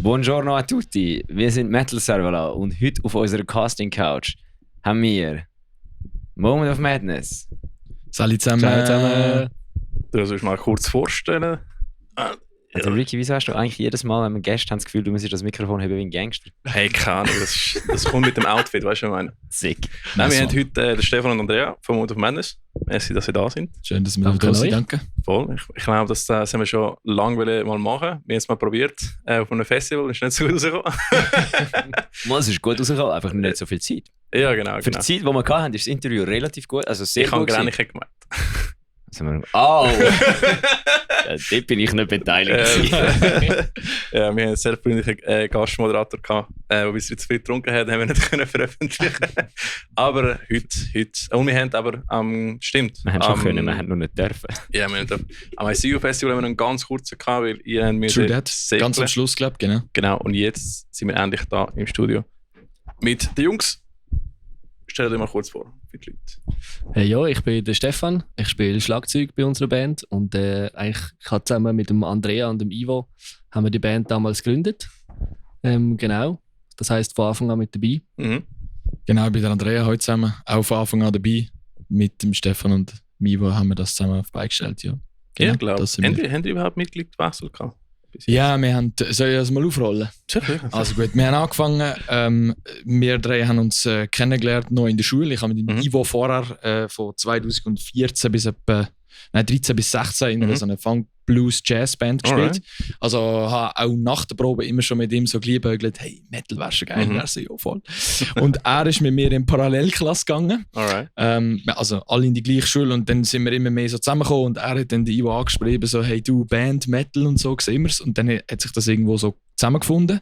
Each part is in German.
Buongiorno a tutti, wir sind Metal Servala und heute auf unserer Casting Couch haben wir Moment of Madness. Salut zusammen. Du sollst mal kurz vorstellen. Also Ricky, wieso hast du eigentlich jedes Mal, wenn wir Gäste haben, das Gefühl, du musst das Mikrofon haben wie ein Gangster? Hey, keine Ahnung, das kommt mit dem Outfit, weißt du, was ich meine? Sick. Nein, wir haben heute den Stefan und Andrea vom Moment of Madness. Merci, dass ihr da sind. Schön, dass wir da sind. Danke. Voll. Ich glaube, das haben wir schon lange mal machen. Wir haben es mal probiert auf einem Festival, ist nicht so gut rausgekommen. Es ist gut rausgekommen, einfach nicht so viel Zeit. Ja, genau. Für die Zeit, die wir hatten, ist das Interview relativ gut, also sehr ich gut. Ich habe gar nicht gemeint. Oh! Ja, dort bin ich nicht beteiligt. Ja, wir haben einen sehr freundlichen Gastmoderator gehabt, der bis zu viel getrunken hat, haben wir nicht können veröffentlichen. Aber heute. Und wir haben aber, stimmt. Wir haben schon können, wir haben nur nicht dürfen. Ja, wir haben am ICU-Festival haben wir einen ganz kurzen gehabt, weil ihr habt mir ganz am Schluss, glaube ich, genau. Genau, und jetzt sind wir endlich da im Studio mit den Jungs. Stell dir mal kurz vor, für die Leute. Hey, ja, ich bin der Stefan, ich spiele Schlagzeug bei unserer Band und eigentlich ich habe zusammen mit dem Andrea und dem Ivo haben wir die Band damals gegründet. Genau, das heisst von Anfang an mit dabei. Mhm. Genau, ich bin der Andrea heute zusammen, auch von Anfang an dabei. Mit dem Stefan und dem Ivo haben wir das zusammen auf die Beine gestellt, ja. Genau, ich glaube. Haben die überhaupt Mitglied gewechselt? Ja, wir haben, soll ich das mal aufrollen? Also gut, wir haben angefangen, wir drei haben uns kennengelernt noch in der Schule. Ich habe mit dem Ivo vorher von 2014 bis etwa 13 bis 16 in so einer Funk-Blues-Jazz-Band gespielt. Also habe auch nach der Probe immer schon mit ihm so geliebäugelt, hey, Metal wäre schon geil, wäre so, ja voll. Und er ist mit mir in Parallelklasse gegangen. Also alle in die gleiche Schule und dann sind wir immer mehr so zusammengekommen und er hat dann die Ivo angesprochen, so hey du, Band, Metal und so, sehen wir es. Und dann hat sich das irgendwo so zusammengefunden.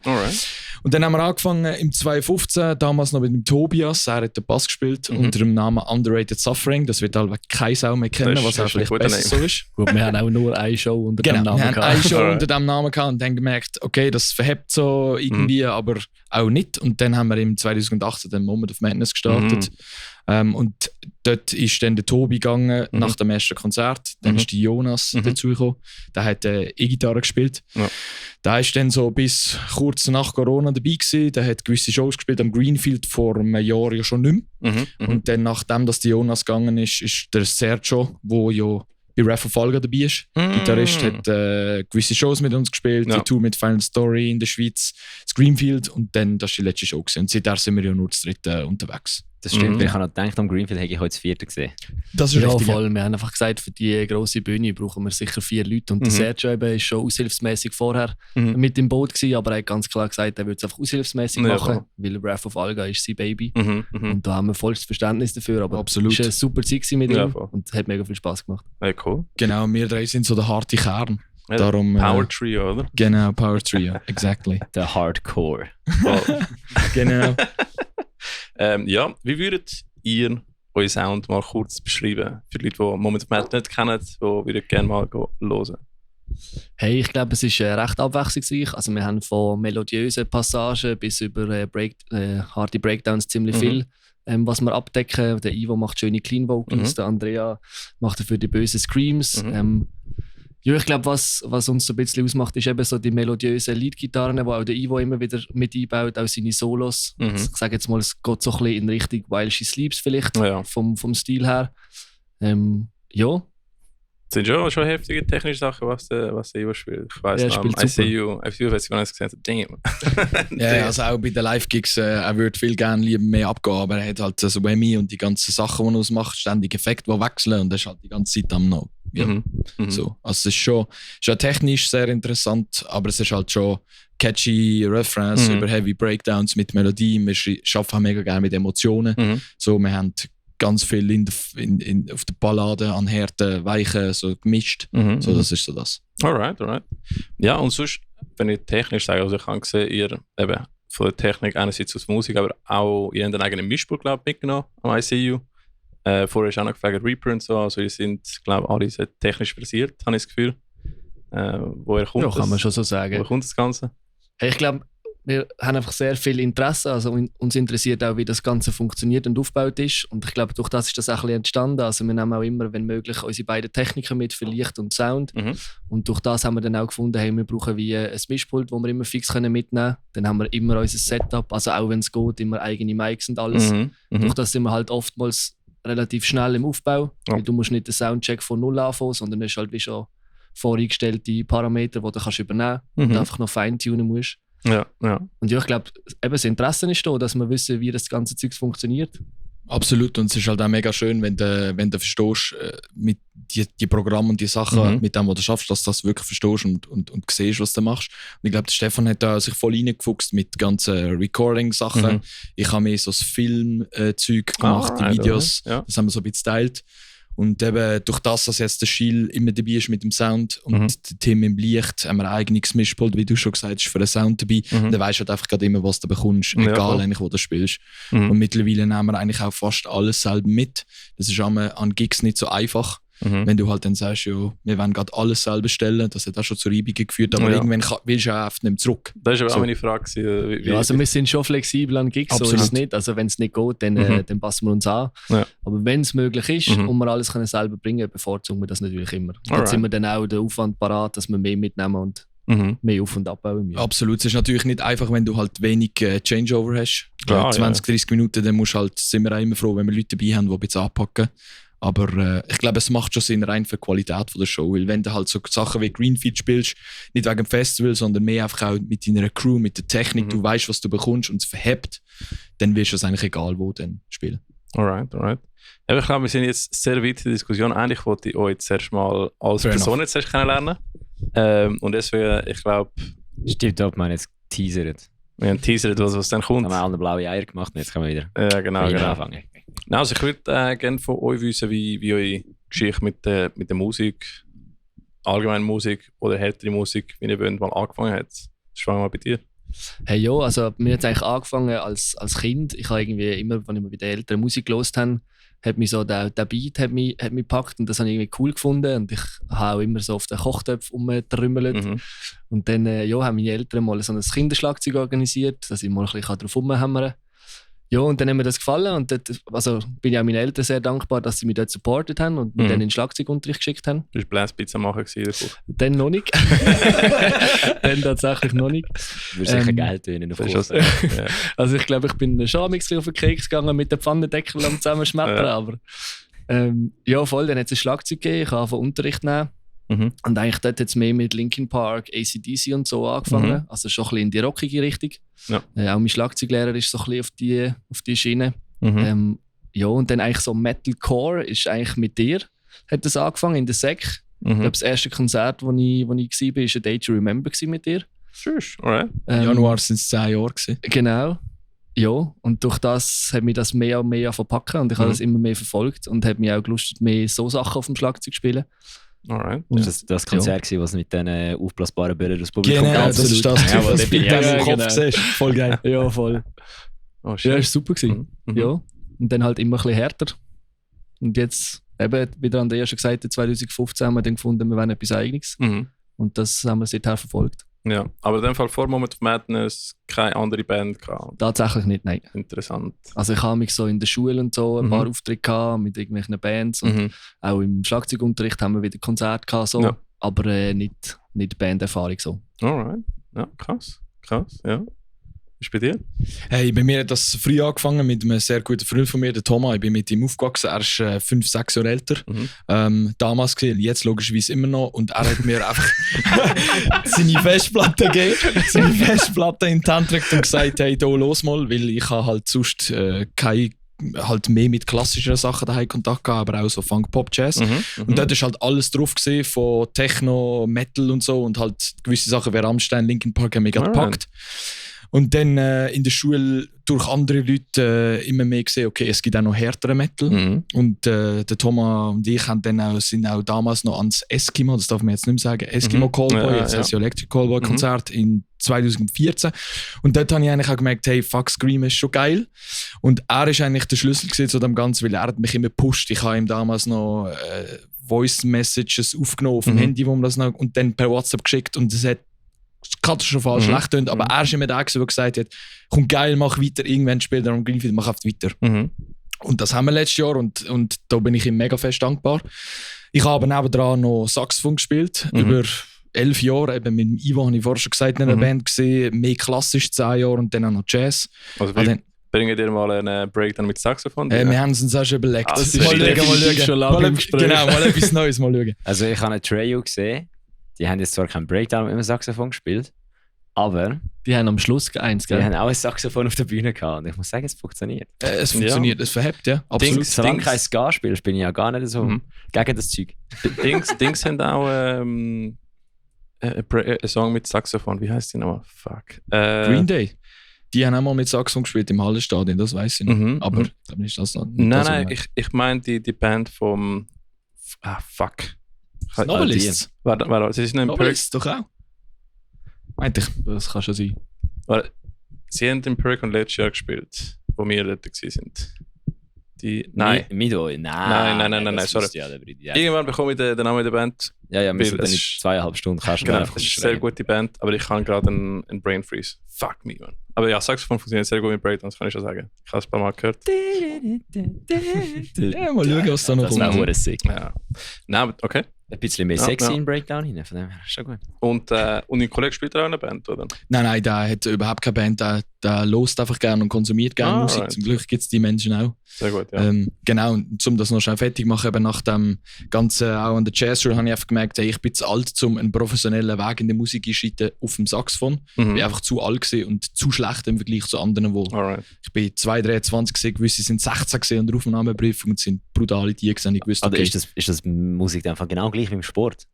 Und dann haben wir angefangen im 2015, damals noch mit dem Tobias, er hat den Bass gespielt unter dem Namen Underrated Suffering, das wird halt keine Sau mehr kennen, was auch vielleicht besser so ist. Gut, wir haben auch nur eine Show unter dem Namen gehabt. Wir haben eine Show unter dem Namen gehabt und dann gemerkt, okay, das verhebt so irgendwie, aber auch nicht. Und dann haben wir im 2018 den Moment of Madness gestartet. Und dort ist dann der Tobi gegangen nach dem ersten Konzert. Dann ist die Jonas dazugekommen. Der hat E-Gitarre gespielt. Ja. Der ist dann so bis kurz nach Corona dabei gewesen. Der hat gewisse Shows gespielt am Greenfield vor einem Jahr ja schon nicht mehr. Und dann, nachdem dass die Jonas gegangen ist, ist der Sergio, der ja bei Wrath of Alga dabei ist. Gitarrist hat gewisse Shows mit uns gespielt, die Tour mit Final Story in der Schweiz, das Greenfield und dann, das war die letzte Show gewesen. Und seitdem sind wir ja nur zu dritt unterwegs. Das stimmt, weil ich habe noch gedacht, am Greenfield habe ich heute das 4. gesehen. Das ist richtig. Voll. Wir haben einfach gesagt, für die grosse Bühne brauchen wir sicher 4 Leute. Und der Sergio war schon aushilfsmäßig vorher mit im Boot gewesen, aber er hat ganz klar gesagt, er würde es einfach aushilfsmäßig machen, weil Wrath of Alga ist sein Baby. Und da haben wir volles Verständnis dafür. Aber absolut. Es war eine super Zeit mit ihm und es hat mega viel Spass gemacht. Ja, cool. Genau, wir drei sind so der harte Kern. Ja, darum, Power Trio, oder? Genau, Power Trio, exactly. Der Hardcore. Genau. Ja, wie würdet ihr euren Sound mal kurz beschreiben? Für die Leute, die Moment of Madness nicht kennen, die würden gerne mal hören. Hey, ich glaube, es ist recht abwechslungsreich. Also wir haben von melodiösen Passagen bis über harte Breakdowns ziemlich viel, was wir abdecken. Der Ivo macht schöne Clean Vocals, der Andrea macht dafür die bösen Screams. Ja, ich glaube, was uns so ein bisschen ausmacht, ist eben so die melodiösen Leadgitarren, die auch der Ivo immer wieder mit einbaut, auch seine Solos. Ich sage jetzt mal, es geht so ein bisschen in Richtung While She Sleeps vielleicht, vom Stil her. Ja. Das sind schon heftige technische Sachen, was der Ivo spielt. Ich weiss, ja, am ICU-Festival habe ich gesehen, Ding. Ja, also auch bei den Live-Gigs, er würde viel gerne lieber mehr abgehen, aber er hat halt so Whammy und die ganzen Sachen, die er ausmacht, ständig Effekte, die wechseln und das ist halt die ganze Zeit am noch. Ja. So. Also es ist schon technisch sehr interessant, aber es ist halt schon catchy Refrains über Heavy Breakdowns mit Melodie. Wir arbeiten mega gerne mit Emotionen. So, wir haben ganz viel auf der Ballade an Härten, Weichen so gemischt. So, das ist so das. Alright. Ja, und sonst, wenn ich technisch sage, also ich habe gesehen, ihr eben von der Technik einerseits aus Musik, aber auch ihr habt einen eigenen Mischpult, glaube ich, mitgenommen am ICU. Vorher ist auch noch gefragt, Reaper und so, also ihr sind, glaube ich, alle sehr technisch versiert, habe ich das Gefühl. Woher kommt ja, kann man schon so sagen. Woher kommt das Ganze? Hey, ich glaube, wir haben einfach sehr viel Interesse. Also uns interessiert auch, wie das Ganze funktioniert und aufgebaut ist. Und ich glaube, durch das ist das auch ein bisschen entstanden. Also wir nehmen auch immer, wenn möglich, unsere beiden Techniker mit für Licht und Sound. Und durch das haben wir dann auch gefunden, hey, wir brauchen wie ein Mischpult, das wir immer fix mitnehmen können. Dann haben wir immer unser Setup, also auch wenn es geht, immer eigene Mics und alles. Durch das sind wir halt oftmals relativ schnell im Aufbau. Weil du musst nicht den Soundcheck von null anfangen, sondern es ist halt wie schon voreingestellte Parameter, die du kannst übernehmen kannst und einfach noch feintunen musst. Ja. Und ja, ich glaube, das Interesse ist da, dass wir wissen, wie das ganze Zeug funktioniert. Absolut, und es ist halt auch mega schön, wenn du verstehst, mit die Programme und die Sachen, mit dem, was du schaffst, dass du das wirklich verstehst und siehst, was du machst. Und ich glaube, der Stefan hat da sich voll reingefuchst mit ganzen Recording-Sachen. Ich habe mehr so das Film-Zeug gemacht, die Videos, das haben wir so ein bisschen geteilt. Und eben durch das, dass jetzt der Schiel immer dabei ist mit dem Sound und der Tim im Licht, haben wir ein eigenes Mischpult, wie du schon gesagt hast, für den Sound dabei. Und dann weisst du halt einfach gerade immer, was du bekommst, egal eigentlich, wo du spielst. Und mittlerweile nehmen wir eigentlich auch fast alles selber mit. Das ist an Gigs nicht so einfach. Wenn du halt dann sagst, ja, wir wollen gerade alles selber stellen, das hat auch schon zu Reibungen geführt, aber irgendwann willst du auch einfach nicht mehr zurück. Das war aber auch meine Frage. Also wir sind schon flexibel an Gigs, so ist es nicht. Also wenn es nicht geht, dann passen wir uns an. Ja. Aber wenn es möglich ist und wir alles können selber bringen, bevorzugen wir das natürlich immer. Da sind wir dann auch den Aufwand parat, dass wir mehr mitnehmen und mehr auf- und abbauen müssen. Absolut, es ist natürlich nicht einfach, wenn du halt wenig Changeover hast. 20-30 Minuten, dann sind wir auch immer froh, wenn wir Leute dabei haben, die ein bisschen anpacken. Aber ich glaube, es macht schon Sinn rein für die Qualität der Show. Weil wenn du halt so Sachen wie Greenfield spielst, nicht wegen dem Festival, sondern mehr einfach auch mit deiner Crew, mit der Technik, du weißt, was du bekommst und es verhebt, dann wirst du es eigentlich egal, wo du dann spielen. Alright. Aber ich glaube, wir sind jetzt sehr weit in der Diskussion. Eigentlich wollte ich euch jetzt erst mal als Person jetzt erst kennenlernen. Und deswegen, ich glaube... Stimmt, wir haben jetzt geteasert. Wir haben geteasert, was dann kommt. Wir haben alle blaue Eier gemacht und jetzt können wir wieder genau. anfangen. Also ich würde gerne von euch wissen, wie eure Geschichte mit der Musik, allgemeine Musik oder härtere Musik, wie ihr mal angefangen hat. Fangen wir mal bei dir. Hey ja, also mir hat es eigentlich angefangen als Kind. Ich habe irgendwie immer, wenn ich mal bei den Eltern Musik gehört habe, hat mich so der Beat hat mich gepackt und das habe ich irgendwie cool gefunden und ich habe auch immer so auf den Kochtöpf rumgetrümmelt. Und dann haben meine Eltern mal so ein Kinderschlagzeug organisiert, dass ich mal ein bisschen drauf rumhämmern kann. Ja, und dann hat mir das gefallen und dort, also bin ich auch meinen Eltern sehr dankbar, dass sie mich dort supportet haben und mich dann in den Schlagzeugunterricht geschickt haben. Du warst Bläspizza machen gewesen. Dann noch nicht. Dann tatsächlich noch nicht. Du wirst sicher Geld gewinnen auf Kurs. Also ich glaube, ich bin schon ein bisschen auf den Keks gegangen mit dem Pfannendeckel am Zusammenschmettern, aber ja voll, dann hat es ein Schlagzeug gegeben, ich habe Unterricht nehmen. Und eigentlich dort hat es mehr mit Linkin Park, AC/DC und so angefangen. Also schon ein bisschen in die rockige Richtung. Ja. Auch mein Schlagzeuglehrer ist so ein bisschen auf die Schiene. Ja, und dann eigentlich so Metalcore ist eigentlich mit dir. Hat das angefangen in der Sek. Ich glaube, das erste Konzert, wo ich war, war A Day to Remember mit dir. Tschüss, alright. Januar sind es 10 Jahre gewesen. Genau. Ja, und durch das hat mich das mehr und mehr verpacken und ich habe das immer mehr verfolgt und hat mich auch gelustet, mehr so Sachen auf dem Schlagzeug zu spielen. Alright. Das Konzert, das mit diesen aufblasbaren Bällen das Publikum das ist das. das bin ich im Kopf siehst. Voll geil. Ja, voll. Oh, schön. Ja, das war super gewesen. Ja. Und dann halt immer ein bisschen härter. Und jetzt, eben, wie der Andrea schon gesagt hat, 2015 haben wir dann gefunden, wir wollen etwas Eigenes. Und das haben wir seither verfolgt. Ja, aber in dem Fall vor Moment of Madness keine andere Band gehabt. Tatsächlich nicht, nein. Interessant. Also ich habe mich so in der Schule und so ein paar Aufträge gehabt mit irgendwelchen Bands und auch im Schlagzeugunterricht haben wir wieder Konzerte gehabt, so, aber nicht Banderfahrung so. Alright, ja, krass, ja. Was ist bei dir? Hey, bei mir hat das früh angefangen mit einem sehr guten Freund von mir, der Thomas. Ich bin mit ihm aufgewachsen. Er ist 5-6 Jahre älter. Damals gesehen, jetzt logischerweise immer noch. Und er hat mir einfach seine Festplatte gegeben. Seine Festplatte in die Hand gedrückt und gesagt, hey, da los mal, weil ich habe halt sonst halt mehr mit klassischen Sachen daheim Kontakt gehabt, aber auch so Funk, Pop, Jazz. Und dort ist halt alles drauf gesehen, von Techno, Metal und so. Und halt gewisse Sachen wie Rammstein, Linkin Park haben mich gepackt. Und dann in der Schule durch andere Leute immer mehr gesehen, okay, es gibt auch noch härtere Metal. Und der Thomas und ich haben dann sind auch damals noch ans Eskimo, das darf man jetzt nicht mehr sagen, Eskimo Callboy, jetzt heißt es Electric Callboy Konzert in 2014. Und dort habe ich eigentlich auch gemerkt, hey, fuck, Scream ist schon geil. Und er ist eigentlich der Schlüssel zu dem Ganzen, weil er hat mich immer gepusht. Ich habe ihm damals noch Voice Messages aufgenommen auf dem Handy, wo man das noch, und dann per WhatsApp geschickt und es hat katastrophal schlecht tönt, aber er ist immer der, der gesagt hat, komm geil, mach weiter, irgendwann spielt er am Greenfield, mach einfach weiter. Und das haben wir letztes Jahr und da bin ich ihm mega fest dankbar. Ich habe nebendran noch Saxophon gespielt, über 11 Jahre, eben mit Ivo, habe ich vorher schon gesagt, in einer Band gesehen, mehr klassisch 10 Jahre und dann auch noch Jazz. Also bringen dir mal einen Breakdown mit Saxophon? Wir haben es uns auch schon überlegt. Das ist schon lange im Gespräch. Genau, mal etwas Neues mal schauen. Also ich habe ein Trio gesehen, die haben jetzt zwar keinen Breakdown mit dem Saxophon gespielt, aber Die haben am Schluss eins, die gell? haben auch ein Saxophon auf der Bühne gehabt und ich muss sagen, es funktioniert. Es funktioniert, es verhebt, ja. Absolut. Solange kein Ska spielst, bin ich ja gar nicht so gegen das Zeug. Dings haben auch einen Song mit Saxophon. Wie heißt die nochmal? Fuck. Green Day. Die haben auch mal mit Saxophon gespielt im Hallenstadion, das weiß ich nicht. Aber dann ist das noch. Nein, ich meine die Band vom. Fuck. Novelists. Warte, sie ist nicht im Novelists doch auch. Meinte ich. Das kann schon sein. Sie haben im Perk und letztes Jahr gespielt, wo wir dort sind. Nein. Mit euch? Nein, sorry. Irgendwann bekomme ich den Namen der Band. Ja, wir sind dann in 2,5 Stunden. Genau, das ist eine sehr gute Band, aber ich habe gerade einen Brain Freeze. Fuck me, man. Aber ja, Saxophon funktioniert sehr gut mit Breakdowns, kann ich schon sagen. Ich habe es ein paar Mal gehört. Ja, mal schauen, was da noch kommt. Das wäre sick. Ja. Nein, okay. Ein bisschen mehr sexy in Breakdown hinein, von dem her ist schon gut. Und dein Kollege spielt auch eine Band, oder? Nein, der hat überhaupt keine Band. Der lost einfach gerne und konsumiert gerne Musik. Right. Zum Glück gibt es die Menschen auch. Sehr gut, ja. Genau, und um das noch schnell fertig zu machen, eben nach dem Ganzen auch an der Jazzschule, habe ich einfach gemerkt, hey, ich bin zu alt, um einen professionellen Weg in der Musik einzuschreiten auf dem Saxophon. Ich bin einfach zu alt gewesen und zu schlecht im Vergleich zu anderen. Ich bin 23 gewesen, gewisse sind 16 gewesen und der Aufnahmeprüfung und sind brutale die gewesen. Ich wusste, okay. Aber ist das Musik einfach genau gleich wie im Sport?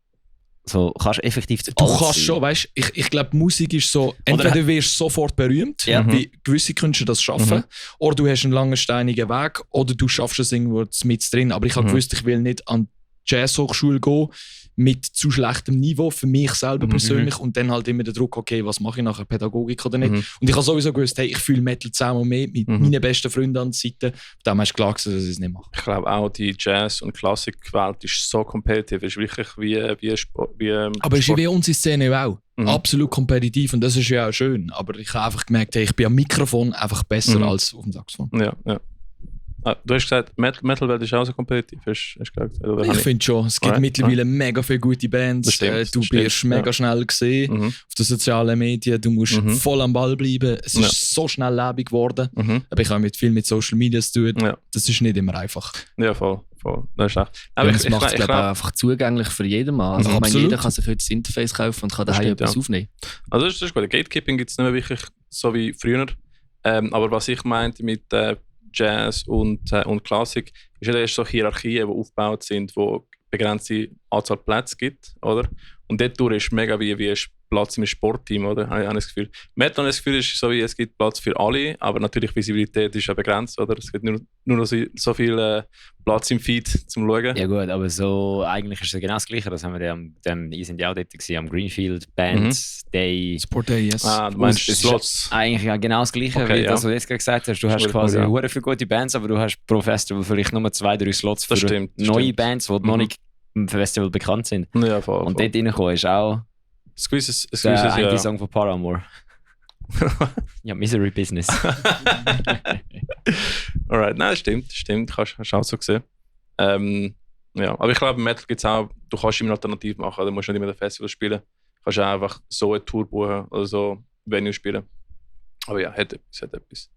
So, kannst du effektiv zu Du kannst schon, weißt du, ich glaube, Musik ist so, entweder du wirst sofort berühmt, wie gewisse Künstler das schaffen, oder du hast einen langen, steinigen Weg, oder du schaffst es irgendwo mit drin. Aber ich habe gewusst, ich will nicht an die Jazzhochschule gehen mit zu schlechtem Niveau für mich selber persönlich und dann halt immer der Druck, okay, was mache ich nachher, Pädagogik oder nicht. Und ich habe sowieso gewusst, hey, ich fühle Metal zusammen mehr mit meinen besten Freunden an der Seite. Dann hast du klar gesagt, dass ich es nicht mache. Ich glaube auch, die Jazz- und Klassikwelt ist so kompetitiv, ist wirklich wie Sport. Aber es ist wie unsere Szene auch. Absolut kompetitiv und das ist ja auch schön. Aber ich habe einfach gemerkt, hey, ich bin am Mikrofon einfach besser als auf dem Saxophon. Ja. Du hast gesagt, Metal-Welt ist auch so kompetitiv. Hast du gesagt, oder ich finde schon. Es gibt mittlerweile mega viele gute Bands. Du wirst mega schnell gesehen auf den sozialen Medien. Du musst voll am Ball bleiben. Es ist so schnell lebendig geworden. Aber ich habe viel mit Social Media zu tun. Das ist nicht immer einfach. Ja, voll. Das ist echt. Aber das macht es einfach zugänglich für jeden Mann. Also, ich meine, jeder kann sich heute das Interface kaufen und kann daheim etwas aufnehmen. Also das ist gut. Gatekeeping gibt es nicht mehr wirklich so wie früher. Aber was ich meinte mit Jazz und Klassik, ist ja erst so Hierarchien, die aufgebaut sind, wo begrenzte Anzahl Plätze gibt, oder? Und dort ist mega wie Platz im Sportteam, oder? Habe ich das Gefühl. Metal das Gefühl ist so wie, es gibt Platz für alle, aber natürlich Visibilität ist ja begrenzt, oder? Es gibt nur noch so viel Platz im Feed zum Schauen. Ja gut, aber so eigentlich ist es genau das Gleiche. Das haben wir wir sind ja auch dort gewesen, am Greenfield Band Day. Sport Day, yes. Du meinst Slots? Eigentlich ja genau das Gleiche, wie das, was du jetzt gerade gesagt hast. Du hast quasi sehr viele gute Bands, aber du hast pro Festival vielleicht nur 2-3 Slots für neue Bands, die noch nicht im Festival bekannt sind. Ja, voll. Und dort reinkommen ist auch Squeezes, der Song von Paramore. Ja, Misery Business. Alright, nein, stimmt. Hast du auch so gesehen. Ja, aber ich glaube, im Metal gibt es auch, du kannst immer eine Alternative machen, du musst nicht immer ein Festival spielen. Du kannst auch einfach so eine Tour buchen oder so Venue spielen. Aber ja, hat etwas.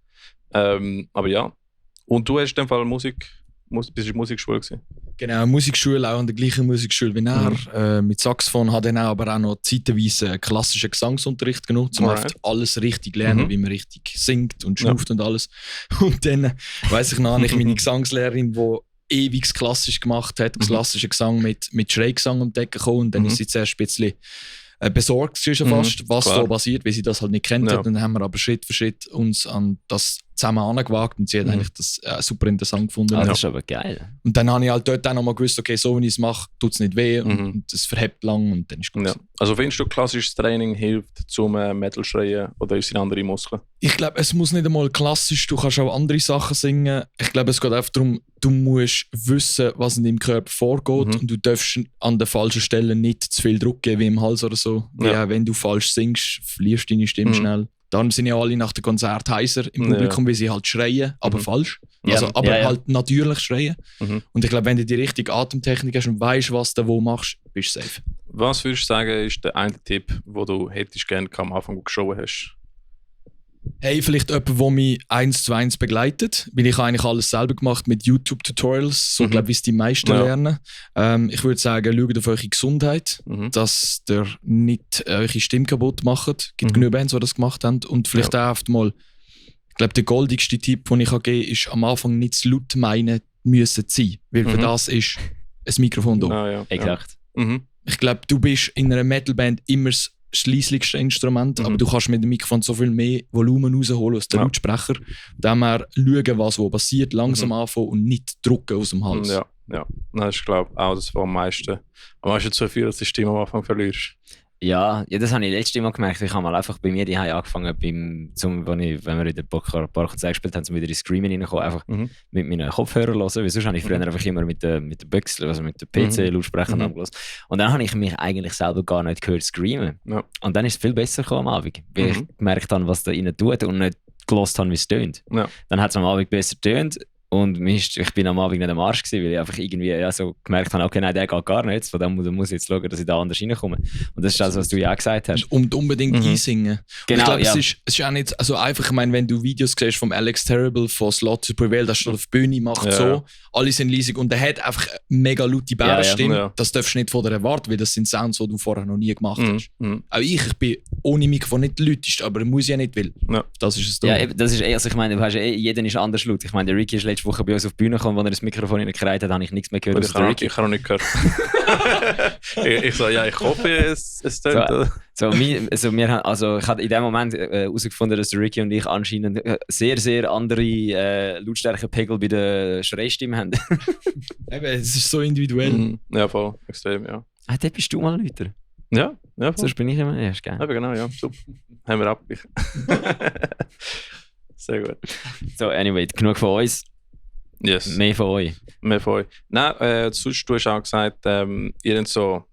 Aber ja. Und du hast in dem Fall bist in Musikschule gewesen? Genau, Musikschule, auch an der gleichen Musikschule wie er. Mit Saxophon hat er aber auch noch zeitweise klassischen Gesangsunterricht genutzt, um alles richtig lernen, wie man richtig singt und schnauft und alles. Und dann weiss ich noch, ich meine Gesangslehrerin, die ewig klassisch gemacht hat, klassischen Gesang mit Schräggesang um die Ecke gekommen. Und dann ist sie zuerst ein bisschen besorgt fast, was da passiert, weil sie das halt nicht kennt. Und dann haben wir aber Schritt für Schritt uns an das zusammen angewagt und sie hat eigentlich das super interessant gefunden. Das ist aber geil. Und dann habe ich halt dort auch nochmal gewusst, okay, so wie ich es mache, tut es nicht weh und es verhebt lang und dann ist gut. Ja. Also findest du, klassisches Training hilft zum Metal schreien oder ist es andere Muskeln? Ich glaube, es muss nicht einmal klassisch, du kannst auch andere Sachen singen. Ich glaube, es geht einfach darum, du musst wissen, was in deinem Körper vorgeht und du darfst an der falschen Stelle nicht zu viel Druck geben, wie im Hals oder so. Ja. Weil wenn du falsch singst, verlierst du deine Stimme schnell. Darum sind ja alle nach dem Konzert heiser im Publikum, weil sie halt schreien, aber falsch. Also, aber halt natürlich schreien. Und ich glaube, wenn du die richtige Atemtechnik hast und weißt, was du wo machst, bist du safe. Was würdest du sagen, ist der eine Tipp, den du hättest gerne am Anfang geschaut hast? Hey, vielleicht jemand, der mich 1:1 begleitet, weil ich eigentlich alles selber gemacht mit YouTube-Tutorials, so glaube ich, wie es die meisten lernen. Ich würde sagen, schaut auf eure Gesundheit, dass ihr nicht eure Stimme kaputt macht. Es gibt genug Bands, die das gemacht haben. Und vielleicht auch oft mal, ich glaube, der goldigste Tipp, den ich geben kann, ist am Anfang nicht zu laut meinen müssen sein, weil für das ist ein Mikrofon da. Exakt. Ich glaube, du bist in einer Metalband immer das schliesslichste Instrument, aber du kannst mit dem Mikrofon so viel mehr Volumen rausholen aus den Lautsprecher. Dann mal schauen, was wo passiert, langsam anfangen und nicht drucken aus dem Hals. Ja. Das ist, glaube ich, auch das, was am meisten zu viel, dass du die Stimme am Anfang verlierst. Ja, das habe ich letztes Mal gemerkt. Ich habe mal einfach bei mir die angefangen, wenn wir in der Bar Konzert gespielt haben, um wieder in Screamen reinkommen, einfach mit meinen Kopfhörern hören. Weil sonst habe ich früher einfach immer mit der Büchse, also mit der PC-Lautsprechern angelassen. Und dann habe ich mich eigentlich selber gar nicht gehört screamen. Ja. Und dann ist es viel besser gekommen am Abend, weil ich gemerkt habe, was da rein tut und nicht gehört habe, wie es tönt. Ja. Dann hat es am Abend besser tönt. Und ich bin am Abend nicht am Arsch gewesen, weil ich einfach irgendwie so gemerkt habe, okay, nein, der geht gar nicht. Von dem muss ich jetzt schauen, dass ich da anders reinkomme. Und das ist das, was du ja auch gesagt hast. Und unbedingt einsingen. Genau, ich glaube, es ist auch nicht, also einfach, ich meine, wenn du Videos siehst vom Alex Terrible, von Slot to Prevail, das steht auf die Bühne, macht so, alle sind leisig und der hat einfach eine mega laute Bärenstimme. Das darfst du nicht von dir erwarten, weil das sind Sounds, die du vorher noch nie gemacht hast. Auch ich bin ohne Mikrofon nicht der lauteste, aber muss ja nicht, weil das ist es da. Ja, das ist also ich meine, du hast jeder ist anders laut. Ich meine, der Ricky ist letzte Woche bei uns auf die Bühne gekommen, als er das Mikrofon reingereiht hat, habe ich nichts mehr gehört. Ich habe noch nicht gehört. ich hoffe, es tönt. Ich habe in dem Moment herausgefunden, dass der Ricky und ich anscheinend sehr, sehr andere Lautstärkenpegel bei der Schreistimme haben. Eben, es ist so individuell. Ja, voll, extrem, ja. Dort bist du mal lauter. Ja, voll. Sonst bin ich immer erst, gell? Eben, genau, ja, super. Haben wir abgeglichen. Sehr gut. So, anyway, genug von uns. Yes. Mehr von euch. Nein, sonst, du hast auch gesagt, ihr habt so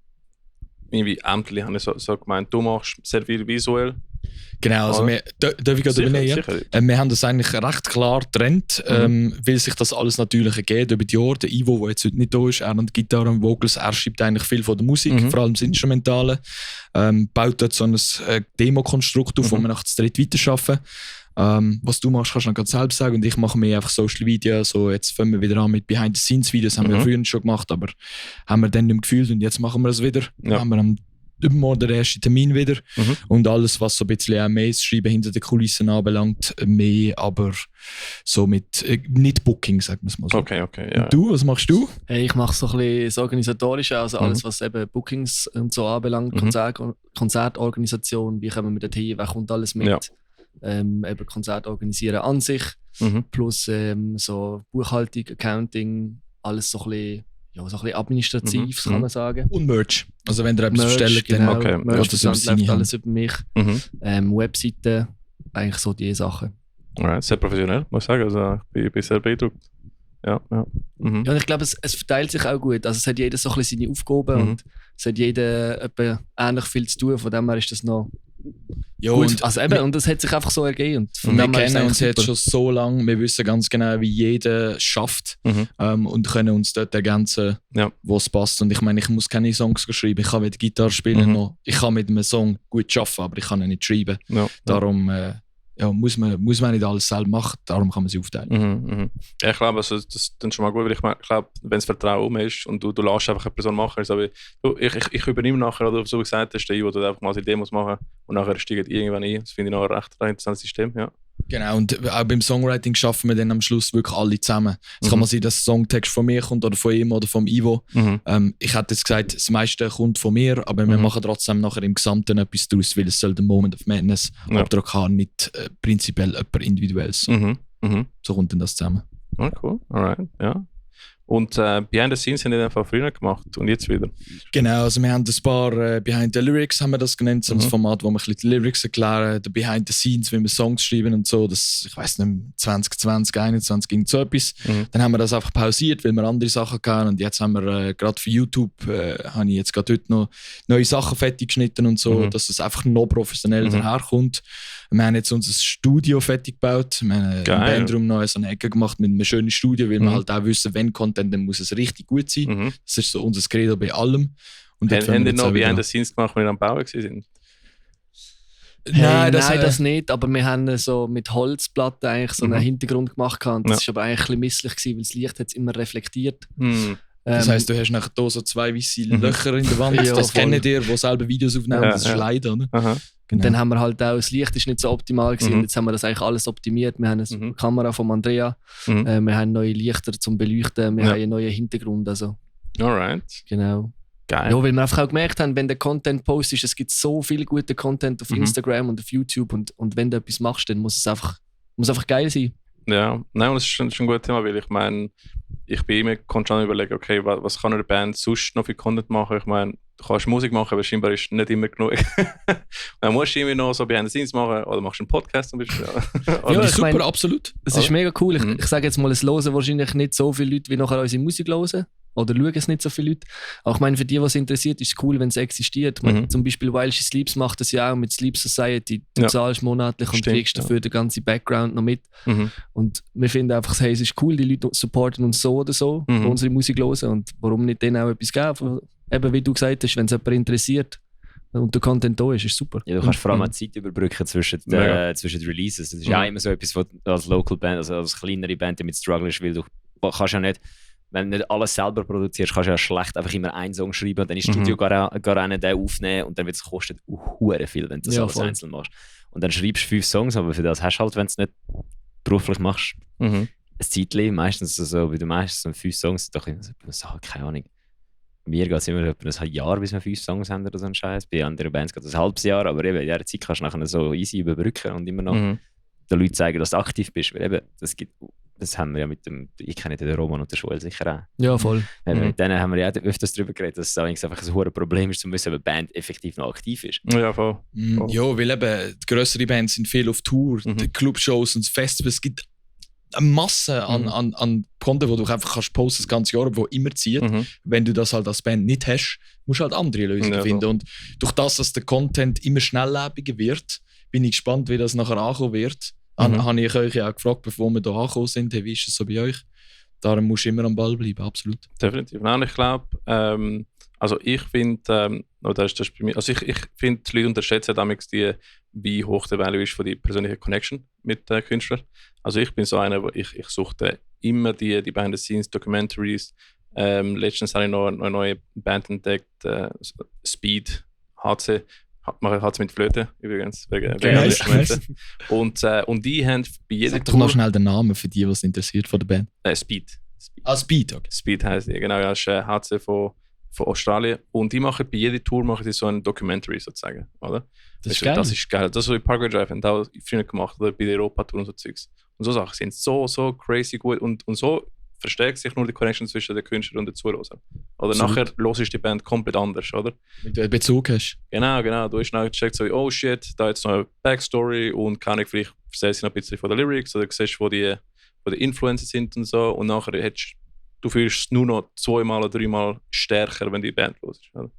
irgendwie Ämterli, habe ich so gemeint, du machst sehr viel visuell. Genau, also darf ich gerade übernehmen? Wir haben das eigentlich recht klar getrennt, weil sich das alles natürlich ergeht über die Jahre. Der Ivo, der jetzt heute nicht da ist, er und Gitarre und Vocals, er schreibt eigentlich viel von der Musik, vor allem das Instrumentale, baut dort so ein Demo-Konstrukt auf, wo wir nach der Dritt weiterarbeiten. Was du machst, kannst du noch ganz selbst sagen und ich mache mehr einfach Social Media, so jetzt fangen wir wieder an mit Behind-the-Scenes-Videos, haben wir früher schon gemacht, aber haben wir dann nicht mehr gefühlt und jetzt machen wir es wieder. Haben wir am übermorgen den ersten Termin wieder und alles, was so ein bisschen auch mehr Schreiben hinter den Kulissen anbelangt, mehr, aber so mit nicht Booking, sagen wir es mal so. Okay, ja. Und du, was machst du? Hey, ich mache so ein bisschen das Organisatorische, also alles, was eben Bookings und so anbelangt, Konzertorganisation, wie kommen wir dorthin, wer kommt alles mit. Ja. Eben Konzert organisieren an sich, plus so Buchhaltung, Accounting, alles so ein bisschen administrativ, kann man sagen. Und Merch. Also wenn ihr etwas bestellt, genau, dann Merch, das läuft alles über mich. Webseiten, eigentlich so diese Sachen. Alright, sehr professionell, muss ich sagen. Also ich bin sehr beeindruckt. Ja. Ja, und ich glaube, es verteilt sich auch gut. Also es hat jeder so ein bisschen seine Aufgaben und es hat jeder etwa ähnlich viel zu tun. Von dem her ist das noch gut. Und, also eben, und das hat sich einfach so ergeben. Und wir kennen uns jetzt schon so lange, wir wissen ganz genau, wie jeder schafft und können uns dort ergänzen, wo es passt. Und ich meine, ich muss keine Songs schreiben, ich kann weder Gitarre spielen noch. Ich kann mit einem Song gut arbeiten, aber ich kann ihn nicht schreiben. Darum muss man nicht alles selber machen, darum kann man sie aufteilen. Ja, ich glaube, also, das ist dann schon mal gut, weil ich glaube, wenn es Vertrauen ist und du lässt einfach eine Person machen, also, ich übernehme nachher, oder so gesagt hast, der Ivo, der einfach mal seine Demos machen und nachher steigt irgendwann ein. Das finde ich noch ein recht interessantes System, ja. Genau, und auch beim Songwriting schaffen wir dann am Schluss wirklich alle zusammen. Es kann mal sein, dass der Songtext von mir kommt oder von ihm oder vom Ivo. Ich hätte jetzt gesagt, das meiste kommt von mir, aber wir machen trotzdem nachher im Gesamten etwas daraus, weil es soll der Moment of Madness Abdruck haben, nicht prinzipiell jemand Individuelles. So kommt dann das zusammen. Oh, cool, alright, ja. Und Behind the Scenes haben die einfach früher gemacht und jetzt wieder? Genau, also wir haben ein paar Behind the Lyrics, haben wir das genannt, so ein Format, wo wir ein bisschen die Lyrics erklären, der Behind the Scenes, wie wir Songs schreiben und so, das, ich weiss nicht, 2020, 2021 ging so etwas. Dann haben wir das einfach pausiert, weil wir andere Sachen hatten und jetzt haben wir gerade für YouTube, habe ich jetzt gerade heute noch neue Sachen fertig geschnitten und so, dass es einfach noch professionell daherkommt. Wir haben jetzt unser Studio fertig gebaut, wir haben im Bandraum noch so eine Ecke gemacht mit einem schönen Studio, weil wir halt auch wissen, wenn Content, dann muss es richtig gut sein. Das ist so unser Credo bei allem. Und haben die noch Behind the Scenes gemacht, wenn wir am Bauen waren? Nein, das nicht, aber wir haben so mit Holzplatten eigentlich so einen Hintergrund gemacht und das war aber eigentlich ein bisschen misslich gewesen, weil das Licht hat es immer reflektiert. Das heisst, du hast nachher hier so 2 weisse Löcher in der Wand, das kennen dir, die selber Videos aufnehmen, das ist leider, ne? Genau. Und dann haben wir halt auch, das Licht ist nicht so optimal gewesen, jetzt haben wir das eigentlich alles optimiert. Wir haben eine Kamera von Andrea, wir haben neue Lichter zum Beleuchten, wir haben einen neuen Hintergrund, also. Alright. Genau. Geil. Ja, weil wir einfach auch gemerkt haben, wenn der Content postest, es gibt so viel guten Content auf Instagram und auf YouTube und wenn du etwas machst, dann muss es einfach geil sein. Ja, nein, das ist ein gutes Thema, weil ich meine, ich bin immer konstant überlegen, okay, was kann eine Band sonst noch für Content machen? Ich meine, du kannst Musik machen, aber scheinbar ist nicht immer genug. Dann musst du irgendwie noch so Behind the Scenes machen oder machst einen Podcast zum Beispiel. Ja, super, absolut. Das ist mega cool. Ich sage jetzt mal, es hören wahrscheinlich nicht so viele Leute, wie nachher unsere Musik hören. Oder schauen es nicht so viele Leute. Auch ich meine, für die, was interessiert, ist es cool, wenn es existiert. Zum Beispiel While She Sleeps macht das ja auch mit Sleep Society. Du zahlst monatlich und kriegst dafür den ganzen Background noch mit. Und wir finden einfach, hey, es ist cool, die Leute supporten uns so oder so, die unsere Musik hören. Und warum nicht denen auch etwas geben? Eben wie du gesagt hast, wenn es jemand interessiert und der Content da ist super. Ja, du kannst vor allem eine Zeit überbrücken zwischen den Releases. Das ist ja auch immer so etwas, was als Local Band, also als kleinere Band damit struggles, weil du kannst ja nicht, wenn du nicht alles selber produzierst, kannst du ja schlecht einfach immer einen Song schreiben und dann ins Studio gar einen den aufnehmen und dann wird es kosten viel, wenn du das alles einzeln machst. Und dann schreibst du 5 Songs, aber für das hast du halt, wenn du es nicht beruflich machst, ein Zeitchen, meistens so, wie du meinst, so 5 Songs, doch so, keine Ahnung. Mir geht es immer etwa ein Jahr, bis wir 5 Songs haben oder so ein Scheiß. Bei anderen Bands geht es ein halbes Jahr, aber eben in dieser Zeit kannst du nachher so easy überbrücken und immer noch den Leuten zeigen, dass du aktiv bist. Weil eben, das haben wir ja mit dem, ich kenne den Roman und der Joel sicher auch. Ja, voll. Mit denen haben wir ja öfters darüber geredet, dass es einfach ein hohes Problem ist, zu wissen, ob eine Band effektiv noch aktiv ist. Ja, voll. Ja, weil eben die grössere Bands sind viel auf Tour, die Clubshows und Festivals. Es gibt eine Masse an Content, wo du einfach kannst posten das ganze Jahr, wo immer zieht. Wenn du das halt als Band nicht hast, musst du halt andere Lösungen finden. Und durch das, dass der Content immer schnelllebiger wird, bin ich gespannt, wie das nachher ankommen wird. Habe ich euch ja auch gefragt, bevor wir hier angekommen sind, hey, wie ist es so bei euch? Darum musst du immer am Ball bleiben, absolut. Definitiv. Nein, ich glaube, also ich finde, das ist bei mir, also ich finde, die Leute unterschätzen damals wie hoch der Value ist von die persönliche Connection mit den Künstlern. Also ich bin so einer, wo ich suchte immer die Behind-the-Scenes-Documentaries. Letztens habe ich noch eine neue Band entdeckt, Speed, HC. Hat es mit Flöte übrigens. Nice. Und die haben bei jeder Sag doch noch schnell den Namen für die, was interessiert von der Band. Speed. Speed, okay. Speed heisst die, genau. Das ist HC von Australien. Und die machen bei jeder Tour so eine Documentary sozusagen, oder? Das ist geil. Das ist geil. Das ist so wie Parkway Drive, haben auch früher gemacht, oder bei der Europa-Tour und so Zeugs. Und so Sachen sind so crazy gut und so verstärkt sich nur die Connection zwischen den Künstlern und den Zuhörern. Oder Absolut. nachher hörst du die Band komplett anders, oder? Wenn du einen Bezug hast. Genau. Du hast nachher gecheckt, so, oh shit, da jetzt noch eine Backstory und kann ich vielleicht erzählst du noch ein bisschen von den Lyrics oder siehst, wo die Influencer sind und so. Und nachher du fühlst es nur noch 2-mal oder 3-mal stärker, wenn du die Band hörst. Oder?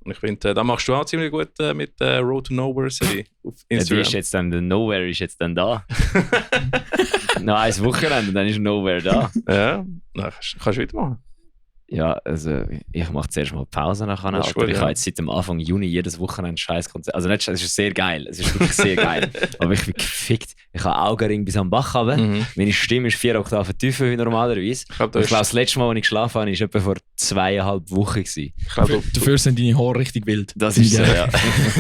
Und ich finde, da machst du auch ziemlich gut mit Road to Nowhere City auf Instagram. Der Nowhere ist jetzt dann da. Noch ein Wochenende, dann ist Nowhere da. Ja, dann kannst du weitermachen. Ja, also ich mache zuerst mal Pause nachher. Das ist gut, ich habe jetzt seit dem Anfang Juni jedes Wochenende ein scheiß Konzert. Also nicht, es ist sehr geil, es ist wirklich sehr geil. Aber ich bin gefickt. Ich habe Augenring bis am Bach runter. Meine Stimme ist 4 Oktaven tiefer wie normalerweise. Ich glaube, das letzte Mal, als ich geschlafen habe, war etwa vor 2,5 Wochen. Dafür sind deine Haare richtig wild. Das ist so, ja.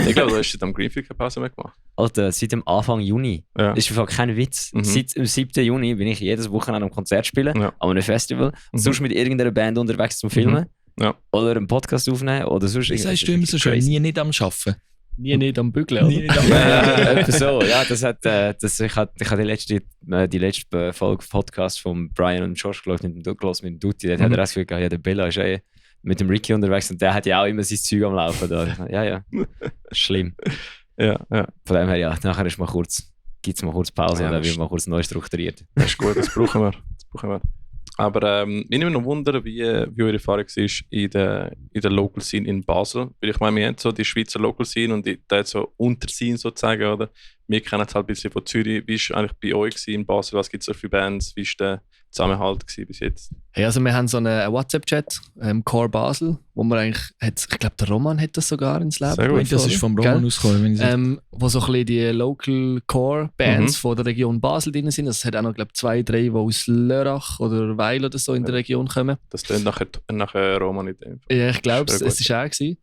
Ich glaube, du hast seit dem Greenfield keine Pause mehr gemacht. Alter, seit dem Anfang Juni. Ja. Das ist einfach kein Witz. Seit dem 7. Juni bin ich jedes Wochenende am Konzert spielen, an einem Festival. Sonst mit irgendeiner Band unterwegs zum Filmen. Ja. Oder einen Podcast aufnehmen. Oder sonst das sagst du immer so schön, nie nicht am Arbeiten. Nie nicht am Bügeln, oder? Etwa so, ja, ich habe die letzte Folge Podcast von Brian und Josh gehört, mit dem Dutti, dort hat er das Gefühl gehabt, ja, der Bella ist mit dem Ricky unterwegs und der hat ja auch immer sein Zeug am Laufen da. Ja, schlimm. Ja. Von dem her, ja, nachher gibt es mal kurz Pause und dann wird mal kurz neu strukturiert. Das ist gut, das brauchen wir. Aber mich nimmt noch wundern, wie eure Erfahrung war in der Local Scene in Basel. Weil ich meine, wir haben so die Schweizer Local Scene und die so Unterscene sozusagen, oder? Wir kennen es halt ein bisschen von Zürich. Wie war es eigentlich bei euch in Basel? Was gibt es so für Bands? Wie war der Zusammenhalt bis jetzt? Hey, also wir haben so einen WhatsApp-Chat, Core Basel, wo man eigentlich, ich glaube der Roman hat das sogar ins Leben gerufen. Das ist vom Roman ausgekommen. Wo so ein bisschen die Local Core Bands von der Region Basel drin sind. Es hat auch noch, glaube ich, 2, 3, die aus Lörrach oder Weil oder so in der Region kommen. Das klingt nachher Roman in dem Fall. Ja, ich glaube, es war auch gewesen.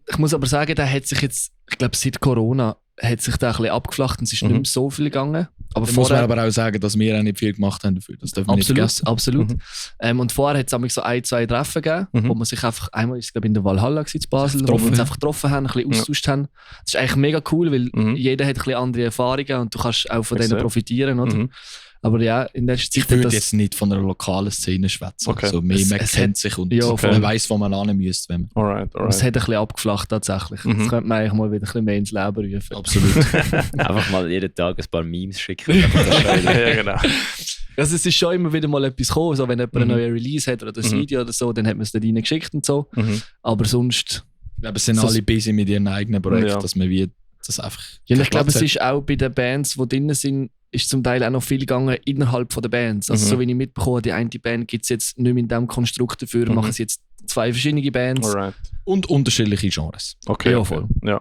Ich muss aber sagen, der hat sich jetzt, ich glaube seit Corona, hat sich da ein bisschen abgeflacht und es ist nicht mehr so viel gegangen. Aber da muss man aber auch sagen, dass wir auch nicht viel gemacht haben dafür. Das dürfen wir nicht vergessen. Absolut. Und vorher hat es so 1, 2 Treffen gegeben, wo man sich einfach, einmal ist es glaube ich in der Valhalla in Basel, wo wir uns einfach getroffen haben, ein bisschen austauscht haben. Das ist eigentlich mega cool, weil jeder hat ein bisschen andere Erfahrungen und du kannst auch von denen profitieren, oder? Aber ja, in letzter Zeit... Ich würde jetzt nicht von einer lokalen Szene schwätzen. Okay. Also man kennt sich und man weiss, wo man hin müsste. Alright. Es hat ein bisschen abgeflacht tatsächlich. Das könnte man eigentlich mal wieder ein bisschen mehr ins Leben rufen. Absolut. Einfach mal jeden Tag ein paar Memes schicken. Ja, genau. Also es ist schon immer wieder mal etwas gekommen, so wenn jemand einen neuen Release hat oder das Video oder so, dann hat man es da rein geschickt und so. Aber sonst... Ich glaube, es sind alle busy mit ihren eigenen Projekten, dass man das einfach... Ja, ich glaube, es ist auch bei den Bands, die drin sind, ist zum Teil auch noch viel gegangen innerhalb der Bands. Also so wie ich mitbekomme, die eine Band gibt es jetzt nicht mehr in diesem Konstrukt dafür, machen sie jetzt 2 verschiedene Bands. Alright. Und unterschiedliche Genres. Okay. Ja, voll. Ja.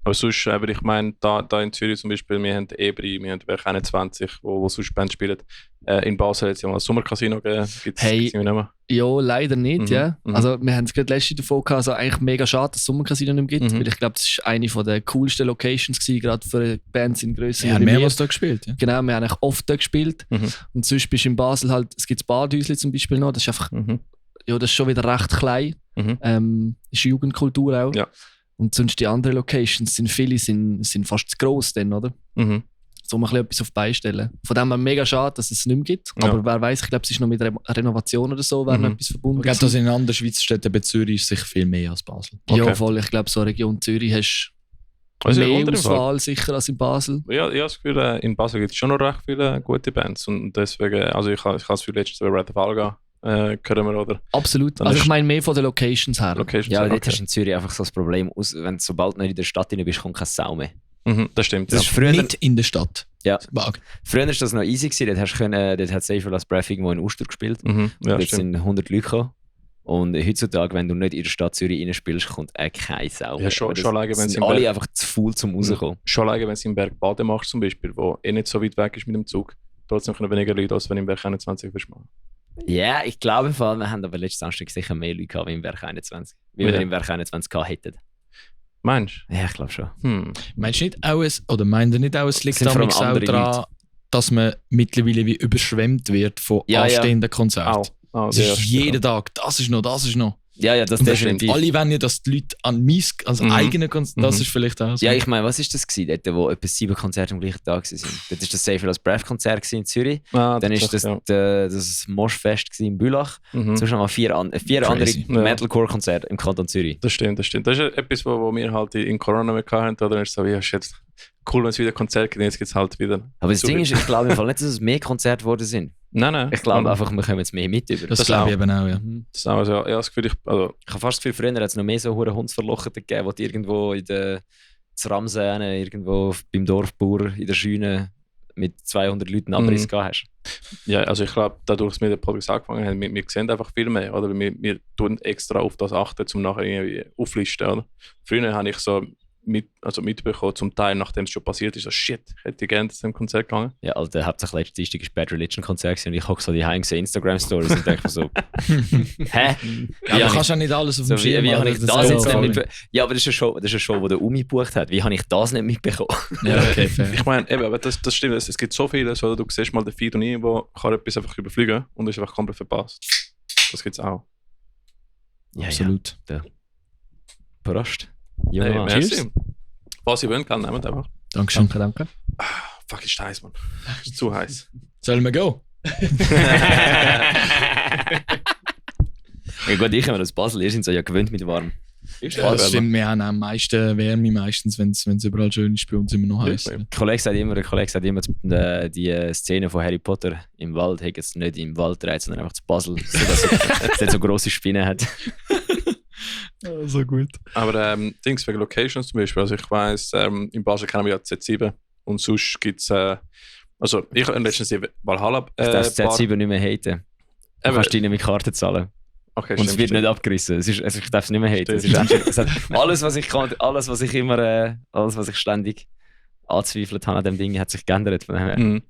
Aber sonst, ich meine, da in Zürich zum Beispiel, wir haben Ebri, wir haben Werk 21, wo sonst Bands spielen. In Basel hat es ja mal ein Sommercasino gegeben. Gibt's nicht mehr? Ja, leider nicht, ja. Also wir haben es gerade letzte davon gehabt, also eigentlich mega schade, dass es Sommercasino nicht mehr gibt, weil ich glaube, das war eine der coolsten Locations gewesen, gerade für Bands in grösseren Wir haben mehrmals da gespielt. Ja. Genau, wir haben eigentlich oft da gespielt. Und sonst bist du in Basel halt, es gibt das Badhäusli zum Beispiel noch, das ist einfach, ja, das ist schon wieder recht klein. Ist Jugendkultur auch. Ja. Und sonst die anderen Locations sind fast zu gross dann, oder? So mal etwas auf die Beine stellen. Von dem her mega schade, dass es nicht mehr gibt. Ja. Aber wer weiß, ich glaube, es ist noch mit Renovation oder so, wäre noch etwas verbunden. Ich glaube, dass in anderen Schweizer Städten bei Zürich ist sicher viel mehr als Basel. Okay. Ja, voll. Ich glaube, so Region Zürich hast du mehr Auswahl sicher als in Basel. Ja, ich habe das Gefühl, in Basel gibt es schon noch recht viele gute Bands. Und deswegen, also ich habe das Gefühl, letztes Jahr Red of Alga können wir, oder? Absolut. Also ich meine mehr von den Locations her. Ja, aber dort hast du in Zürich einfach so das Problem, wenn du sobald nicht in der Stadt rein bist, kommt kein Sau mehr. Das stimmt. Das ist früher nicht in der Stadt. Ja. Früher war das noch easy gewesen, dort hat Safer Last Breath irgendwo in Uster gespielt. Ja, jetzt sind 100 Leute gekommen. Und heutzutage, wenn du nicht in der Stadt Zürich reinspielst, kommt keine Sau mehr. Ja, schon alleine, wenn sind alle einfach zu faul zum rauskommen. Schon alleine, wenn du im Berg Baden machst zum Beispiel, wo nicht so weit weg ist mit dem Zug, trotzdem können weniger Leute, als wenn du im Berg 21 willst machen. Ja, ich glaube, wir haben aber letzten Samstag sicher mehr Leute gehabt wie im Werk 21. Wie wir im Werk 21 gehabt hätten. Meinst du? Ja, ich glaube schon. Meinst du nicht auch, meint ihr nicht auch, es liegt auch daran, dass man mittlerweile wie überschwemmt wird von anstehenden Konzerten? Das ist jeden Tag, das ist noch. Ja, das definitiv. Alle wollen ja, dass die Leute an eigenen Konzerten, das ist vielleicht auch so. Ja, ich meine, was war das gewesen, dort, wo etwa 7 Konzerte am gleichen Tag waren? Dort war das Safer Last Breath Konzert in Zürich. Dann war das Moshfest in Bülach. Sonst noch 4 andere Metalcore-Konzerte im Kanton Zürich. Das stimmt. Das ist etwas, wo wir halt in Corona mit hatten. Dann ist es so, ja, shit, cool, wenn es wieder Konzerte gibt, jetzt gibt es halt wieder. Aber das Ding ist, ich glaube im Fall nicht, dass es mehr Konzerte geworden sind. Nein. Ich glaube einfach, wir kommen jetzt mehr mit über. Das glaube ich eben auch, ja. Das ist auch so, ja, das Gefühl, ich habe fast das Gefühl, früher hat es noch mehr so Hundsverlochete gegeben, die irgendwo in der Ramseen, irgendwo beim Dorfbauer in der Scheune mit 200 Leuten Abriss gehabt hast. Ja, also ich glaube, dadurch, dass wir den Podcast angefangen haben, wir sehen einfach viel mehr, oder? Wir tun extra auf das achten, um nachher irgendwie auflisten, oder? Früher habe ich so mitbekommen, zum Teil, nachdem es schon passiert ist, so shit, ich hätte gerne zu dem Konzert gegangen. Ja, also hauptsächlich letztes Dienstag ist Bad Religion Konzert und ich hocke so die heimgesehen Instagram-Stories und denke so, hä? Ja, du kannst ja nicht alles auf dem Schirm haben. Ja, aber das ist eine Show, die der Umi gebucht hat. Wie habe ich das nicht mitbekommen? Ja, okay, fair. Ich meine, aber das stimmt, es gibt so viele, so, du siehst mal den Feed und irgendwo kann etwas einfach überfliegen und ist einfach komplett verpasst. Das gibt es auch. Ja, absolut. Ja. Prost. Ja, Cheers. Was ihr wollt, kann nehmt einfach. Dankeschön. Danke. Fuck, ist heiß, Mann. Ist zu heiß. Sollen wir gehen? Ja gut, ich habe das Basel, ihr seid so ja gewöhnt mit warm. Ja, das stimmt, wir haben am meisten Wärme, meistens, wenn es überall schön ist, bei uns immer noch heiß. Der Kollege sagt immer, die Szene von Harry Potter im Wald hat es nicht im Wald gedreht, sondern einfach zu Basel, sodass es nicht so grosse Spinnen hat. So gut. Aber Dings wegen Locations zum Beispiel. Also ich weiss, in Basel kennen wir ja Z7 und sonst gibt es. Also ich habe letztens die Valhalla. Ich darf das Z7 nicht mehr haten. Du kannst nicht mit Karten zahlen. Okay, und es wird nicht abgerissen. Also ich darf es nicht mehr haten. Es hat alles, was ich kann, alles, was ich ständig anzweifelt habe an dem Ding, hat sich geändert. Von dem her.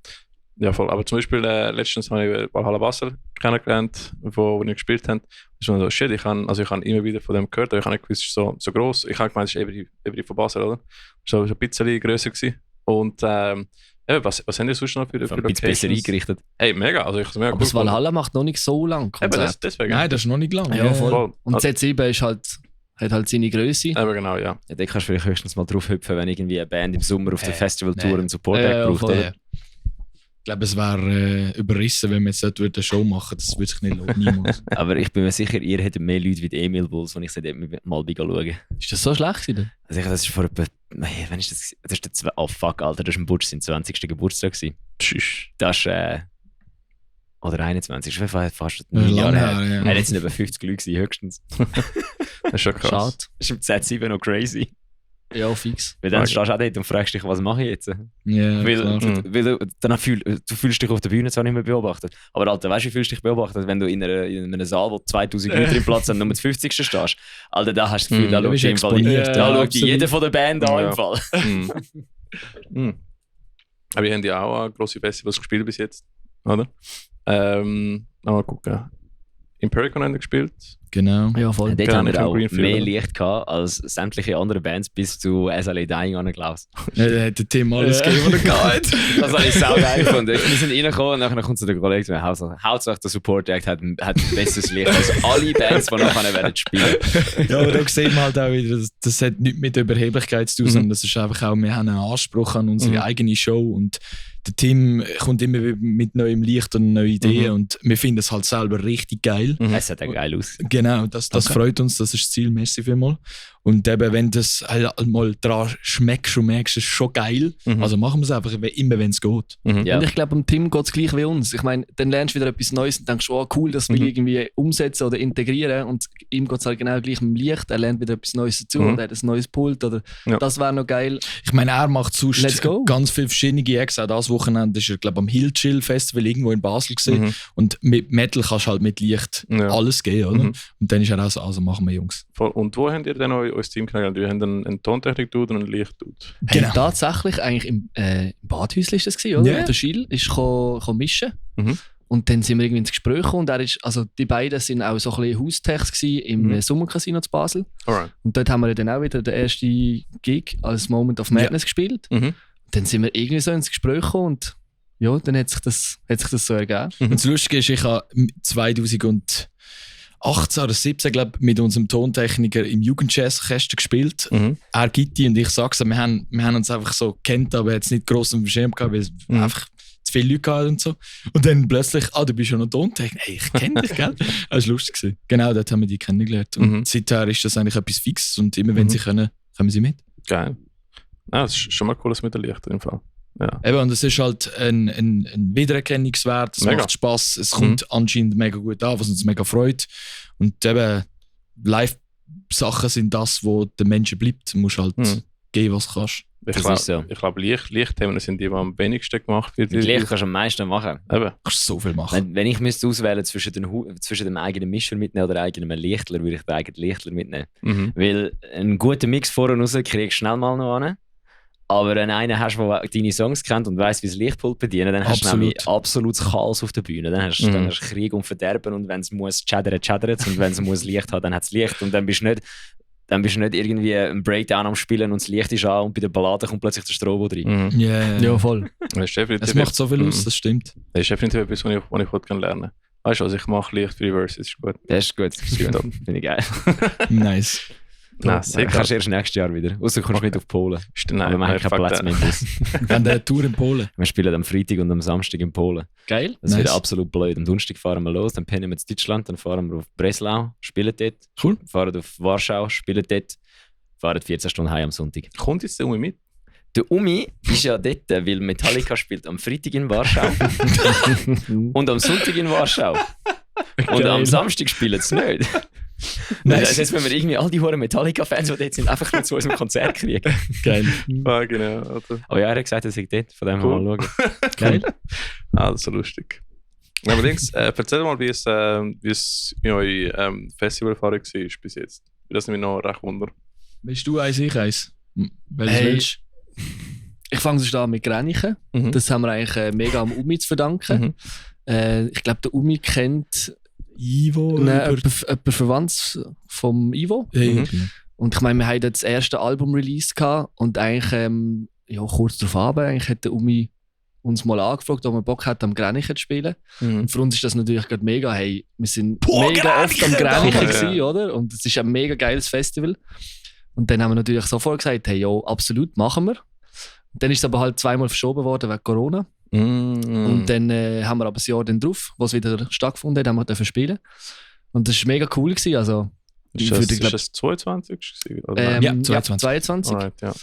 Ja, voll. Aber zum Beispiel letztens habe ich Valhalla Basel kennengelernt, wo wir gespielt haben. Ich war so, shit, ich habe immer wieder von dem gehört, aber ich habe nicht gewusst, es ist so gross. Ich habe gemeint, es ist eben von Basel, oder? Es war so ein bisschen grösser gewesen. Und was haben die sonst noch für ein bisschen besser eingerichtet. Hey, mega. Also ich habe es mega cool. Aber Valhalla macht noch nicht so lang. Deswegen. Nein, das ist noch nicht lang. Ja, voll. Und Z7 ist halt, hat halt seine Größe. Aber genau, ja. Da kannst du vielleicht höchstens mal drauf hüpfen, wenn irgendwie eine Band im Sommer auf der Festivaltour einen Support braucht. Ich glaube, es wäre überrissen, wenn wir jetzt dort eine Show machen. Das würde sich nicht lohnen, niemals. Aber ich bin mir sicher, ihr hättet mehr Leute wie die Emil Bulls, wenn ich sie mal schaue. Ist das so schlecht gewesen? Also das ist vor etwa... Wann ist das? Das ist der... Oh fuck, Alter, das war ein Butch, sein 20. Geburtstag gewesen. Das ist... oder 21, das war fast ein Jahr her. Ja. Jetzt sind etwa 50 Leute gewesen, höchstens. Das ist schon krass. Schade. Das ist im Z7 noch crazy. Ja, fix. Weil dann stehst du auch dort und fragst dich, was mache ich jetzt? Ja, weil dann du fühlst dich auf der Bühne zwar nicht mehr beobachtet, aber Alter, weißt du, wie fühlst du dich beobachtet, wenn du in einem Saal, wo 2000 Leute im Platz haben, nur mit 50. stehst? Alter, da hast du das Gefühl, da schaut schaut jeder von der Band an im Fall. Aber wir haben ja auch grosse Festivals gespielt bis jetzt, oder? Mal gucken. Impericon haben wir gespielt. Genau. Ja, voll. Dort haben wir auch mehr Licht gehabt als sämtliche andere Bands bis zu SLA Dying an Klaus. Ja, der hat dem Team alles gegeben, was er gehabt. Das habe ich sau geil gefunden. Wir sind reingekommen und nachher kommt zu der Kollege, Hauptsache der Support Act hat besseres Licht als alle Bands, die nachher werden spielen. Ja, aber da sehen wir halt auch wieder, das hat nichts mit Überheblichkeit zu tun, sondern das ist einfach auch, wir haben einen Anspruch an unsere eigene Show und der Team kommt immer mit neuem Licht und neuen Ideen und wir finden es halt selber richtig geil. Es sieht auch geil aus. Genau, das freut uns, das ist das Ziel, merci vielmals. Und eben, wenn das halt mal dran schmeckst und merkst, ist es schon geil, also machen wir es einfach immer, wenn es geht. Ja. Und ich glaube, dem Team geht es gleich wie uns. Ich meine, dann lernst du wieder etwas Neues und denkst, oh cool, das will ich irgendwie umsetzen oder integrieren und ihm geht es halt genau gleich mit dem Licht, er lernt wieder etwas Neues dazu und er hat ein neues Pult oder das wäre noch geil. Ich meine, er macht sonst ganz viele verschiedene Acts, auch das Wochenende ist er, glaube ich, am Hill Chill Festival irgendwo in Basel gesehen und mit Metal kannst du halt mit Licht alles gehen, oder? Und dann ist er auch so, also machen wir Jungs. Voll. Und wo habt ihr denn euer Team kennengelernt? Wir haben einen Tontechnik-Dude und einen Licht-Dude. Genau. Hey, tatsächlich eigentlich im Badhäuschen ist das gewesen, oder? Yeah. Der Schill ist gekommen mischen. Und dann sind wir irgendwie ins Gespräch gekommen und die beiden sind auch so ein bisschen Haustechs im Sommercasino zu Basel. Alright. Und dort haben wir dann auch wieder den ersten Gig als Moment of Madness gespielt. Dann sind wir irgendwie so ins Gespräch gekommen und ja, dann hat sich das so ergeben. Und das Lustige ist, ich habe 2018 oder 2017, glaube ich, mit unserem Tontechniker im Jugendjazzorchester gespielt. Er Gitti und ich sage es, wir haben uns einfach so kennt, aber jetzt nicht gross auf dem Schirm gehabt, weil wir einfach zu viele Leute hatten und so. Und dann plötzlich, du bist ja noch Tontechniker. Hey, ich kenne dich, gell? Das war lustig gewesen. Genau, dort haben wir die kennengelernt. Und seither ist das eigentlich etwas Fixes und immer wenn sie können, kommen sie mit. Geil. Ja, das ist schon mal cool, mit der Licht im Fall. Ja. Eben, und es ist halt ein Wiedererkennungswert, es macht Spass, es kommt anscheinend mega gut an, was uns mega freut. Und eben, Live-Sachen sind das, wo der Mensch bleibt. Du musst halt geben, was du kannst. Ich glaube, Lichtthemen sind die am wenigsten gemacht werden. Mit Licht kannst du am meisten machen. Eben. Du kannst so viel machen. Wenn ich müsste auswählen zwischen dem eigenen Mischer mitnehmen oder eigenem Lichtler, würde ich den eigenen Lichtler mitnehmen. Weil einen guten Mix vor und raus kriegst du schnell mal noch an. Aber wenn einer hast, der deine Songs kennt und weiss, wie das Lichtpult bedienen, dann hast du nämlich absolutes Chaos auf der Bühne. Dann hast du Krieg und Verderben und wenn es muss chattert es und wenn es muss Licht haben, dann hat es Licht und dann bist du nicht irgendwie ein Breakdown am Spielen und das Licht ist an und bei der Ballade kommt plötzlich der Strobo rein. Ja, voll. Das macht so viel aus, das stimmt. Das ist definitiv etwas, was ich heute lernen kann. Weißt du, also ich mache Licht für die Verses, ist gut. Das ist gut. Finde ich geil. Nice. Nein, sehr kannst du erst nächstes Jahr wieder. Außer du kommst mit auf Polen. Nein, aber wir haben keinen Platz mehr im Bus. Wir haben eine Tour in Polen. Wir spielen am Freitag und am Samstag in Polen. Geil. Das wird absolut blöd. Am Donnerstag fahren wir los, dann pennen wir in Deutschland, dann fahren wir auf Breslau, spielen dort. Cool. Fahren auf Warschau, spielen dort. Fahren 14 Stunden heim am Sonntag. Kommt jetzt der Umi mit? Der Umi ist ja dort, weil Metallica spielt am Freitag in Warschau und am Sonntag in Warschau. Und am Samstag spielen sie nicht. Das heißt, jetzt müssen wir irgendwie all die hohen Metallica-Fans, die dort sind, einfach nur zu unserem Konzert kriegen. Geil. Ja, genau. Oder? Oh ja, er hat gesagt, er sei dort, von dem Cool. mal schauen. Geil. Ah, das ist so lustig. Allerdings, erzähl mal, wie es eure Festivalerfahrung war bis jetzt. Das nimmt mich noch recht wunder. Willst du eins, ich eins? Welches willst Ich fange sonst an mit Gränichen. Mhm. Das haben wir eigentlich mega am Umi zu verdanken. Ich glaube, der Umi kennt Ivo? jemand verwandt vom Ivo. Mhm. Und ich meine, wir hatten das erste Album released und eigentlich kurz darauf eigentlich hat der Umi uns mal angefragt, ob wir Bock hat, am Gränichen zu spielen. Und für uns ist das natürlich gerade mega, hey, wir sind mega oft am Gränichen gewesen, oder? Und es ist ein mega geiles Festival. Und dann haben wir natürlich sofort gesagt, hey, jo, absolut, machen wir. Und dann ist es aber halt zweimal verschoben worden wegen Corona. Und dann haben wir aber ein Jahr dann drauf, wo es wieder stattgefunden hat, haben wir dürfen spielen. Und das war mega cool gewesen, also... Ist das 22? Ja, 22. 22. Alright, ja.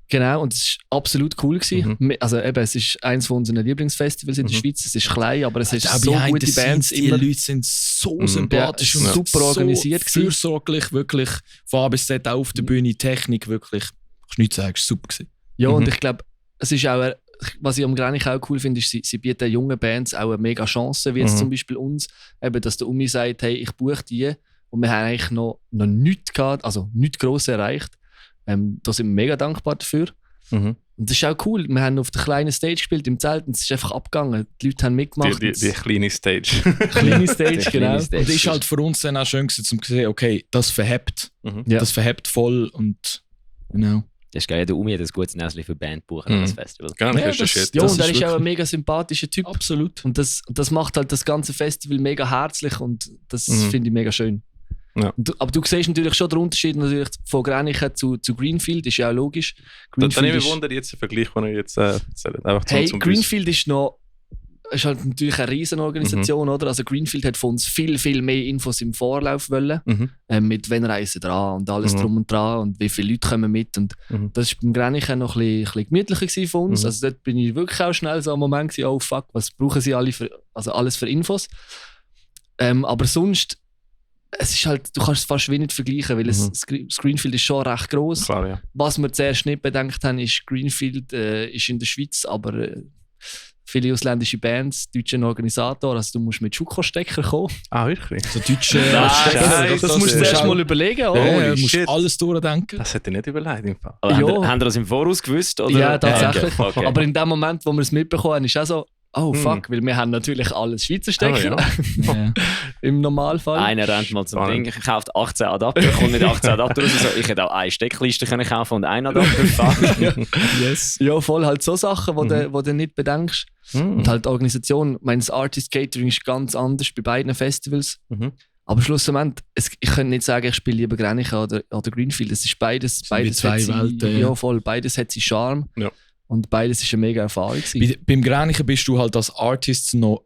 Genau, und es war absolut cool gewesen. Also eben, es ist eins von unseren Lieblingsfestivals in der Schweiz. Es ist klein, aber es ist so gute Bands. Die Leute sind so sympathisch und super organisiert so fürsorglich, wirklich von A bis Z auch auf der Bühne, Technik wirklich, kannst du nichts sagen, es war super gewesen. Ja, und ich glaube, es ist auch, was ich am Gränichen auch cool finde, ist, sie bieten jungen Bands auch eine mega Chance, wie jetzt zum Beispiel uns, eben, dass der Umi sagt, hey, ich buche die, und wir haben eigentlich noch nichts gehabt, also nichts Grosses erreicht. Da sind wir mega dankbar dafür. Und das ist auch cool. Wir haben auf der kleinen Stage gespielt, im Zelt, und es ist einfach abgegangen. Die Leute haben mitgemacht. Die kleine Stage. Kleine Stage, genau. Kleine Stage. Und das ist halt für uns dann auch schön gewesen, um zu sehen, okay, das verhebt. Ja. Das verhebt voll und genau. Das ist geil, der Umi hat ein gutes Näschen für Band buchen an das Festival. Genau, Ja, das ist das- Shit. Ja, Das und er ist ist auch ein wirklich- mega sympathischer Typ. Absolut. Und das macht halt das ganze Festival mega herzlich, und das finde ich mega schön. Ja. Aber du siehst natürlich schon den Unterschied natürlich von Gränichen zu Greenfield, ist ja auch logisch. Dann nehme ich ist- Wunder jetzt den Vergleich, den ihr jetzt erzählt. Einfach Hey, zum Greenfield ist halt natürlich eine Riesenorganisation, oder? Also Greenfield hat von uns viel, viel mehr Infos im Vorlauf wollen. Mit wann reisen dran und alles drum und dran und wie viele Leute kommen mit. Und das war beim Gränichen noch ein bisschen gemütlicher gewesen von uns. Also dort bin ich wirklich auch schnell so am Moment gewesen, oh fuck, was brauchen sie alle alles für Infos. Aber sonst, es ist halt, du kannst es fast wie nicht vergleichen, weil das Greenfield ist schon recht gross. Klar, ja. Was wir zuerst nicht bedenkt haben, ist, Greenfield ist in der Schweiz, aber viele ausländische Bands, deutsche Organisator, also du musst mit Schuko-Stecker kommen. Ah, wirklich? So deutsche Das musst du zuerst mal überlegen, oder? Ja, Holy musst shit. alles durchdenken. Das hätte ich nicht überlegt im Fall. Aber Ja. haben ihr das im Voraus gewusst? Oder? Ja, tatsächlich. Okay. Aber in dem Moment, wo wir es mitbekommen haben, ist auch so, oh fuck, weil wir haben natürlich alles Schweizer Stecker Ja. im Normalfall. Einer rennt mal zum Spannend. Ding, kauft 18 Adapter, kommt mit 18 Adapter raus. So, ich hätte auch eine Steckliste können kaufen und einen Adapter fahren. Yes. Ja, voll halt so Sachen, wo du nicht bedenkst. Und halt die Organisation, das Artist Catering ist ganz anders bei beiden Festivals. Aber schlussendlich, ich könnte nicht sagen, ich spiele lieber Gränichen oder Greenfield. Es ist beides wie zwei hat Welten, ja, voll. Beides hat seinen Charme. Ja. Und beides ist eine mega Erfahrung gewesen. Beim Gränichen bist du halt als Artist noch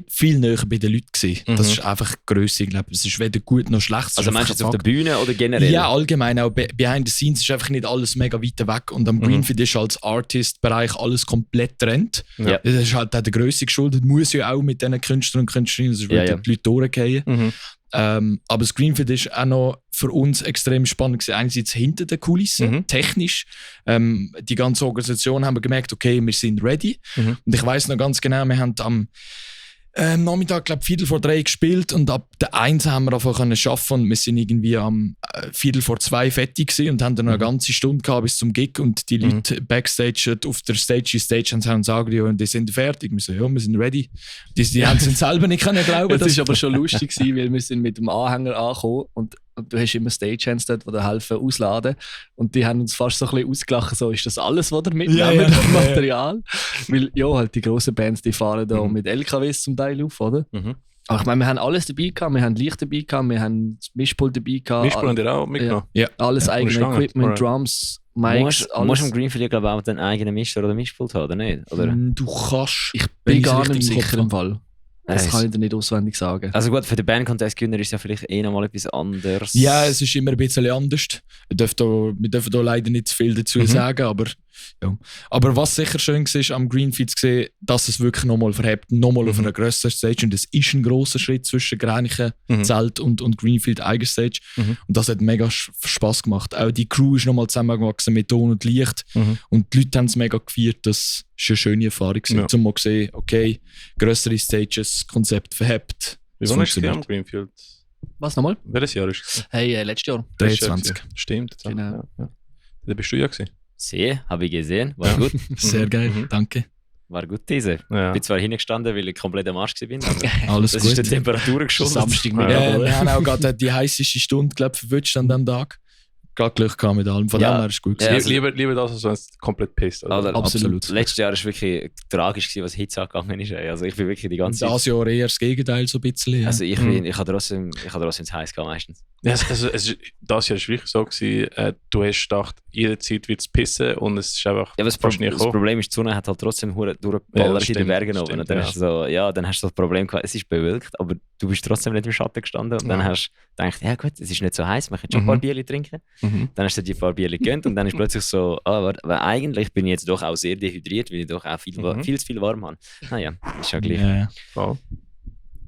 viel näher bei den Leuten gewesen. Das ist einfach Grösse, ich glaube. Es ist weder gut noch schlecht. Also meinst du jetzt auf der Bühne oder generell? Ja, allgemein. Auch behind the scenes ist einfach nicht alles mega weit weg. Und am Greenfield ist als Artist-Bereich alles komplett trennt. Ja. Das ist halt auch der Grösse geschuldet. Muss ja auch mit diesen Künstlern und Künstlerinnen, sonst würden die Leute durchgehen. Aber das Greenfield ist auch noch für uns extrem spannend gewesen. Einerseits hinter den Kulissen, technisch. Die ganze Organisation haben wir gemerkt, okay, wir sind ready. Und ich weiss noch ganz genau, wir haben am Nachmittag, glaube ich, 2:45 gespielt und ab der 1 haben wir einfach arbeiten und wir sind irgendwie am 2:45 fertig gewesen und haben dann noch eine ganze Stunde gehabt bis zum Gig und die Leute Backstage auf der Stage haben uns gesagt, ja, die sind fertig. Wir so, ja, wir sind ready. Die haben es selber nicht können glauben. Das war aber schon lustig gewesen, weil wir sind mit dem Anhänger angekommen und du hast immer Stagehands dort, die dir helfen ausladen. Und die haben uns fast so ein bisschen ausgelacht, so, ist das alles, was ihr mitnehmen, das Material? Weil ja, halt die grossen Bands, die fahren da mit LKWs zum Teil auf, oder? Aber ich meine, wir haben alles dabei gehabt, wir haben Licht dabei gehabt, wir haben das Mischpult dabei gehabt. Mischpult haben die auch mitgenommen? Ja. Alles eigene Equipment, Alright. Drums, Mics, Musst alles. im Greenfield, glaube ich, auch den eigenen Mischer oder Mischpult haben, oder nicht? Oder? Du kannst. Ich wenn bin ich's gar richtig nicht im Kopf sicher im Fall. Das kann ich dir nicht auswendig sagen. Also gut, für den Band-Contest-Gewinner ist es ja vielleicht nochmal etwas anderes. Ja, es ist immer ein bisschen anders. Wir dürfen da leider nicht zu viel dazu sagen, aber ja. Aber was sicher schön war am Greenfield zu sehen, dass es wirklich nochmal verhebt, nochmal auf einer grösseren Stage. Und es ist ein grosser Schritt zwischen Gränichen Zelt und Greenfield Eigenstage. Und das hat mega Spass gemacht. Auch die Crew ist nochmal zusammengewachsen mit Ton und Licht. Und die Leute haben es mega gefeiert. Das war eine schöne Erfahrung. Ja. Um mal zu sehen, okay, grössere Stages, Konzept verhebt. Wie wann ist es am Greenfield? Was nochmal? Welches Jahr ist es? Hey, letztes Jahr. 23. Stimmt. Genau. Ja. Da bist du ja gewesen. Sehe, habe ich gesehen. War gut. Sehr geil, danke. War gut, diese. Ja. Ich bin zwar hingestanden, weil ich komplett am Arsch war, aber Alles das gut. ist der Temperatur geschuldet. Samstag Ja. mega Wir haben auch gerade die heißeste Stunde verwünscht an diesem Tag. Gerade Glück gehabt mit allem. Von Ja. dem her ist gut Ja, gewesen. also- lieber das, als wenn es komplett pisst. Oder? Oder Absolut. Letztes Jahr war wirklich tragisch, gewesen, was Hitze angegangen ist. Also ich bin wirklich die ganze Zeit... Das Jahr eher das Gegenteil, so ein bisschen. Ja. Also ich habe trotzdem das heiß gehabt meistens. Ja, das Jahr war wirklich so, gewesen, du hast gedacht, jederzeit wird es pissen und es ist einfach Ja, aber fast nie das gekommen. Problem ist, die Sonne hat halt trotzdem Ja, durchgeballert das in den stimmt, Bergen das oben. Und stimmt, dann ja. hast du so, ja, dann hast du das Problem gehabt, es ist bewölkt, aber du bist trotzdem nicht im Schatten gestanden. Und dann Ja. hast du gedacht, ja gut, es ist nicht so heiß, man kann schon ein paar Bierchen trinken. Dann hast du die paar Bierchen gegönnt und dann ist plötzlich so, warte, aber eigentlich bin ich jetzt doch auch sehr dehydriert, weil ich doch auch viel zu viel warm habe. Naja, ist ja gleich. Ja. Voll.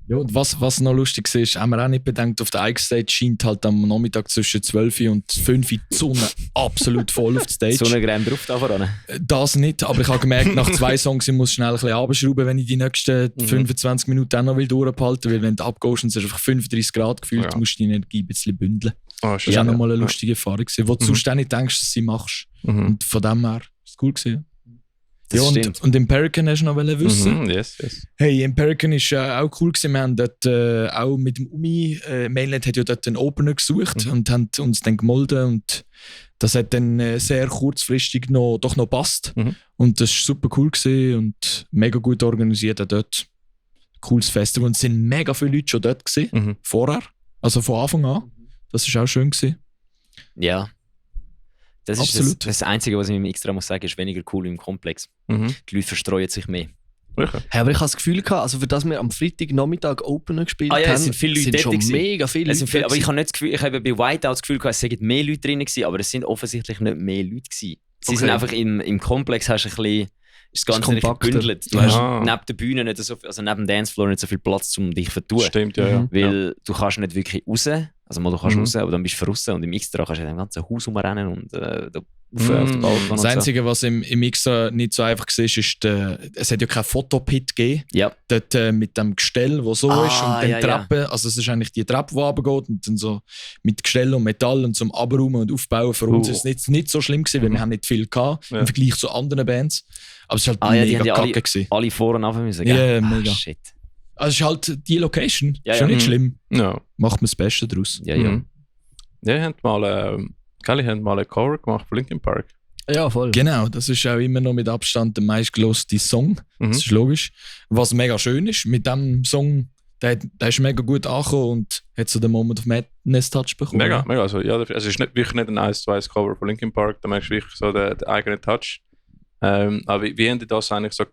Ja, und was noch lustig ist, haben wir auch nicht bedenkt, auf der Eigenstage scheint halt am Nachmittag zwischen 12 und 5 Uhr die Sonne absolut voll auf der Stage. Sonnencreme drauf da voran. Das nicht, aber ich habe gemerkt, nach 2 Songs ich muss schnell ein bisschen runterschrauben, wenn ich die nächsten 25 Minuten auch noch durchhalten will, weil wenn du abgehst und es ist einfach 35 Grad gefühlt, Ja. musst du die Energie ein bisschen bündeln. Ah, Das war auch nochmal eine lustige Erfahrung, wo du sonst auch nicht denkst, dass sie machst. Und von dem her ist es cool gewesen. Das Ja, stimmt. und Empirican hast du noch wissen. Yes. Hey, Empirican ist auch cool gewesen. Wir haben dort auch mit dem Umi, Mainland hat ja dort einen Opener gesucht und haben uns dann gemolden und das hat dann sehr kurzfristig doch noch passt. Und das war super cool gewesen und mega gut organisiert auch dort. Cooles Festival und es sind mega viele Leute schon dort gewesen, vorher, also von Anfang an. Das war auch schön gewesen. Ja. Das ist Absolut. das Einzige, was ich mir extra muss sagen, ist weniger cool im Komplex. Die Leute verstreuen sich mehr. Wirklich? Hey, aber ich habe das Gefühl gehabt, also für das wir am Freitagnachmittag Opener gespielt Ja, haben, es sind viele Leute sind dort schon gewesen. mega viele Es sind Leute viel, aber ich dort habe nicht das Gefühl, ich habe bei Whiteout das Gefühl gehabt, es sind mehr Leute drin gewesen, aber es sind offensichtlich nicht mehr Leute gewesen. Sie sind einfach im Komplex, hast du ein bisschen, ist das Ganze nicht kompakter. gebündelt. Du Ja. hast neben der Bühne nicht so viel, also neben dem Dancefloor nicht so viel Platz, um dich zu vertun. Stimmt, ja. Weil du kannst nicht wirklich raus, also mal du kannst raus, aber dann bist du draussen und im Extra kannst du in dem ganzen Haus rumrennen und da auf den Balkon Das und so. Einzige, was im Extra nicht so einfach war, ist, es hat ja keinen Fotopit gegeben. Ja, Dort mit dem Gestell, das so ist, und dann ja, Treppe. Also es ist eigentlich die Treppe, die runtergeht und dann so mit Gestell und Metall und zum Abräumen und Aufbauen. Für uns ist es nicht so schlimm gewesen, weil wir haben nicht viel gehabt im Vergleich zu anderen Bands. Aber es war halt die haben mega ja kacke gewesen. alle vor und runter müssen, Ja, gell? mega. Shit. Also es ist halt die Location. Ja, ist ja ja. nicht schlimm. Ja. Macht man das Beste daraus. Ja, ja. Ja, ihr habt mal, Kelly hat mal ein Cover gemacht von Linkin Park. Ja, voll. Genau, das ist auch immer noch mit Abstand der meistgelöste Song. Das ist logisch. Was mega schön ist, mit diesem Song, der ist mega gut angekommen und hat so den Moment of Madness Touch bekommen. Mega. Also, ja, es ist nicht, wirklich nicht ein 1:1 Cover von Linkin Park, da merkst du wirklich so den eigenen Touch. Aber wie haben die das eigentlich so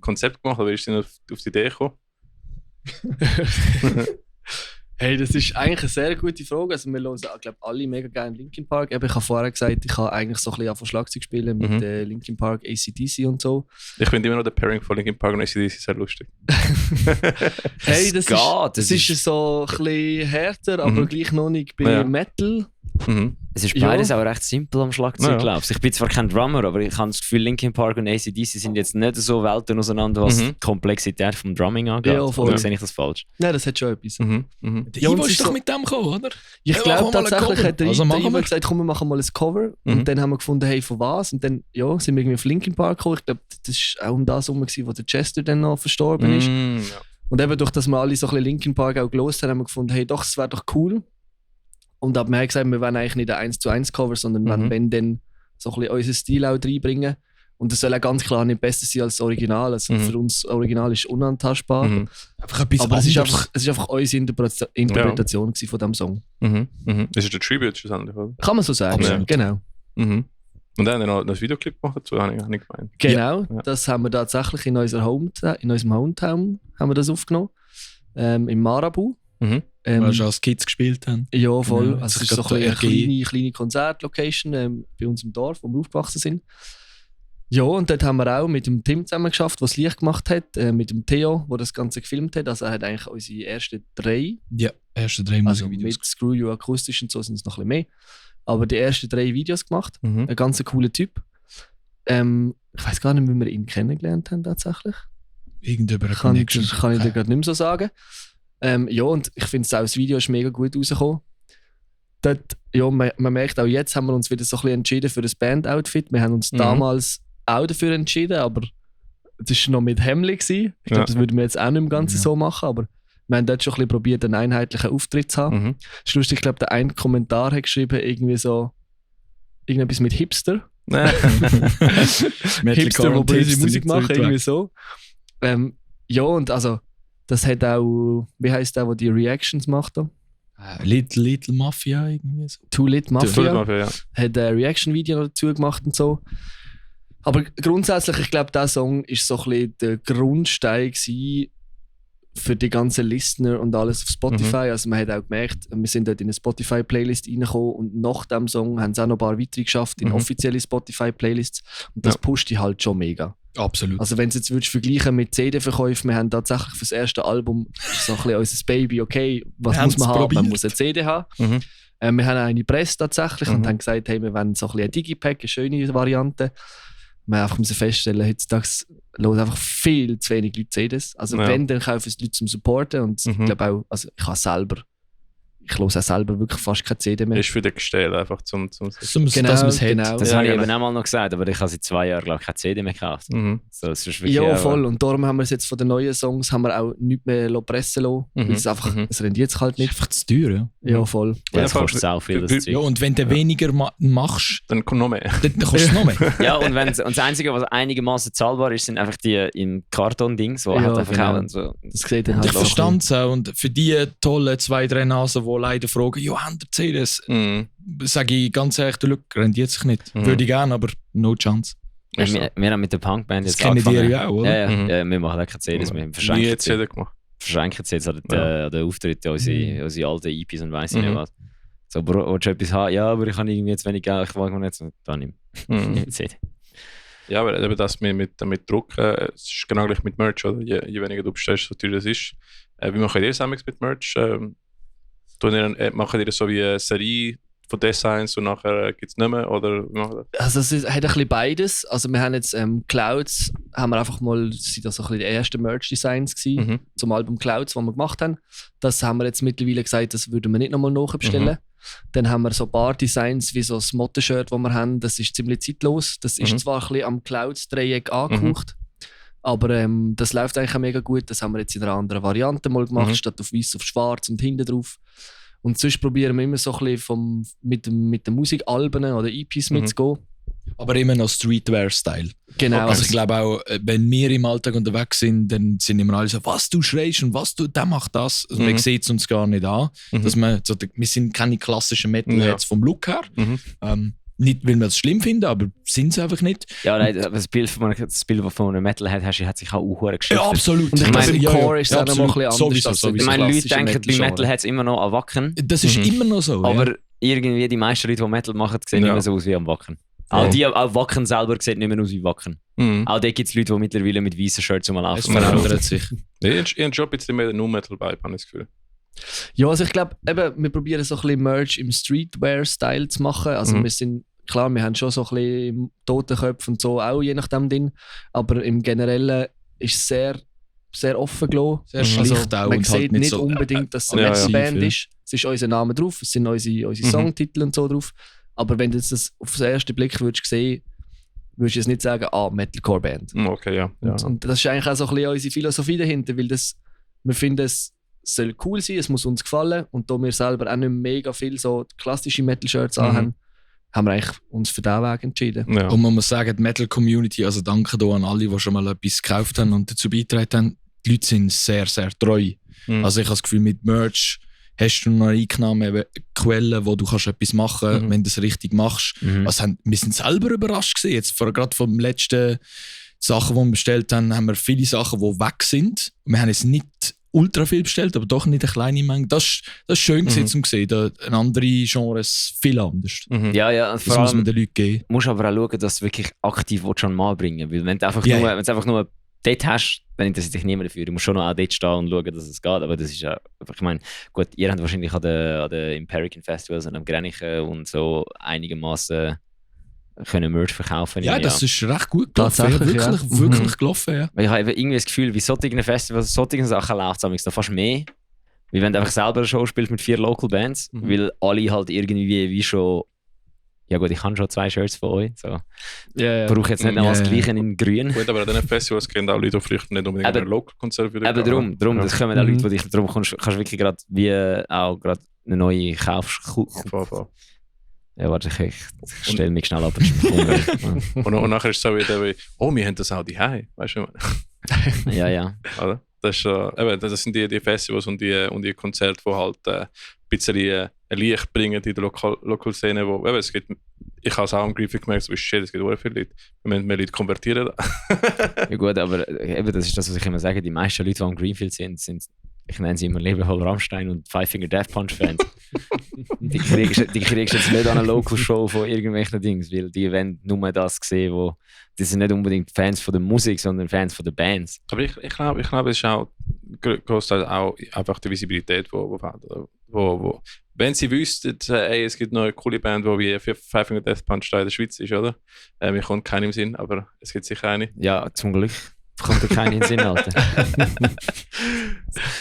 Konzept gemacht, oder wie ist sie auf die Idee gekommen? Hey, das ist eigentlich eine sehr gute Frage. Also wir hören, ich glaube, alle mega gerne Linkin Park. Eben, ich habe vorher gesagt, ich habe eigentlich so ein bisschen von Schlagzeug spielen mit Linkin Park, AC/DC und so. Ich finde immer noch den Pairing von Linkin Park und AC/DC sehr lustig. Hey, das geht, ist so ein bisschen härter, aber gleich noch nicht bei Ja. Metal. Es ist Ja. beides auch recht simpel am Schlagzeug, Ja. glaubst du. Ich bin zwar kein Drummer, aber ich habe das Gefühl, Linkin Park und AC/DC sind jetzt nicht so Welten auseinander, was die Komplexität vom Drumming angeht. Ja, voll. Oder sehe ich das falsch? Nein, das hat schon etwas. Der Ja, und Ivo es ist ist doch so- mit dem gekommen, oder? Ich Ja, glaube machen wir mal ein tatsächlich Cover. hat der Also machen Ivo wir. gesagt, komm, wir machen mal ein Cover. Und dann haben wir gefunden, hey, von was? Und dann sind wir irgendwie auf Linkin Park gekommen. Ich glaube, das war auch um das herum, wo der Chester dann noch verstorben ist. Ja. Und eben durch, dass wir alle so ein bisschen Linkin Park auch gelost haben, haben wir gefunden, hey, doch, es wäre doch cool. Und ab wir haben gesagt, wir wollen eigentlich nicht ein 1:1 Cover, sondern wenn dann so ein bisschen unseren Stil auch reinbringen. Und das soll auch ganz klar nicht besser sein als das Original. Also für uns das Original ist unantastbar. Einfach etwas aber es ist einfach unsere Interpretation von diesem Song. Das ist der Tribute schlussendlich, oder? Kann man so sagen, Absolut. genau. Und dann haben wir noch ein Videoclip gemacht dazu, habe ich nicht gemeint. Genau, Ja. das haben wir tatsächlich in unserem Hometown haben wir das aufgenommen. Im Marabu. Mhm. Weil wir schon als Kids gespielt haben. Ja, voll. Ja, Also es ich ist so glaub, ein der eine kleine Konzertlocation bei uns im Dorf, wo wir aufgewachsen sind. Ja, und dort haben wir auch mit dem Tim zusammen geschafft, der das Licht gemacht hat, mit dem Theo, der das Ganze gefilmt hat. Also er hat eigentlich unsere ersten 3, Ja, erste 3 also Musikvideos. mit Screw You akustisch und so sind es noch ein bisschen mehr. Aber die ersten 3 Videos gemacht. Mhm. Ein ganz cooler Typ. Ich weiß gar nicht, wie wir ihn kennengelernt haben tatsächlich. Irgendeine Kann ich Connection. dir gerade nicht mehr so sagen. Ja, und ich finde auch, das Video ist mega gut rausgekommen. Dort, ja, man merkt auch jetzt, haben wir uns wieder so ein bisschen entschieden für das Band-Outfit. Wir haben uns damals auch dafür entschieden, aber das war noch mit Hemli. Ich glaube, das würden wir jetzt auch nicht im Ganzen so machen, aber wir haben dort schon ein bisschen probiert, einen einheitlichen Auftritt zu haben. Das ist lustig, ich glaube, der eine Kommentar hat geschrieben, irgendwie so irgendetwas mit Hipster. Hipster, die böse Musik machen, irgendwie so. Ja, und also, das hat auch, wie heisst der, der die Reactions macht da? Little Mafia irgendwie so. Too Lit Mafia. Ja. Hat ein Reaction-Video dazu gemacht und so. Aber grundsätzlich, ich glaube, dieser Song war so ein bisschen der Grundstein gewesen für die ganzen Listener und alles auf Spotify. Also man hat auch gemerkt, wir sind dort in eine Spotify-Playlist reingekommen und nach dem Song haben sie auch noch ein paar weitere geschafft in offizielle Spotify-Playlists. Und das pusht die halt schon mega. Absolut. Also wenn du jetzt würdest vergleichen mit CD-Verkäufen, wir haben tatsächlich für das erste Album so ein bisschen unser Baby, okay, was Wir muss man haben? probiert. Man muss eine CD haben. Wir haben eine Presse tatsächlich und haben gesagt, hey, wir wollen so ein bisschen ein Digipack, eine schöne Variante. Wir haben einfach feststellen, heutzutage hören einfach viel zu wenig Leute CDs. Also wenn, dann kaufen es Leute zum Supporten und ich glaube auch, also ich höre auch selber wirklich fast keine CD mehr. Ist für den Gestell einfach zum Genau, dass man es hat. genau. Das habe ich eben auch mal noch gesagt, aber ich habe seit 2 Jahren glaube ich, keine CD mehr gekauft. So, es ist wirklich Ja, auch- voll. Und darum haben wir es jetzt von den neuen Songs haben wir auch nicht mehr pressen lassen. Weil es einfach, es rendiert sich halt nicht. Einfach zu teuer, ja. Ja, voll. Ja, das Ja, kostet auch viel. Das Ja, Zeug. und wenn du weniger machst, Dann kommt noch mehr. dann kostet es noch mehr. Ja, und das Einzige, was einigermaßen zahlbar ist, sind einfach die im Karton-Dings, wo Ja, halt einfach genau. auch so. Das sieht dann Und halt ich verstand es auch. Und für die tollen 2-3 Nasen, die leider fragen, ja, haben ihr CDs? Sage ich ganz ehrlich, der Look rendiert sich nicht. Würde ich gerne, aber no chance. Wir haben mit der Punkband Das jetzt kennen die angefangen. ja auch, oder? Ja, wir machen auch keine CDs, wir Nie verschenken jetzt sie. CD gemacht. Verschenken sie jetzt an den Auftritten, unsere alten EPs und weiss ich nicht was. So, aber willst du etwas haben? Ja, aber ich habe irgendwie jetzt wenig Geld, ich mag mir nicht so, dann nimm CD. Ja, aber eben das mit Drucken, es ist genau gleich mit Merch, oder? Je weniger du bestellst, so teuer das ist. Wie machen ihr das mit Merch? Machen ihr so wie eine Serie von Designs und nachher gibt es nicht mehr? Oder wie machen das? Also es hat ein bisschen beides. Also wir haben jetzt Clouds, haben wir einfach mal, das sind so ein bisschen die ersten Merch-Designs gewesen, zum Album Clouds, das wir gemacht haben. Das haben wir jetzt mittlerweile gesagt, das würden wir nicht nochmal nachbestellen. Dann haben wir so ein paar Designs wie so das Mottenshirt, das wir haben, das ist ziemlich zeitlos. Das ist zwar ein bisschen am Clouds-Dreieck angehaucht, aber das läuft eigentlich auch mega gut. Das haben wir jetzt in einer anderen Variante mal gemacht, statt auf weiß auf schwarz und hinten drauf. Und sonst probieren wir immer so ein bisschen mit den Musikalben oder EPs mitzugehen. Aber immer noch Streetwear-Style. Genau. Also ich glaube auch, wenn wir im Alltag unterwegs sind, dann sind immer alle so, was du schreist und was du, der macht das. Also man sieht es uns gar nicht an. Dass wir sind keine klassischen Metalheads vom Look her. Nicht, weil wir es schlimm finden, aber sind es einfach nicht. Ja, nein, das Bild von einem Metalhead hast, hat sich auch auch geschickt. Ja, absolut. Und ich glaube, im Ja, Core ist es auch noch mal ein bisschen anders. Sowieso, als sowieso. Ich meine, Leute klassische denken bei Metal-Genre. Metalheads immer noch an Wacken, Das ist immer noch so. aber irgendwie die meisten Leute, die Metal machen, sehen nicht mehr so aus wie am Wacken. Auch Wacken selber sieht nicht mehr aus wie Wacken. Auch da gibt es Leute, die mittlerweile mit weißen Shirts Es rumlaufen. verändert sich. Ich habe schon ein bisschen mehr Nu-Metal-Vibe, habe ich das Gefühl. Ja, also ich glaube, wir probieren so ein bisschen Merch im Streetwear-Style zu machen. Also wir sind, klar, wir haben schon so ein bisschen Totenköpfe und so, auch je nachdem drin. Aber im Generellen ist es sehr, sehr offen gelassen. Sehr schlicht auch man und sieht halt nicht nicht so unbedingt, dass es eine ja, Metal-Band ja. ist. Es ist unser Name drauf, es sind unsere Songtitel und so drauf. Aber wenn du das auf den ersten Blick würdest sehen, würdest du jetzt nicht sagen, Metalcore-Band. Okay, ja. Und das ist eigentlich auch so ein bisschen unsere Philosophie dahinter, weil wir finden, es soll cool sein, es muss uns gefallen. Und da wir selber auch nicht mega viel so klassische Metal-Shirts anhaben, haben wir eigentlich uns für diesen Weg entschieden. Ja. Und man muss sagen, die Metal-Community, also danke hier an alle, die schon mal etwas gekauft haben und dazu beigetragen haben, die Leute sind sehr, sehr treu. Also ich habe das Gefühl, mit Merch hast du noch Einnahmequellen, wo du kannst etwas machen kannst, wenn du es richtig machst. Also wir sind selber überrascht gewesen. Jetzt gerade vom letzten Sachen, die wir bestellt haben, haben wir viele Sachen, die weg sind. Wir haben jetzt nicht ultra viel bestellt, aber doch nicht eine kleine Menge. Das ist schön gewesen, zum sehen. Ein andere Genres viel anders. Ja, das muss man den Leuten geben. Du musst aber auch schauen, dass du wirklich aktiv schon mal bringen willst. Weil wenn du einfach nur dort hast, dann interessiert dich niemand dafür. Du musst schon noch auch dort stehen und schauen, dass es geht. Aber das ist ja, ich meine, gut, ihr habt wahrscheinlich an den Imperican Festivals und am Grenichen und so einigermaßen können Merch verkaufen. Ja, das ist recht gut gelaufen. Wirklich gelaufen, ja. Weil ich habe irgendwie das Gefühl, wie solche Festivals, solche Sachen läuft es noch fast mehr. Wie wenn du einfach selber eine Show spielst mit 4 Local Bands, weil alle halt irgendwie wie schon. Ja gut, ich habe schon 2 Shirts von euch. So. Brauche jetzt nicht noch das Gleiche in grün. Gut, aber an diesen Festivals kennen auch Leute, die vielleicht nicht unbedingt ein Local-Konzert wieder gehen. Darum, das kommen auch Leute, die dich darum kannst wirklich gerade wie auch gerade eine neue kaufst. Ja, warte, ich stelle mich schnell ab. Und nachher ist es so wieder wie, wir haben das auch daheim, weißt du? Ja. Oder? Das sind die Festivals und die Konzerte, die halt ein bisschen ein Licht bringen in der Lokalszene. Ich habe es auch am Griffith gemerkt, es gibt sehr viele Leute. Wir müssen mehr Leute konvertieren. Ja gut, aber eben, das ist das, was ich immer sage. Die meisten Leute, die am Greenfield sind, ich nenne sie immer Lebewohl Rammstein und Five Finger Death Punch Fans. die kriegst jetzt nicht an eine Local Show von irgendwelchen Dings, weil die wollen nur das sehen, die sind nicht unbedingt Fans von der Musik, sondern Fans von der Bands. Aber ich glaube, es ist auch großteils auch einfach die Visibilität, wo wenn sie wüssten, es gibt noch eine coole Band, die wie Five Finger Death Punch da in der Schweiz ist, oder? Mir kommt keiner im Sinn, aber es gibt sicher eine. Ja, zum Glück. Kommt dir keiner in den Sinn, Alter.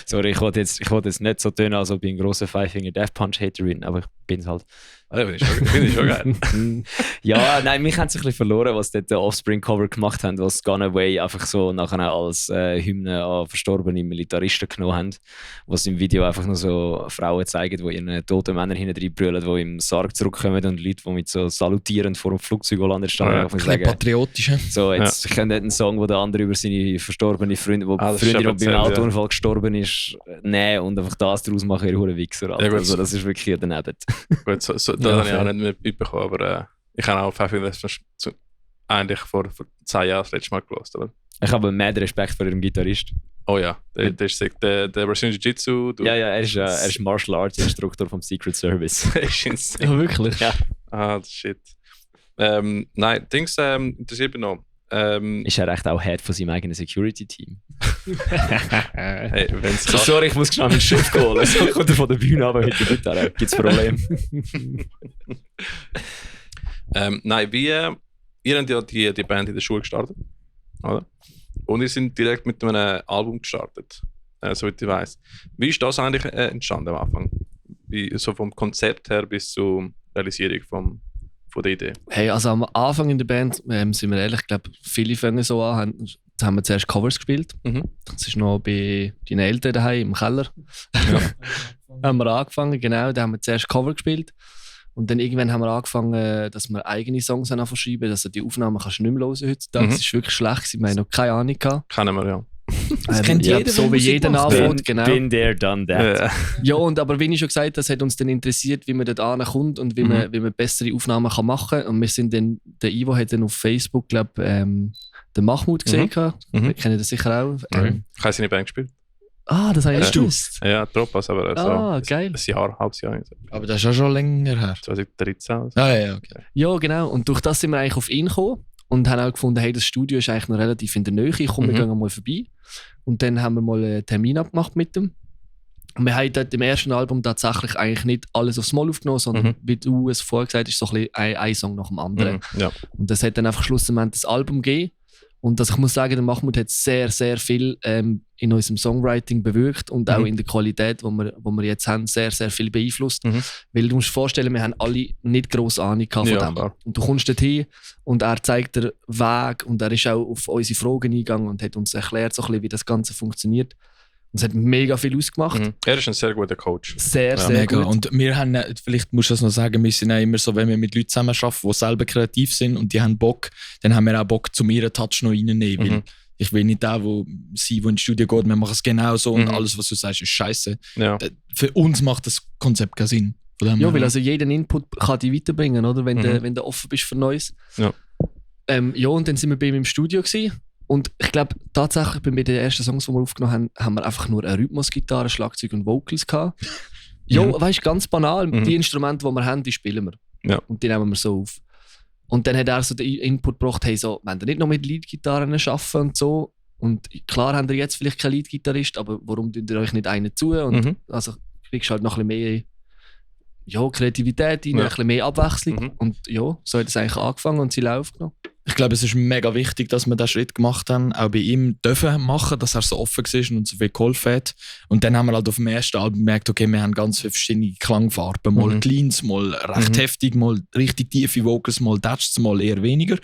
Sorry, ich wollte jetzt nicht so tönen, als ob ich ein grosser Five Finger Death Punch Haterin, aber ich bin es halt. Ja, finde ich schon geil. Ja, nein, mich haben es ein bisschen verloren, was dort der Offspring-Cover gemacht haben, was Gone Away einfach so nachher als Hymne an verstorbene Militaristen genommen haben, was im Video einfach nur so Frauen zeigen, die ihren toten Männern hinten brüllen, die im Sarg zurückkommen und Leute, die mit so salutierend vor dem Flugzeug landen, stehen. Ein bisschen patriotisch. So, jetzt können einen Song, wo der andere über seine verstorbene Freundin, die Freundin, die beim Autounfall gestorben ist, nehmen und einfach das daraus machen, ihr Wichser. Ja, also das ist wirklich daneben. Gut, das habe ich auch nicht mehr mitbekommen, aber ich habe auch Five Finger eigentlich vor 10 Jahren das letzte Mal gehört, oder? Ich habe mehr Respekt vor ihrem Gitarrist. Oh ja, der ist der Brazilian Jiu-Jitsu. Ja, er ist Martial Arts Instruktor vom Secret Service. Ist insane. Ja, wirklich? Ja. Das shit. Nein, Dings interessiert mich noch. Ist er echt auch Head von seinem eigenen Security-Team? Hey, sorry, ich muss schnell mein Schiff holen. So kommt er von der Bühne runter mit der Gitarre. Gibt es Probleme? Nein, ihr habt ja die Band in der Schule gestartet, oder? Und ihr seid direkt mit einem Album gestartet, soweit ich weiss. Wie ist das eigentlich entstanden am Anfang? So vom Konzept her bis zur Realisierung von der Idee? Hey, also am Anfang in der Band, sind wir ehrlich, ich glaube, viele fangen so an, haben wir zuerst Covers gespielt. Das ist noch bei deinen Eltern daheim im Keller. Ja. Haben wir angefangen, genau, da haben wir zuerst Cover gespielt. Und dann irgendwann haben wir angefangen, dass wir eigene Songs schreiben, dass du die Aufnahmen kannst du nicht mehr hören heutzutage. Das ist wirklich schlecht, wir haben noch keine Ahnung gehabt. Kennen wir, ja. Das kennt jeder, so wie jeder anfängt, genau. Been there, done that. Ja, aber wie ich schon gesagt habe, das hat uns dann interessiert, wie man dort ankommt und wie man bessere Aufnahmen machen kann. Und wir sind dann, der Ivo hat dann auf Facebook, glaube den Mahmoud gesehen. Wir kennen das sicher auch. Ich habe seine Band gespielt. Das habe ich nicht gewusst. Ja, Tropas, aber geil. ein halbes Jahr. Aber das ist ja schon länger her. 2013. Also. Ja, okay. Ja, genau. Und durch das sind wir eigentlich auf ihn gekommen und haben auch gefunden, hey, das Studio ist eigentlich noch relativ in der Nähe. Komm, wir gehen mal vorbei. Und dann haben wir mal einen Termin abgemacht mit ihm. Und wir haben dort im ersten Album tatsächlich eigentlich nicht alles aufs Mal aufgenommen, sondern wie du es vorher gesagt hast, ist so ein bisschen ein Song nach dem anderen. Ja. Und das hat dann einfach schlussendlich das Album gegeben. Und ich muss sagen, der Mahmoud hat sehr, sehr viel in unserem Songwriting bewirkt und auch in der Qualität, die wir jetzt haben, sehr, sehr viel beeinflusst. Weil du musst dir vorstellen, wir haben alle nicht grosse Ahnung von dem. Klar. Und du kommst dorthin und er zeigt den Weg und er ist auch auf unsere Fragen eingegangen und hat uns erklärt, so ein bisschen, wie das Ganze funktioniert. Und es hat mega viel ausgemacht. Er ist ein sehr guter Coach. Sehr mega. gut. Und wir haben, vielleicht musst du das noch sagen, wir sind auch immer so, wenn wir mit Leuten zusammenarbeiten, die selber kreativ sind und die haben Bock, dann haben wir auch Bock, zum ihren Touch noch reinzunehmen. Weil ich will nicht der, der ins Studio geht, wir machen es genau so und alles, was du sagst, ist scheiße. Ja. Für uns macht das Konzept keinen Sinn. Ja, weil also jeden Input kann dich weiterbringen, oder? Wenn du offen bist für Neues. Ja. Ja, und dann sind wir bei ihm im Studio gewesen. Und ich glaube, tatsächlich bei den ersten Songs, die wir aufgenommen haben, haben wir einfach nur eine Rhythmusgitarre, Schlagzeug und Vocals gehabt. Ja, weißt du, ganz banal, die Instrumente, die wir haben, die spielen wir. Ja. Und die nehmen wir so auf. Und dann hat er so den Input gebracht, hey, so, wenn ihr nicht noch mit Leadgitarren arbeiten und so. Und klar habt ihr jetzt vielleicht keinen Leadgitarrist, aber warum tut ihr euch nicht einen zu? Und also kriegst du halt noch ein bisschen mehr Kreativität rein, ein bisschen mehr Abwechslung. Und ja, so hat es eigentlich angefangen und sie aufgenommen. Ich glaube, es ist mega wichtig, dass wir diesen Schritt gemacht haben, auch bei ihm dürfen machen, dass er so offen war und so viel geholfen hat. Und dann haben wir halt auf dem ersten Album gemerkt, okay, wir haben ganz viele verschiedene Klangfarben. Mal Cleans, mal recht heftig, mal richtig tiefe Vocals, mal Dutchs, mal eher weniger.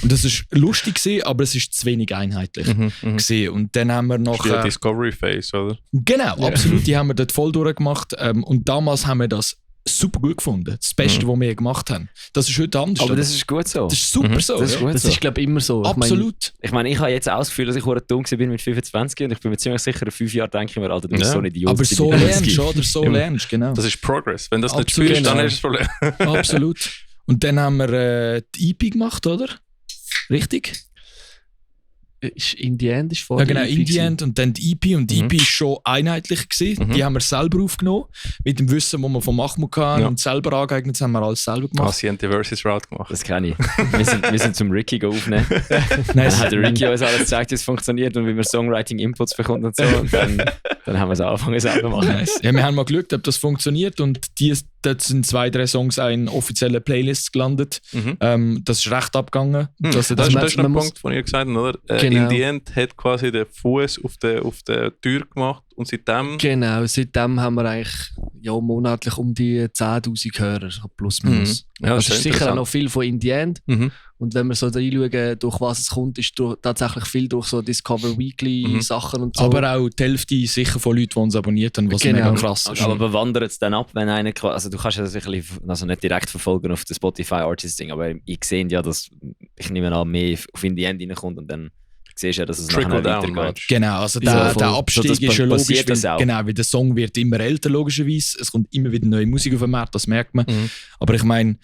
Und das war lustig gewesen, aber es ist zu wenig einheitlich gewesen. Und dann haben wir noch... Die Discovery Phase, oder? Genau, absolut. Die haben wir dort voll durchgemacht. Und damals haben wir das super gut gefunden. Das Beste, was wir gemacht haben. Das ist heute anders. Aber das ist gut so. Das ist super so. Das ist, ja. Das ist, glaube ich, immer so. Absolut. Ich meine, ich habe jetzt auch das Gefühl, dass ich dumm war mit 25 und ich bin mir ziemlich sicher, in 5 Jahren denke ich mir, Alter, du bist so ein Idiot. Aber so lernst du, oder? So lernst genau. Das ist Progress. Wenn das nicht Absolut, spürst, dann ist das Problem. Absolut. Und dann haben wir die EP gemacht, oder? Richtig? In the End ist Ja, genau, in the End und dann die EP. Und die EP ist schon einheitlich gewesen. Die haben wir selber aufgenommen. Mit dem Wissen, das wir von Mahmoud hatten und selber angeeignet, haben wir alles selber gemacht. Sie haben die Versus Route gemacht. Das kenne ich. Wir sind zum Ricky aufnehmen. Dann hat der Ricky uns alles gezeigt, wie es funktioniert und wie man Songwriting-Inputs bekommt und so. Und dann haben wir es angefangen selber zu machen. Nice. Ja, wir haben mal geschaut, ob das funktioniert und dort sind 2-3 Songs in offiziellen Playlists gelandet. Das ist recht abgegangen. Das ist noch ein Punkt, den ihr gesagt habt, oder? Genau. In the End hat quasi den Fuß auf der Tür gemacht und seitdem... Genau, seitdem haben wir eigentlich monatlich um die 10'000 Hörer, plus minus. Ja, das ist sicher auch noch viel von In the End. Und wenn wir so reinschauen, durch was es kommt, ist tatsächlich viel durch so Discover Weekly Sachen und so. Aber auch die Hälfte sicher von Leuten, die uns abonniert haben, was mega krass ist. Aber bewandert es dann ab, wenn einer... Also du kannst ja das also nicht direkt verfolgen auf das Spotify Artist Ding, aber ich sehe ja, dass ich nehme an, mehr auf In the End reinkommt und dann siehst du ja, dass es nachher weitergeht. Genau, also der Abstieg ist ja logisch, weil, genau, weil der Song wird immer älter, logischerweise. Es kommt immer wieder neue Musik auf den Markt, das merkt man. Aber ich meine,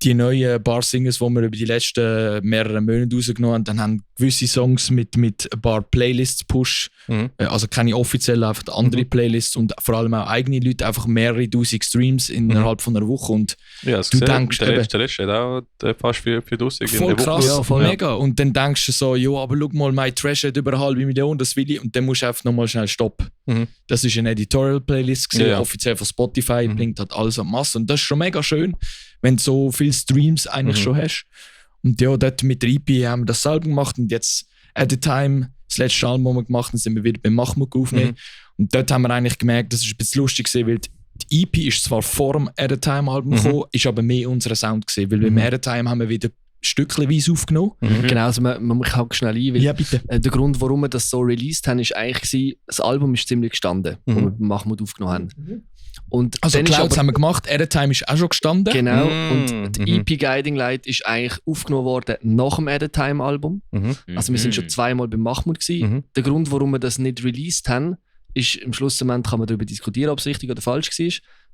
die neuen Bar-Singers, die wir über die letzten mehreren Monate rausgenommen haben, dann haben gewisse Songs mit ein paar Playlists push, also keine offiziellen, einfach andere Playlists und vor allem auch eigene Leute, einfach mehrere 1000 Streams innerhalb von einer Woche und ja, du denkst, der letzte hat auch fast 4'000 voll krass, ja, voll mega. Und dann denkst du so, ja, aber schau mal, mein Trash hat über 500 Millionen, das will ich, und dann musst du einfach nochmal schnell stoppen. Das ist eine Editorial-Playlist offiziell von Spotify, bringt halt alles an Masse und das ist schon mega schön, wenn du so viele Streams eigentlich schon hast. Und ja, dort mit der EP haben wir das selber gemacht und jetzt at the time, das letzte Album, das wir gemacht haben, sind wir wieder bei Mahmoud aufgenommen. Und dort haben wir eigentlich gemerkt, das ist ein bisschen lustig gewesen, weil die EP ist zwar vor dem At the Time Album gekommen, ist aber mehr unser Sound gewesen, weil beim At the Time haben wir wieder stückchenweise aufgenommen. Genau, also man muss halt schnell ein, weil ja, bitte. Der Grund, warum wir das so released haben, ist eigentlich das Album ist ziemlich gestanden, wo wir bei Mahmoud aufgenommen haben. Und also Clouds haben wir gemacht, At the Time ist auch schon gestanden. Genau, und die EP Guiding Light ist eigentlich aufgenommen worden nach dem At the Time Album. Also wir sind schon zweimal bei Mahmoud gewesen. Der Grund, warum wir das nicht released haben, ist im Schlussmoment kann man darüber diskutieren, ob es richtig oder falsch war.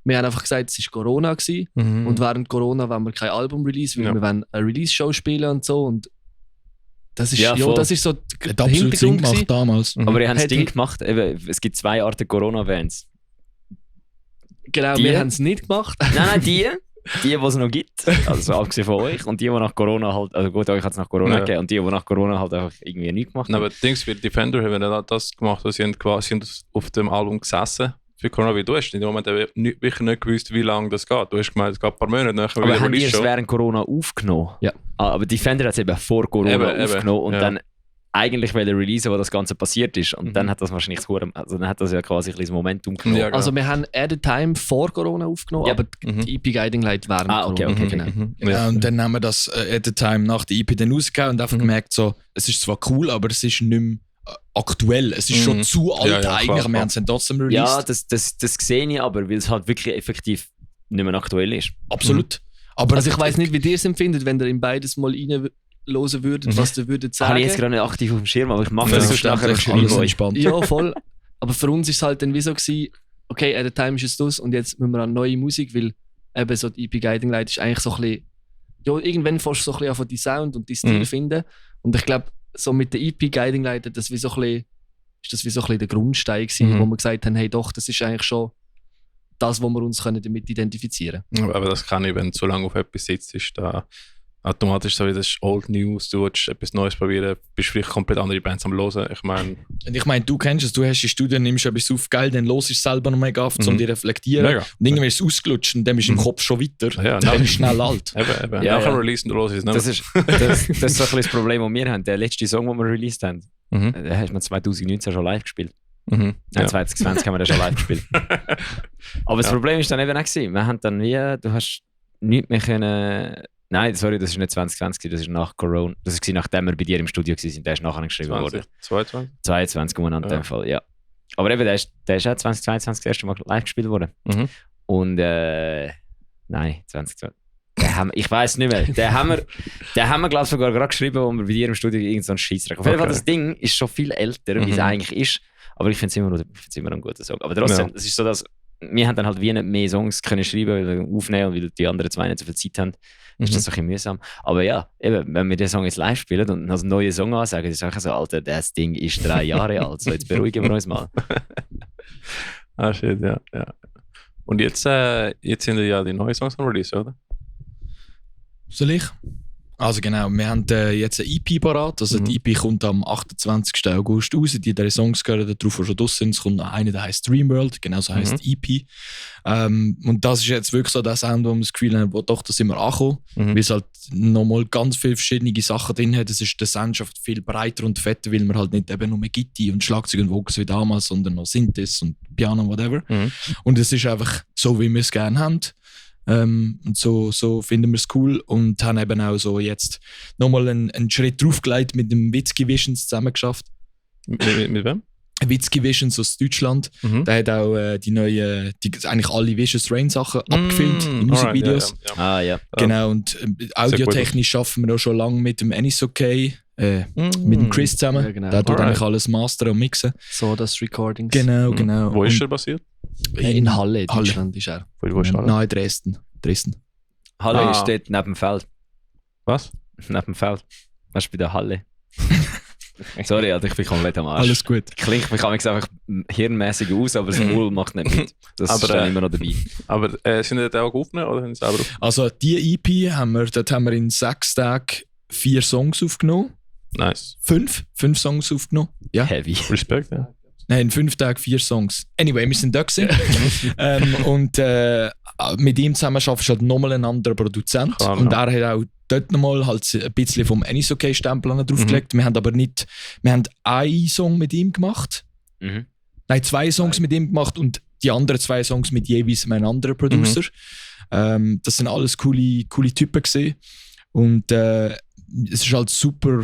Wir haben einfach gesagt, es war Corona gewesen, und während Corona wollen wir kein Album release, weil wir wollen eine Release-Show spielen und so. Und das ist, das ist so der Hintergrund gemacht damals. Aber ihr habt das Ding gemacht, es gibt 2 Arten Corona-Bands. Genau, wir haben es nicht gemacht. Nein, die es noch gibt, also abgesehen von euch, und die nach Corona halt, also gut, euch hat es nach Corona gegeben, und die nach Corona halt einfach irgendwie nicht gemacht haben. Aber Dings wie Defender haben ja das gemacht, sie haben quasi auf dem Album gesessen für Corona, wie du hast in dem Moment wirklich nicht gewusst, wie lange das geht. Du hast gemeint, es geht ein paar Monate nachher. Aber haben die es während Corona aufgenommen? Ja. Aber Defender hat es eben vor Corona aufgenommen und dann eigentlich releasen, wo das Ganze passiert ist. Und dann hat das wahrscheinlich dann hat das ja quasi ein bisschen Momentum genommen. Ja, genau. Also wir haben At the Time vor Corona aufgenommen, aber die EP Guiding Light während Corona. Okay, genau. Ja, und dann haben wir das At the Time nach der EP dann rausgehauen und einfach gemerkt, so, es ist zwar cool, aber es ist nicht mehr aktuell. Es ist schon zu alt eigentlich, klar. Wir haben es dann trotzdem released. Ja, das sehe ich aber, weil es halt wirklich effektiv nicht mehr aktuell ist. Absolut. Aber also ich weiss nicht, wie ihr es empfindet, wenn ihr in beides mal reinhören würdet, was ihr würdet sagen. Habe ich jetzt gerade nicht aktiv auf dem Schirm, aber ich mache das sonst nachher alles entspannt. Ja, voll. Aber für uns ist es halt dann wie so gewesen, okay, at the time ist es das und jetzt müssen wir an neue Musik, weil eben so die EP Guiding Light ist eigentlich so ein bisschen, ja, irgendwann fährst du so ein bisschen an die Sound und die Stil finden. Und ich glaube, so mit der EP Guiding Light ist das wie so ein bisschen der Grundstein gewesen, wo wir gesagt haben, hey doch, das ist eigentlich schon das, wo wir uns damit identifizieren können. Aber das kann ich, wenn du so lange auf etwas sitzt, ist da automatisch so wie das Old News, du willst etwas Neues probieren, bist vielleicht komplett andere Bands am Hören. Ich meine, du kennst es, du hast die Studie, nimmst etwas auf, geil, dann hörst du es selber noch mega auf, um dich reflektieren. Mega. Und irgendwann ist es ausgelutscht und dann ist im Kopf schon weiter. Ja, dann ist schnell alt. Eben. Ja, nachher releasen, du hörst es nicht. Das ist so ein bisschen das Problem, das wir haben. Der letzte Song, den wir released haben, den haben wir 2019 schon live gespielt. Nein, 2020 haben wir den schon live gespielt. Aber das Problem ist dann eben auch gewesen, wir haben dann du hast nichts mehr können. Nein, sorry, das ist nicht 2020, das ist nach Corona. Das war nachdem wir bei dir im Studio waren, der ist nachher geschrieben worden. 22 umeinander in dem Fall, ja. Aber eben, der ist auch 2022 das erste Mal live gespielt worden. Und nein, 2020. Ich weiss nicht mehr. Den haben wir glaube ich, sogar gerade geschrieben, wo wir bei dir im Studio irgend so einen Scheissdreck. Auf jeden Fall, das Ding ist schon viel älter, wie es eigentlich ist. Aber ich finde es immer noch ein guter Song. Aber trotzdem, es ist so, dass wir haben dann halt wie nicht mehr Songs können schreiben, weil wir aufnehmen, weil die anderen zwei nicht so viel Zeit haben. Ist das so ein bisschen mühsam. Aber ja, eben, wenn wir den Song jetzt live spielen und als neuen Song ansagen, ist es so, Alter, das Ding ist 3 Jahre alt. So, jetzt beruhigen wir uns mal. Shit, ja. Und jetzt sind ja die neuen Songs am Release, oder? Soll ich? Also genau, wir haben jetzt eine EP parat. Also die EP kommt am 28. August raus. Die 3 Songs gehören darauf, die schon draussen sind. Es kommt noch eine, der heisst Dreamworld, genauso heisst EP. Und das ist jetzt wirklich so der Sound, wo wir das Gefühl haben, doch, da sind wir angekommen. Weil es halt nochmal ganz viele verschiedene Sachen drin hat. Es ist der Soundschaft viel breiter und fetter, weil wir halt nicht eben nur Gitarre und Schlagzeug und Vocals wie damals, sondern noch Synthes und Piano, whatever. Und es ist einfach so, wie wir es gerne haben. Und so finden wir es cool und haben eben auch so jetzt nochmal einen Schritt draufgelegt mit dem Witzki Visions zusammen geschafft. Mit wem? Witzki Visions aus Deutschland. Der hat auch eigentlich alle Vicious Rain Sachen abgefilmt, die Musikvideos. Ja. Genau, und audiotechnisch arbeiten wir auch schon lange mit dem Anis Okay, mit dem Chris zusammen. Ja, genau. Der tut eigentlich alles mastern und mixen. So das Recordings. Genau. Wo ist er basiert? In Halle, Deutschland ist er. Wo ist Halle? Nein, Dresden. Halle ist dort neben dem Feld. Was? Neben dem Feld. Weißt du, bei der Halle. Sorry, Alter, ich bin komplett am Arsch. Alles gut. Klingt mich einfach hirnmäßig aus, aber das Wohl macht nicht mit. Das ist dann immer noch dabei. Aber sind die auch aufgenommen oder sind sie selber aufgenommen? Also die EP haben wir in 6 Tagen 4 Songs aufgenommen. Nice. 5 Songs aufgenommen. Ja. Heavy. Respekt, ja. Nein, in 5 Tagen 4 Songs. Anyway, wir sind da gewesen. Und mit ihm zusammen arbeitest du halt nochmal einen anderen Produzent. Klar, und er hat auch dort nochmal halt ein bisschen vom Anis Okay Stempel draufgelegt. Wir haben aber nicht, wir haben einen Song mit ihm gemacht. Nein, 2 Songs mit ihm gemacht und die anderen 2 Songs mit jeweils einem anderen Producer. Das sind alles coole Typen gewesen. Und es ist halt super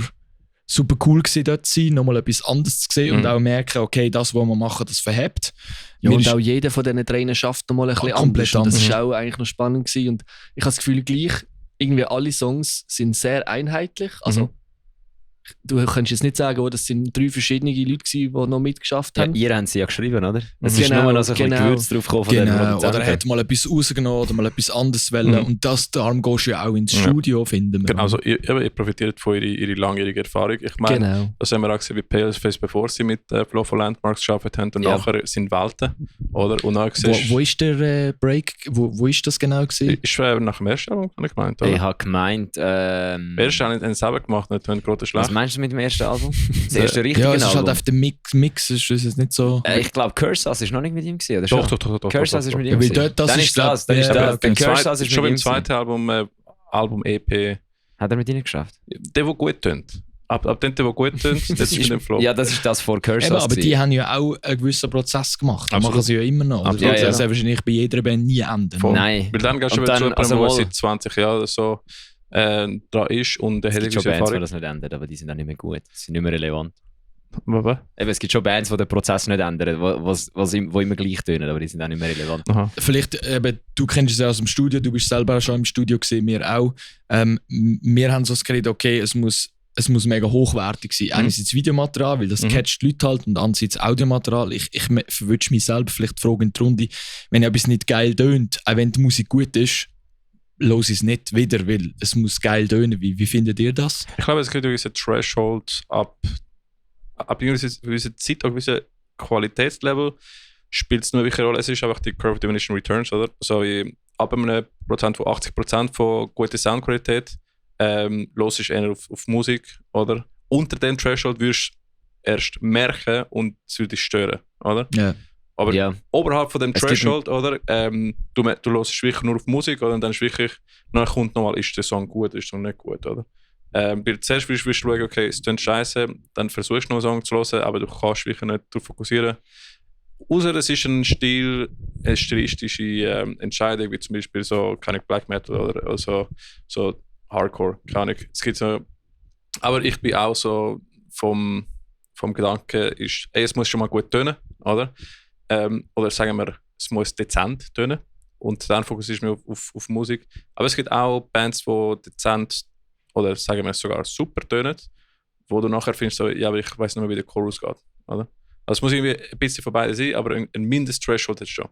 cool gewesen, dort zu sein, nochmal etwas anderes zu sehen und auch merken, okay, das, was wir machen, das verhebt. Ja, und auch jeder von diesen Trainern schafft nochmal ein bisschen anders. Und das war auch eigentlich noch spannend gewesen. Und ich habe das Gefühl, gleich, irgendwie alle Songs sind sehr einheitlich. Also, du kannst jetzt nicht sagen, das sind 3 verschiedene Leute gewesen, die noch mitgeschafft haben. Ja, ihr habt sie ja geschrieben, oder? Es ist nur noch so ein bisschen Gewürz drauf gekommen von denen, oder er hat mal etwas rausgenommen oder mal etwas anderes wollen. Und darum gehst du ja auch ins Studio, finden wir. Genau, also ihr profitiert von ihrer langjährigen Erfahrung. Ich meine, das haben wir auch gesehen bei PLS, bevor sie mit Flow for Landmarks gearbeitet haben und nachher sind Welten, oder? Und dann wo ist der Break? Wo ist das genau gewesen? Ist nach dem ersten Album, habe ich gemeint, oder? Ich habe gemeint, das erste haben sie selber gemacht, nicht gerade schlecht. Was meinst du mit dem ersten Album? Das erste richtige Album? Ja, es ist Album. halt auf dem Mix ist es nicht so... ich glaube, Curse Us ist noch nicht mit ihm gewesen, oder schon? Doch. Curse Us ist mit ihm gewesen. Dann ist das. Curse Us ist schon mit ihm beim zweiten Album EP. Hat er mit ihnen geschafft? Der gut tönt. Ab dem, der gut tönt, das ist mit dem Flow. Ja, das ist das vor Curse Us. Aber die haben ja auch einen gewissen Prozess gemacht. Das machen sie ja immer noch. Das wird wahrscheinlich bei jeder Band nie enden. Nein. Weil dann gehst du wieder zu jemandem, der seit 20 Jahren oder so dran ist und der hat gewisse Erfahrung. Es gibt schon Bands, die das nicht ändern, aber die sind dann nicht mehr gut. Die sind nicht mehr relevant. Eben, es gibt schon Bands, die den Prozess nicht ändern, wo immer gleich tönen, aber die sind auch nicht mehr relevant. Aha. Vielleicht, du kennst es ja aus dem Studio, du bist selber schon im Studio gesehen, wir auch. Wir haben so das Gefühl, okay, es muss mega hochwertig sein. Einerseits Videomaterial, weil das catcht die Leute halt, und andererseits Audiomaterial. Ich verwünsche mich selber vielleicht fragen in die Runde, wenn etwas nicht geil tönt, auch wenn die Musik gut ist, los es nicht wieder, weil es muss geil tönen. Wie findet ihr das? Ich glaube, es gibt gewisse Threshold ab gewisser Zeit, ab gewissen Qualitätslevel spielt es nur welche Rolle. Es ist einfach die Curve of Diminishing Returns, oder? So wie ab einem Prozent von 80% von guter Soundqualität los ist eher auf Musik, oder? Unter dem Threshold wirst du erst merken und es würde dich stören, oder? Yeah. Aber oberhalb von dem Threshold, oder? Du hörst wirklich nur auf Musik, oder? Und dann ist wirklich, dann kommt nochmal, ist der Song gut, ist der Song nicht gut, oder? Zuerst wirst du schauen, okay, es klingt scheiße, dann versuchst du noch einen Song zu hören, aber du kannst wirklich nicht darauf fokussieren. Außer es ist eine stilistische Entscheidung, wie zum Beispiel so, keine Black Metal oder so Hardcore, keine Ahnung. Es gibt so, aber ich bin auch so vom Gedanken, es muss schon mal gut tönen, oder? Oder sagen wir, es muss dezent tönen. Und dann fokussierst du mich auf Musik. Aber es gibt auch Bands, die dezent oder sagen wir sogar super tönen, wo du nachher findest, so, ja, aber ich weiß nicht mehr, wie der Chorus geht. Oder? Also es muss irgendwie ein bisschen von beiden sein, aber ein Mindest-Threshold hat es schon.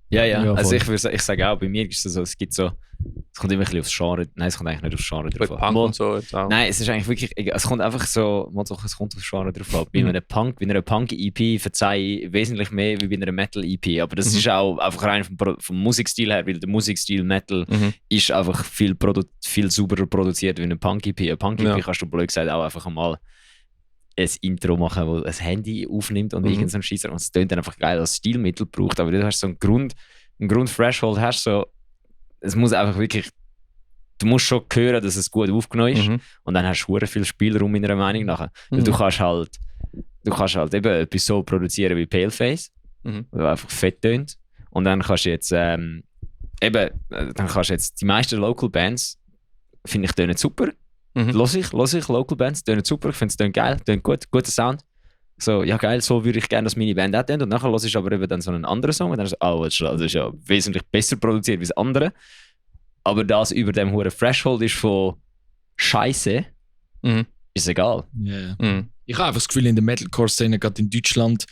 Ja, also ich sage auch, bei mir ist es so, es kommt immer ein bisschen aufs Genre, nein, es kommt eigentlich nicht aufs Genre drauf an. Punk und so jetzt auch. Nein, es ist eigentlich wirklich, es kommt einfach so, es kommt aufs Genre drauf an. Bei einer Punk-EP verzeihe ich wesentlich mehr wie bei einer Metal-EP, aber das ist auch einfach rein vom Musikstil her, weil der Musikstil Metal ist einfach viel sauberer produziert wie eine Punk-EP. Eine Punk-EP kannst du blöd gesagt auch einfach einmal ein Intro machen, wo ein Handy aufnimmt und irgendein Scheisser, und es tönt dann einfach geil als Stilmittel braucht, aber du hast so einen Grund-Threshold, hast so, es muss einfach wirklich, du musst schon hören, dass es gut aufgenommen ist, und dann hast du sehr viel Spielraum meiner Meinung nach. Weil du kannst halt eben etwas so produzieren wie Paleface, wo einfach fett tönt, und dann kannst du jetzt die meisten Local Bands, finde ich, tönen super. Los ich, Local Bands, tönen super, ich finde es tönt geil, tönt gut, guter Sound. So, ja geil, so würde ich gerne, dass meine Band auch tönt. Und nachher los ich aber eben dann so einen anderen Song und dann so, das ist ja wesentlich besser produziert wie das andere. Aber das über dem hohen Threshold ist von Scheiße, ist egal. Yeah. Ich habe einfach das Gefühl, in der Metalcore-Szene, gerade in Deutschland,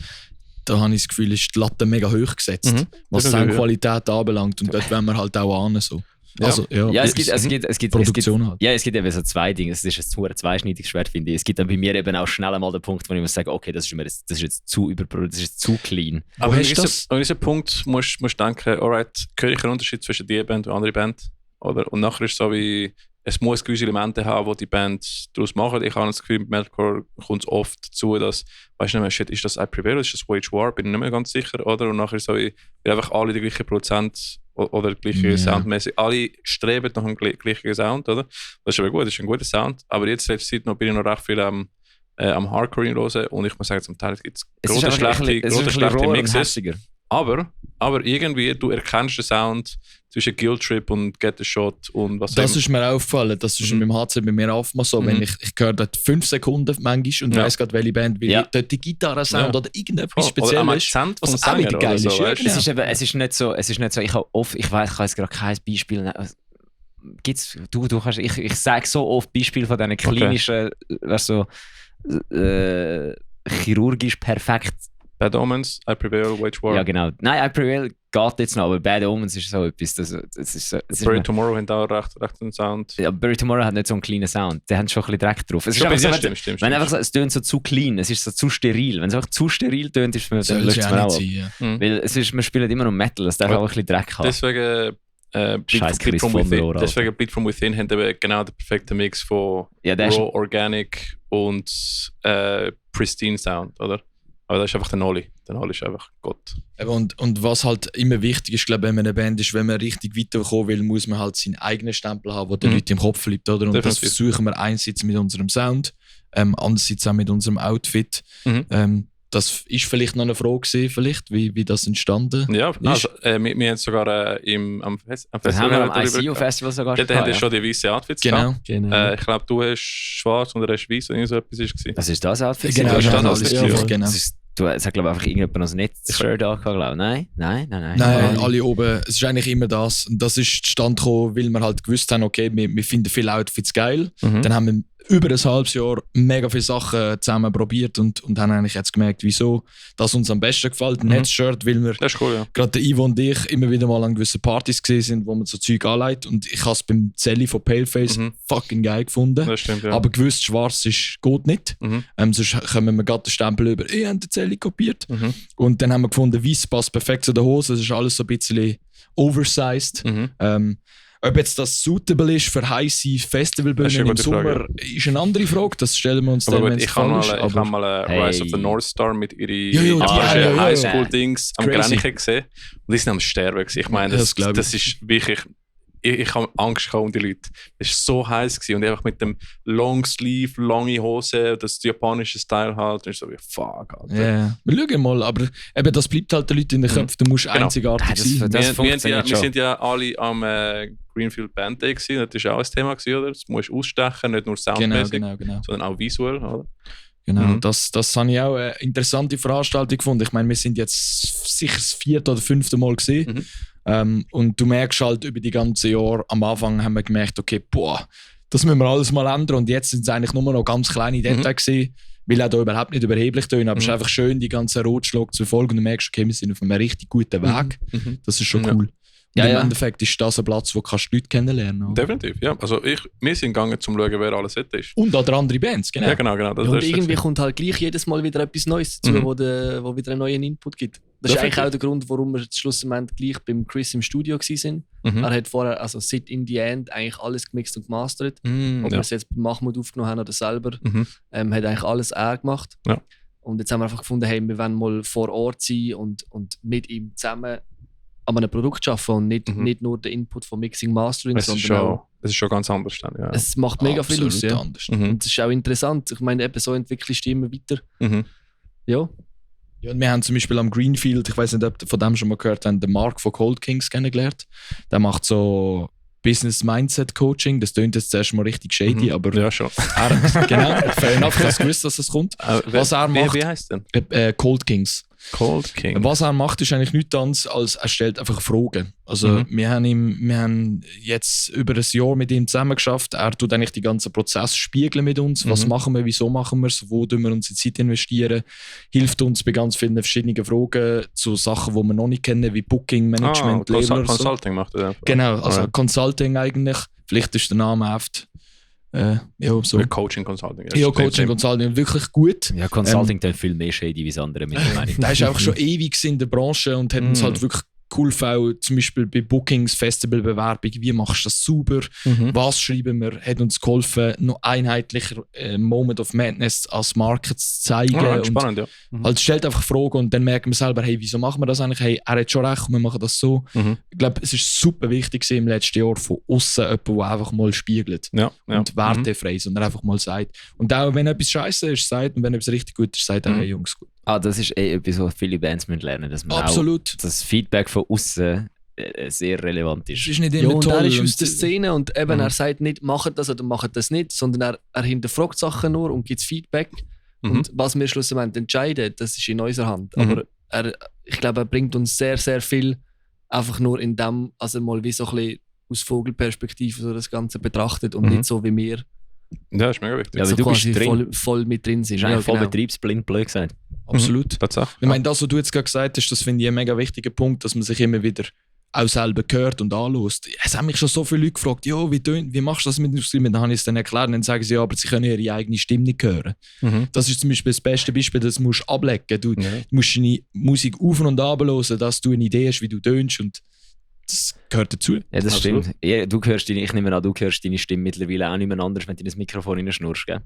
da habe ich das Gefühl, ist die Latte mega hoch gesetzt, was Soundqualität anbelangt. Und dort wollen wir halt auch an. So. Ja. Also, es gibt Produktion halt. Ja, es gibt eben so zwei Dinge. Es ist ein zweischneidiges Schwert, finde ich. Es gibt dann bei mir eben auch schnell einmal den Punkt, wo ich muss sagen, okay, das ist jetzt zu überproduziert, das ist zu clean. Aber an diesem Punkt musst du denken, alright, höre ich einen Unterschied zwischen dieser Band und andere Band? Oder? Und nachher ist es so wie, es muss gewisse Elemente haben, die Band daraus machen. Ich habe das Gefühl, mit Metalcore kommt es oft dazu, dass, weißt du nicht mehr, shit, ist das I Prevail, ist das Wage War? Bin ich nicht mehr ganz sicher, oder? Und nachher ist es so wie, weil einfach alle die gleichen Produzent oder gleiche Soundmäßig, alle streben nach einem gleichen Sound, oder? Das ist aber gut, das ist ein guter Sound. Aber jetzt letzte Zeit bin ich noch recht viel am Hardcore hören, und ich muss sagen, zum Teil gibt es große schlechte Mixes. Aber irgendwie, du erkennst den Sound zwischen Guilt Trip und Get the Shot und was das ist mir aufgefallen, das ist mit dem HC bei mir oftmals so, wenn ich höre dort 5 Sekunden manchmal und weiss gerade, welche Band, weil dort die Gitarre-Sound oder irgendetwas Spezielles ist, was auch wieder geil ist. So, es ist nicht so, ich habe jetzt gerade kein Beispiel. Gibt's, ich sage so oft Beispiele von diesen klinischen, chirurgisch perfekt. Bad Omens, I Prevail, Wage War. Ja, genau. Nein, I Prevail geht jetzt noch, aber Bad Omens ist so etwas. Bury Tomorrow hat auch recht einen Sound. Ja, Bury Tomorrow hat nicht so einen kleinen Sound. Der hat schon ein bisschen Dreck drauf. Es stimmt. Einfach so, es tönt so zu clean, es ist so zu steril. Wenn es einfach zu steril tönt, ist es dann löst es mir auch ab. Weil wir spielen immer noch Metal, es darf auch ein bisschen Dreck haben. Deswegen Bleed From Within haben eben genau den perfekten Mix von Raw, Organic und Pristine Sound, oder? Aber das ist einfach der Nolly. Der Nolly ist einfach Gott. Und was halt immer wichtig ist, glaube ich, wenn man eine Band ist, wenn man richtig weiterkommen will, muss man halt seinen eigenen Stempel haben, der den Leuten im Kopf bleibt. Oder? Und das versuchen wir einerseits mit unserem Sound, andererseits auch mit unserem Outfit. das ist vielleicht noch eine Frage gewesen, vielleicht, wie das entstanden Ja, ist. also, wir haben sogar am Festival... Das haben wir am ICU-Festival sogar schon gehabt. Ja, schon die weiße Outfits Genau. gehabt. Ich glaube, du hast schwarz und er hast weiß, oder so etwas war. Was ist das Outfit? Genau, das das ist alles das, ja, genau. Es hat, glaube ich, einfach irgendjemand noch ein Netz-Shirt angehabt, glaube ich. Nein. Nein, alle oben. Es ist eigentlich immer das. Und das ist zustande gekommen, weil wir halt gewusst haben, okay, wir finden viele Outfits geil. Dann haben wir über ein halbes Jahr mega viele Sachen zusammen probiert und haben eigentlich jetzt gemerkt, wieso das uns am besten gefällt. Ein Netzshirt, weil wir Das ist cool, ja. gerade der Ivo und ich immer wieder mal an gewissen Partys gesehen sind, wo man so Zeug anlegt. Und ich habe es beim Zelli von Paleface fucking geil gefunden. Das stimmt, ja. Aber gewusst, schwarz geht nicht. Sonst kommen wir gerade den Stempel über, ich habe den Zelli kopiert. Und dann haben wir gefunden, weiß passt perfekt zu der Hose. Es ist alles so ein bisschen oversized. Ob jetzt das suitable ist für heiße Festivalbühnen im Sommer, ist eine andere Frage. Das stellen wir uns dann, wenn es voll ist. Ich habe mal Rise of the North Star mit ihren ja. Highschool-Dings am Grenchen gesehen. Und die sind am Sterben gewesen. Ich meine, das ist wirklich... Ich habe Angst gehabt um die Leute. Es war so heiß gewesen. Und einfach mit dem Longsleeve, lange Hose, das japanische Style halt. Und ich so wie, fuck, Alter. Yeah. Wir schauen mal, aber eben, das bleibt halt den Leuten in den Köpfen. Du musst einzigartig sein. Wir sind ja alle am Greenfield Band Day gewesen. Das war auch ein Thema gewesen, oder? Das musst du ausstechen, nicht nur soundmäßig, genau. sondern auch visuell, oder? Genau, das habe ich auch eine interessante Veranstaltung gefunden. Ich meine, wir sind jetzt sicher das 4. oder 5. Mal gesehen. Und du merkst halt über die ganzen Jahre, am Anfang haben wir gemerkt, okay, das müssen wir alles mal ändern. Und jetzt sind es eigentlich nur noch ganz kleine Details gewesen. Will auch da überhaupt nicht überheblich tun, aber es ist einfach schön, die ganzen Rotschlag zu verfolgen. Und du merkst, okay, wir sind auf einem richtig guten Weg. Das ist schon cool. Und im Endeffekt ist das ein Platz, wo kannst du Leute kennenlernen kannst. Definitiv, ja. Also wir sind gegangen, um zu schauen, wer alles dort ist. Und auch andere Bands, genau. Ja, genau. Und irgendwie kommt halt gleich jedes Mal wieder etwas Neues dazu, wo wieder einen neuen Input gibt. Das ist eigentlich auch der Grund, warum wir schlussendlich gleich beim Chris im Studio waren. Er hat vorher, also seit in the end, eigentlich alles gemixt und gemastert. Ob wir es jetzt bei Mahmoud aufgenommen haben oder selber, hat eigentlich alles er gemacht. Ja. Und jetzt haben wir einfach gefunden, hey, wir wollen mal vor Ort sein und mit ihm zusammen an einem Produkt arbeiten und nicht nur den Input von Mixing, Mastering, sondern es ist schon ganz anders dann, ja. Es macht mega viel aus, ja. Anders. Und es ist auch interessant. Ich meine, eben so entwickelst du immer weiter. Ja. Ja, und wir haben zum Beispiel am Greenfield, ich weiß nicht, ob ihr von dem schon mal gehört habt, den Mark von Cold Kings kennengelernt. Der macht so Business Mindset Coaching. Das klingt jetzt zuerst mal richtig shady, aber ja, schon. Genau, fair enough, ich habe gewusst, dass das kommt. Was er macht, wie heisst denn? Cold Kings. Cold King. Was er macht, ist eigentlich nichts anderes, als er stellt einfach Fragen. Also wir haben jetzt über ein Jahr mit ihm zusammen geschafft. Er tut eigentlich die ganzen Prozesse spiegeln mit uns. Was machen wir, wieso machen wir es, wo tun wir unsere Zeit investieren. Hilft uns bei ganz vielen verschiedenen Fragen zu Sachen, die wir noch nicht kennen, wie Booking, Management, Label Consulting macht er einfach. Genau, also Consulting eigentlich. Vielleicht ist der Name oft. So. Coaching Consulting. Ja, Coaching Consulting, wirklich gut. Ja, Consulting dann viel mehr shady wie das andere mit der Meinung. Er ist einfach schon ewig in der Branche und hat uns halt wirklich geholfen, zum Beispiel bei Bookings, Festivalbewerbung, wie machst du das sauber, was schreiben wir, hat uns geholfen, noch einheitlicher Moment of Madness als Marke zu zeigen. Spannend, ja. Halt stellt einfach Fragen und dann merken wir selber, hey, wieso machen wir das eigentlich? Hey, er hat schon recht, wir machen das so. Ich glaube, es ist super wichtig im letzten Jahr von außen jemand, der einfach mal spiegelt und wertefrei ist und er einfach mal sagt. Und auch wenn etwas scheiße ist, sagt, und wenn etwas richtig gut ist, sagt er, hey Jungs, gut. Das ist etwas, was viele Bands lernen müssen, dass man Absolut. auch das Feedback von außen sehr relevant ist. Es ist nicht immer und toll. Er ist aus der Szene und eben, er sagt nicht, macht das oder macht das nicht, sondern er hinterfragt Sachen nur und gibt Feedback. Und was wir schlussendlich entscheiden, das ist in unserer Hand. Aber ich glaube, er bringt uns sehr, sehr viel einfach nur in dem, also mal wie so ein bisschen aus Vogelperspektive so das Ganze betrachtet und nicht so wie wir. Ja, das ist mega wichtig. Ja, so du bist drin. Voll mit drin sind. Das ist eigentlich voll betriebsblind, blöd gesagt. Absolut. Tatsächlich. Ich meine, das, was du jetzt gerade gesagt hast, das finde ich ein mega wichtiger Punkt, dass man sich immer wieder auch selber hört und anlässt. Es haben mich schon so viele Leute gefragt, ja, wie machst du das mit dem Streamen? Dann habe ich es dann erklärt und dann sagen sie, ja, aber sie können ihre eigene Stimme nicht hören. Das ist zum Beispiel das beste Beispiel, das musst du ablecken. Du musst deine Musik auf und ab hören, dass du eine Idee hast, wie du tönst und das gehört dazu. Ja, das stimmt. Ja, ich nehme an, du hörst deine Stimme mittlerweile auch nicht mehr anders, wenn du in das Mikrofon reinschnurrst, gell?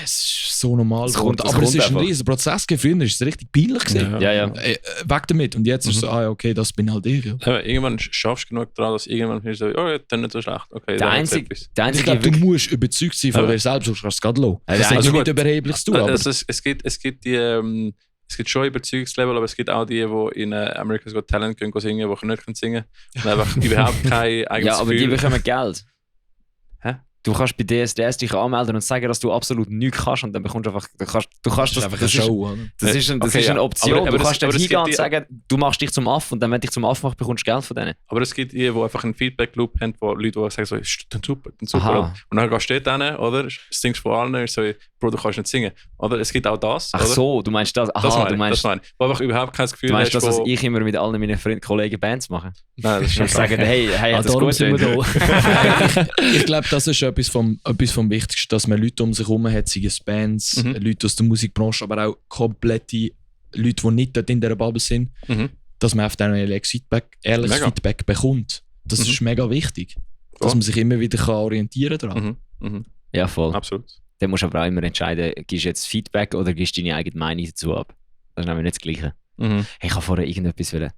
Es ist so normal geworden. Aber es ist ein riesen Prozess. Früher ist es richtig peinlich gewesen. Ja. Weg damit. Und jetzt ist es so, okay, das bin halt ich. Ja. Irgendwann schaffst du genug daran, dass irgendwann findest du, oh, das ist nicht so schlecht. Okay, der einzige ich glaube, du musst überzeugt sein von dir selbst, sonst kannst du es gerade lassen. Also nicht überheblich zu tun. Es gibt die es gibt schon Überzeugungslevel, aber es gibt auch die in America's Got Talent gehen singen, die nicht singen können. Und einfach überhaupt kein eigenes Ja, aber Gefühl. die bekommen Geld. Hä? Du kannst bei DSDS dich anmelden und sagen, dass du absolut nichts kannst und dann bekommst du einfach... Du kannst das einfach eine Show, oder? Das ist eine Option. Aber du kannst dann hingehen und die- sagen, du machst dich zum Aff und dann, wenn du dich zum Aff machst, bekommst du Geld von denen. Aber es gibt die einfach einen Feedback-Loop haben, wo Leute die sagen so, ist dann super, dann super. Aha. Und dann gehst du dort hin, oder? Singst von allen, ist so, Bro, du kannst nicht singen. Oder? Es gibt auch das, Ach oder? so, du meinst das? Aha, das du meine ich. Wo einfach überhaupt kein Gefühl meinst hast, das, wo- was ich immer mit allen meinen Freunden, Kollegen Bands mache? Nein, das ist schon Und sagen, hey, hat das darum gut sind wir getan? da. Ich glaube, das ist etwas vom Wichtigsten, dass man Leute um sich herum hat, sei es Bands, Leute aus der Musikbranche, aber auch komplette Leute, die nicht dort in dieser Bubble sind, Mhm. dass man auf denen ehrliches Mega. Feedback bekommt. Das ist mega wichtig. Dass man sich immer wieder orientieren kann daran. Mhm. Ja, voll. Absolut. Dann musst du aber auch immer entscheiden, gibst du jetzt Feedback oder gibst du deine eigene Meinung dazu ab. Das ist nämlich nicht das Gleiche. Mhm. Hey, ich habe vorher irgendetwas wollen.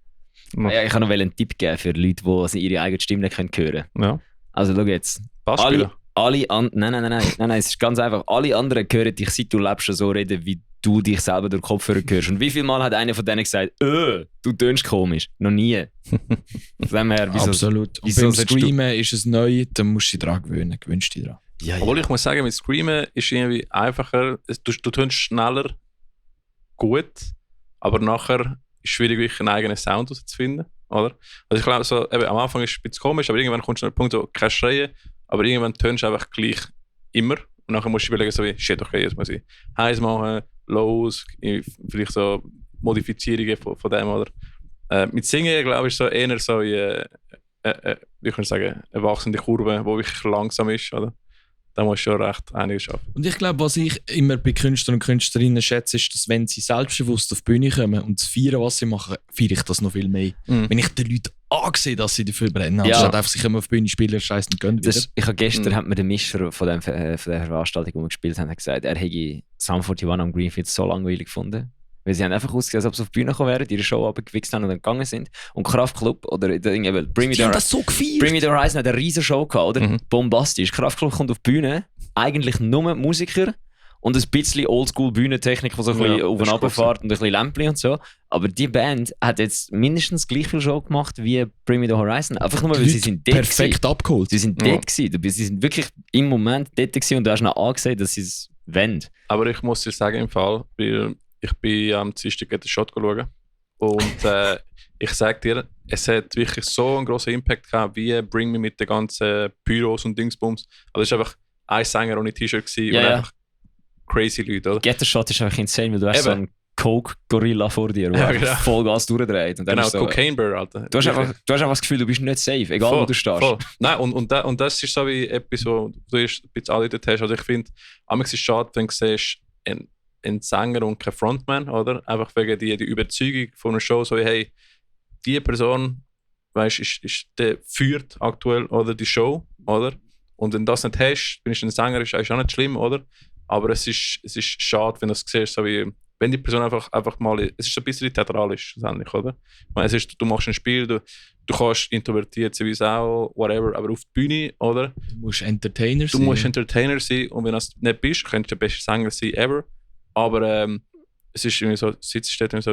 Mach. Ja, ich kann noch einen Tipp geben für Leute, die ihre eigene Stimme nicht hören können. Ja. Also schau jetzt. Bassspieler. Nein, es ist ganz einfach. Alle anderen hören dich, seit du lebst, schon so reden, wie du dich selber durch den Kopfhörer hörst. Und wie viel Mal hat einer von denen gesagt, du tönst komisch? Noch nie. Von dem her, wieso? Absolut. Und wieso beim sollst du- Screamen ist es neu, dann musst du dich daran gewöhnen. Gewöhnst dich daran. Ja, Obwohl ich muss sagen, mit Screamen ist irgendwie einfacher. Du tönst schneller gut, aber nachher ist es schwierig, wirklich einen eigenen Sound herauszufinden. Oder? Also ich glaube, so, eben, am Anfang ist es ein bisschen komisch, aber irgendwann kommst du an den Punkt, wo du kein Schreien, aber irgendwann tönst du einfach gleich immer. Und nachher musst du überlegen, so wie, shit, okay, jetzt muss ich heiß machen, lows, vielleicht so Modifizierungen von dem, oder? Mit Singen, glaube ich, ist so eher so wie ich kann sagen, eine wachsende Kurve, die wirklich langsam ist, oder? Da musst du schon recht einiges schaffen. Und ich glaube, was ich immer bei Künstlern und Künstlerinnen schätze, ist, dass wenn sie selbstbewusst auf die Bühne kommen und zu feiern, was sie machen, feiere ich das noch viel mehr. Mhm. Wenn ich den Leuten ansehe, dass sie dafür brennen, Ja. anstatt einfach sich immer auf die Bühne spielen, scheiße und gehen wieder. Ich habe gestern hat mir der Mischer von der Veranstaltung, die wir gespielt haben, gesagt, er hätte Sound 41 am Greenfield so langweilig gefunden. Weil sie haben einfach ausgesehen, als ob sie auf die Bühne gekommen wären, ihre Show abgewichst haben und dann gegangen sind. Und Kraftklub oder Bring Me Die haben das so gefeiert. Bring Me the Horizon hat eine riesen Show gehabt, oder? Mhm. Bombastisch. Kraftklub kommt auf die Bühne, eigentlich nur Musiker und ein bisschen Oldschool-Bühnentechnik, die so ein bisschen auf und ab fährt und ein bisschen Lämpchen und so. Aber die Band hat jetzt mindestens gleich viel Show gemacht wie Bring Me the Horizon. Einfach nur, weil sie sind dort perfekt abgeholt. gewesen. Sie sind dort gewesen. Sie sind wirklich im Moment dort gewesen und du hast noch angesehen, dass sie es wollen. Aber ich muss dir sagen, im Fall, weil ich bin am Dienstag den Shot schauen und ich sage dir, es hat wirklich so einen grossen Impact gehabt, wie Bring Me mit den ganzen Pyros und Dingsbums. Also es war einfach ein Sänger ohne T-Shirt gewesen Ja, und ja. einfach crazy Leute, oder? Get the Shot ist einfach insane, weil du hast so Eben. einen Coke-Gorilla vor dir, der Ja, einfach genau. Vollgas durchdreht. Und dann Genau, ist so, Cocaine Bear, Alter. du hast einfach das Gefühl, du bist nicht safe, egal wo du stehst. Voll. Nein, und das ist so wie etwas, wo du erst ein bisschen angedeutet hast. Also ich finde, manchmal ist es schade, wenn du siehst, ein Sänger und kein Frontman, oder? Einfach wegen die Überzeugung von einer Show, so wie, hey, die Person, weißt, der führt aktuell oder die Show, oder? Und wenn du das nicht hast, bin ich ein Sänger, ist eigentlich auch nicht schlimm, oder? Aber es ist schade, wenn du das siehst, so wie, wenn die Person einfach mal, es ist so ein bisschen theatralisch, schlussendlich, oder? Ich meine, du machst ein Spiel, du kannst introvertiert sein, wie auch, whatever, aber auf die Bühne, oder? Du musst Entertainer Du sein. musst Entertainer sein und wenn du das nicht bist, könntest du der beste Sänger sein ever. Aber es ist irgendwie so, sitzt dort und so,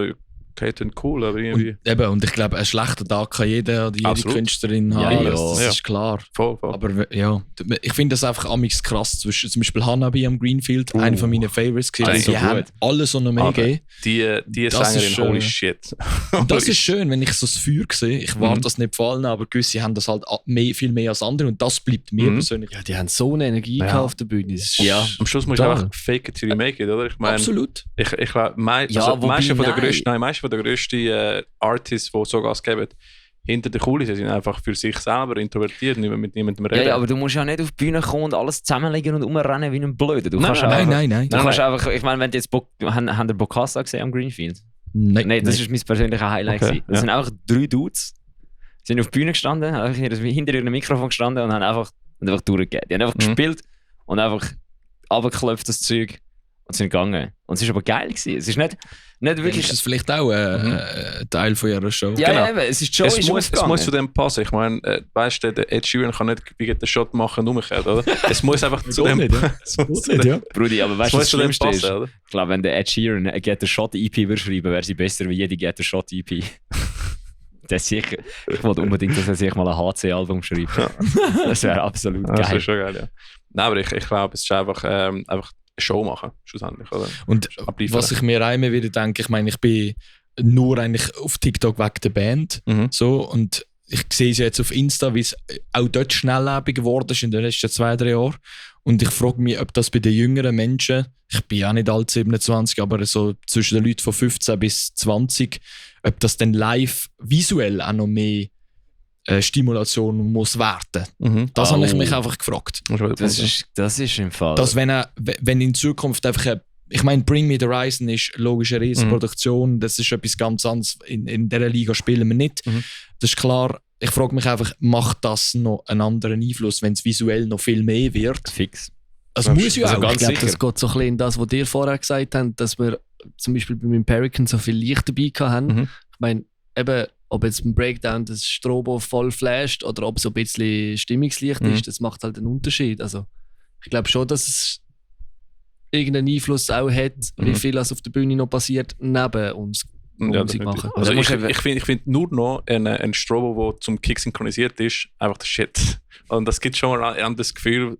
okay, das ist cool, aber irgendwie. Und ich glaube, einen schlechten Tag kann jeder oder jede Absolut. Künstlerin Ja, haben. ja. Das Ja. ist klar. Voll. Aber ja, ich finde das einfach amigs krass. Zwischen zum Beispiel Hanabi am Greenfield, einer von meinen Favorites gewesen. Also Die haben gut. alles und noch mehr Alter, gegeben. die Das Sängerin, ist, holy shit. Und das ist schön, wenn ich so das Feuer sehe. Ich warte das nicht vor allem, aber gewisse haben das halt viel mehr als andere und das bleibt mir persönlich. Ja, die haben so eine Energie Ja. gehabt auf der Bühne. Das ist Ja. Am Schluss musst du Total. einfach fake it till you make it, oder? Ich meine, Absolut. ich glaube, Ja, wobei, meisten von der nein. grössten Artists, die so Gas geben, hinter der Kulissen sind einfach für sich selber introvertiert, nicht mehr mit niemandem Ja, reden. ja, aber du musst ja nicht auf die Bühne kommen und alles zusammenlegen und umrennen wie ein Blöder. Du kannst Nein, einfach, Nein. Du Nein, kannst nein. einfach, ich meine, wenn du jetzt haben der Bokassa gesehen am Greenfield? Nein, Nein, das ist mein persönlicher Highlight. Okay, gewesen. Das ja. sind einfach 3 Dudes, sind auf der Bühne gestanden, haben einfach hinter ihrem Mikrofon gestanden und haben einfach durchgegeben. Die haben einfach gespielt und einfach abgeklopft das Zeug und sind gegangen. Und es war aber geil gewesen. Es ist nicht wirklich... Ist das vielleicht auch ein Teil von ihrer Show? Ja, Genau. eben, es ist schon Es muss zu dem passen. Ich meine, weißt du, der Ed Sheeran kann nicht Get the Shot machen und umgekehrt, oder? Es muss einfach zu dem Ja. Brudi, aber weißt du, was das Schlimmste ist? oder? Ich glaube, wenn der Ed Sheeran eine Get the Shot EP würde schreiben, wäre sie besser wie jede Get the Shot EP. Das sicher. Ich wollte unbedingt, dass er sich mal ein HC-Album schreibt. Das wäre absolut geil. Das wäre schon geil, ja. Nein, aber ich glaube, es ist einfach eine Show machen, schlussendlich, oder? Und Abliefern. was ich mir einmal wieder denke, ich meine, ich bin nur eigentlich auf TikTok wegen der Band. So, und ich sehe es jetzt auf Insta, wie es auch dort schnelllebig geworden ist in den letzten 2-3 Jahren. Und ich frage mich, ob das bei den jüngeren Menschen, ich bin ja nicht alt 27, aber so zwischen den Leuten von 15 bis 20, ob das dann live visuell auch noch mehr Stimulation muss werden. Das habe ich mich einfach gefragt. Das ist im Fall... Dass wenn in Zukunft einfach ich meine, Bring Me the Horizon ist logisch eine Riesenproduktion, das ist etwas ganz anderes. In dieser Liga spielen wir nicht. Das ist klar. Ich frage mich einfach, macht das noch einen anderen Einfluss, wenn es visuell noch viel mehr wird? Fix. Das muss ja also auch. ganz Ich glaube, sicher. das geht so ein bisschen in das, was ihr vorher gesagt habt, dass wir zum Beispiel beim Imperican so viel Licht dabei hatten. Ich meine, eben, ob jetzt beim Breakdown das Strobo voll flasht oder ob es so ein bisschen Stimmungslicht ist, das macht halt einen Unterschied. Also, ich glaube schon, dass es irgendeinen Einfluss auch hat, wie viel auf der Bühne noch passiert, neben uns Musik machen. Also ich find nur noch ein Strobo, der zum Kick synchronisiert ist, einfach der Shit. Und das gibt schon mal ein das Gefühl,